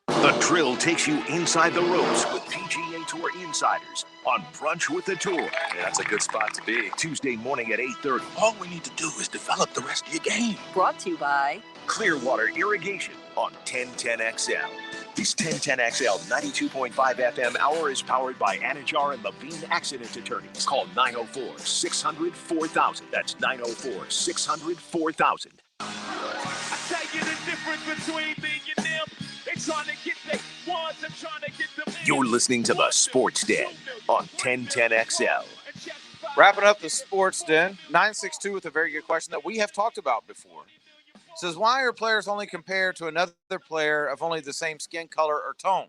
Speaker 3: The Drill takes you inside the ropes with PGA Tour insiders on Brunch with the Tour.
Speaker 31: Yeah, that's a good spot to be.
Speaker 3: Tuesday morning at 8:30.
Speaker 26: All we need to do is develop the rest of your game.
Speaker 6: Brought to you by
Speaker 3: Clearwater Irrigation. on 1010XL. This 1010XL 92.5 FM hour is powered by Anajar and Levine Accident Attorneys. Call 904-600-4000. That's 904-600-4000.
Speaker 12: I tell you the difference between me and them. They trying to get their ones and trying to get them.
Speaker 3: You're listening to the Sports Den on 1010XL.
Speaker 4: Wrapping up the Sports Den, 962 with a very good question that we have talked about before. Says, why are players only compared to another player of only the same skin color or tone?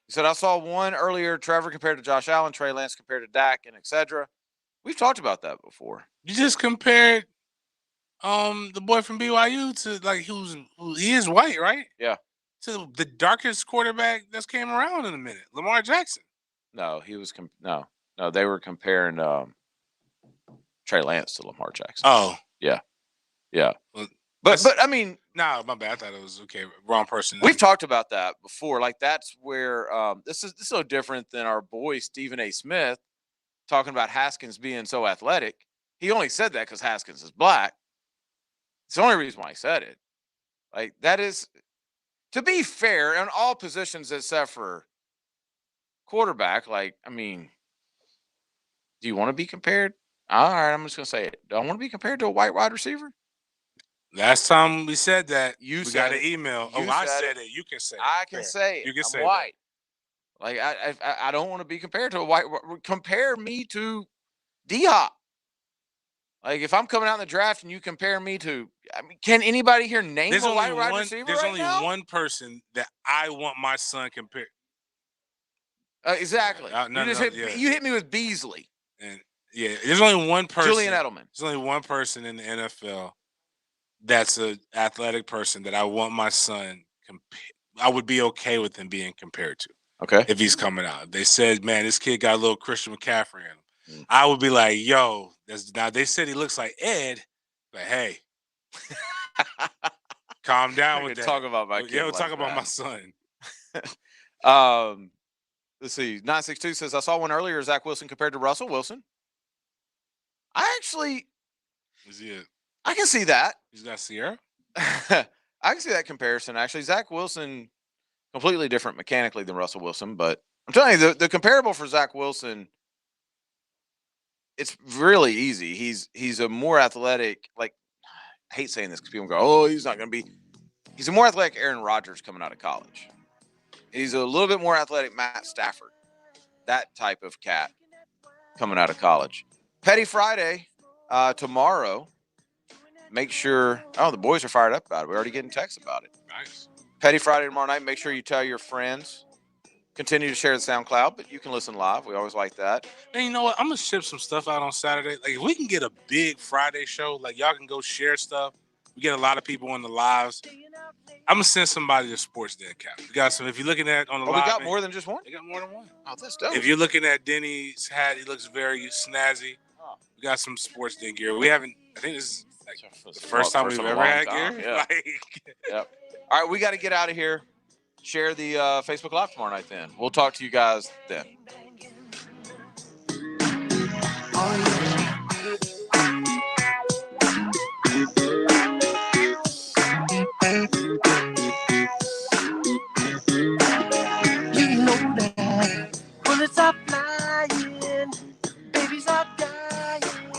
Speaker 4: He said, I saw one earlier, Trevor compared to Josh Allen, Trey Lance compared to Dak, and etc. We've talked about that before.
Speaker 5: You just compared the boy from BYU to like he is white, right?
Speaker 4: Yeah.
Speaker 5: To the darkest quarterback that's came around in a minute, Lamar Jackson.
Speaker 4: No, he was no, they were comparing Trey Lance to Lamar Jackson.
Speaker 5: Oh.
Speaker 4: Yeah. Yeah.
Speaker 5: Well,
Speaker 4: but I mean,
Speaker 5: no, my bad. I thought it was okay. Wrong person.
Speaker 4: We've talked about that before. Like that's where this is so different than our boy Stephen A. Smith talking about Haskins being so athletic. He only said that because Haskins is black. It's the only reason why he said it. Like that is, to be fair, in all positions except for quarterback. Like, I mean, do you want to be compared? All right, I'm just gonna say it. Do I want to be compared to a white wide receiver?
Speaker 5: Last time we said that,
Speaker 4: we
Speaker 5: got an email. I said it. You can say it.
Speaker 4: I can say it.
Speaker 5: You can say
Speaker 4: white. Like I don't want to be compared to a white. Compare me to D-Hop. Like if I'm coming out in the draft and you compare me to, I mean, can anybody here name a white wide receiver?
Speaker 5: There's
Speaker 4: right
Speaker 5: only
Speaker 4: now?
Speaker 5: one person that I want my son compared.
Speaker 4: Exactly. You hit me with Beasley.
Speaker 5: And yeah, there's only one person.
Speaker 4: Julian Edelman.
Speaker 5: There's only one person in the NFL that's an athletic person that I want my son I would be okay with him being compared to.
Speaker 4: Okay.
Speaker 5: If he's coming out. They said, man, this kid got a little Christian McCaffrey in him. I would be like, yo, now they said he looks like Ed, but hey, calm down with that.
Speaker 4: Talk about my kid.
Speaker 5: Yeah, we'll talk about my son.
Speaker 4: Let's see. 962 says, I saw one earlier, Zach Wilson compared to Russell Wilson. I can see that.
Speaker 5: He's got Sierra?
Speaker 4: I can see that comparison, actually. Zach Wilson, completely different mechanically than Russell Wilson, but I'm telling you, the comparable for Zach Wilson, it's really easy. He's a more athletic, like, I hate saying this because people go, oh, he's not going to be. He's a more athletic Aaron Rodgers coming out of college. He's a little bit more athletic Matt Stafford, that type of cat coming out of college. Petty Friday tomorrow. Make sure, the boys are fired up about it. We're already getting texts about it.
Speaker 5: Nice.
Speaker 4: Petty Friday tomorrow night. Make sure you tell your friends. Continue to share the SoundCloud, but you can listen live. We always like that.
Speaker 5: And you know what? I'm going to ship some stuff out on Saturday. Like, if we can get a big Friday show, like, y'all can go share stuff. We get a lot of people on the lives. I'm going to send somebody to Sports Den cap. We got some, if you're looking at on the live.
Speaker 4: We got more than just one?
Speaker 5: We got more than one.
Speaker 4: Oh, that's dope.
Speaker 5: If you're looking at Denny's hat, he looks very snazzy. We got some Sports Den gear. We haven't, I think this is like the first time we've ever had gear.
Speaker 4: Yeah. Yep. All right, we got to get out of here. Share the Facebook Live tomorrow night then. We'll talk to you guys then.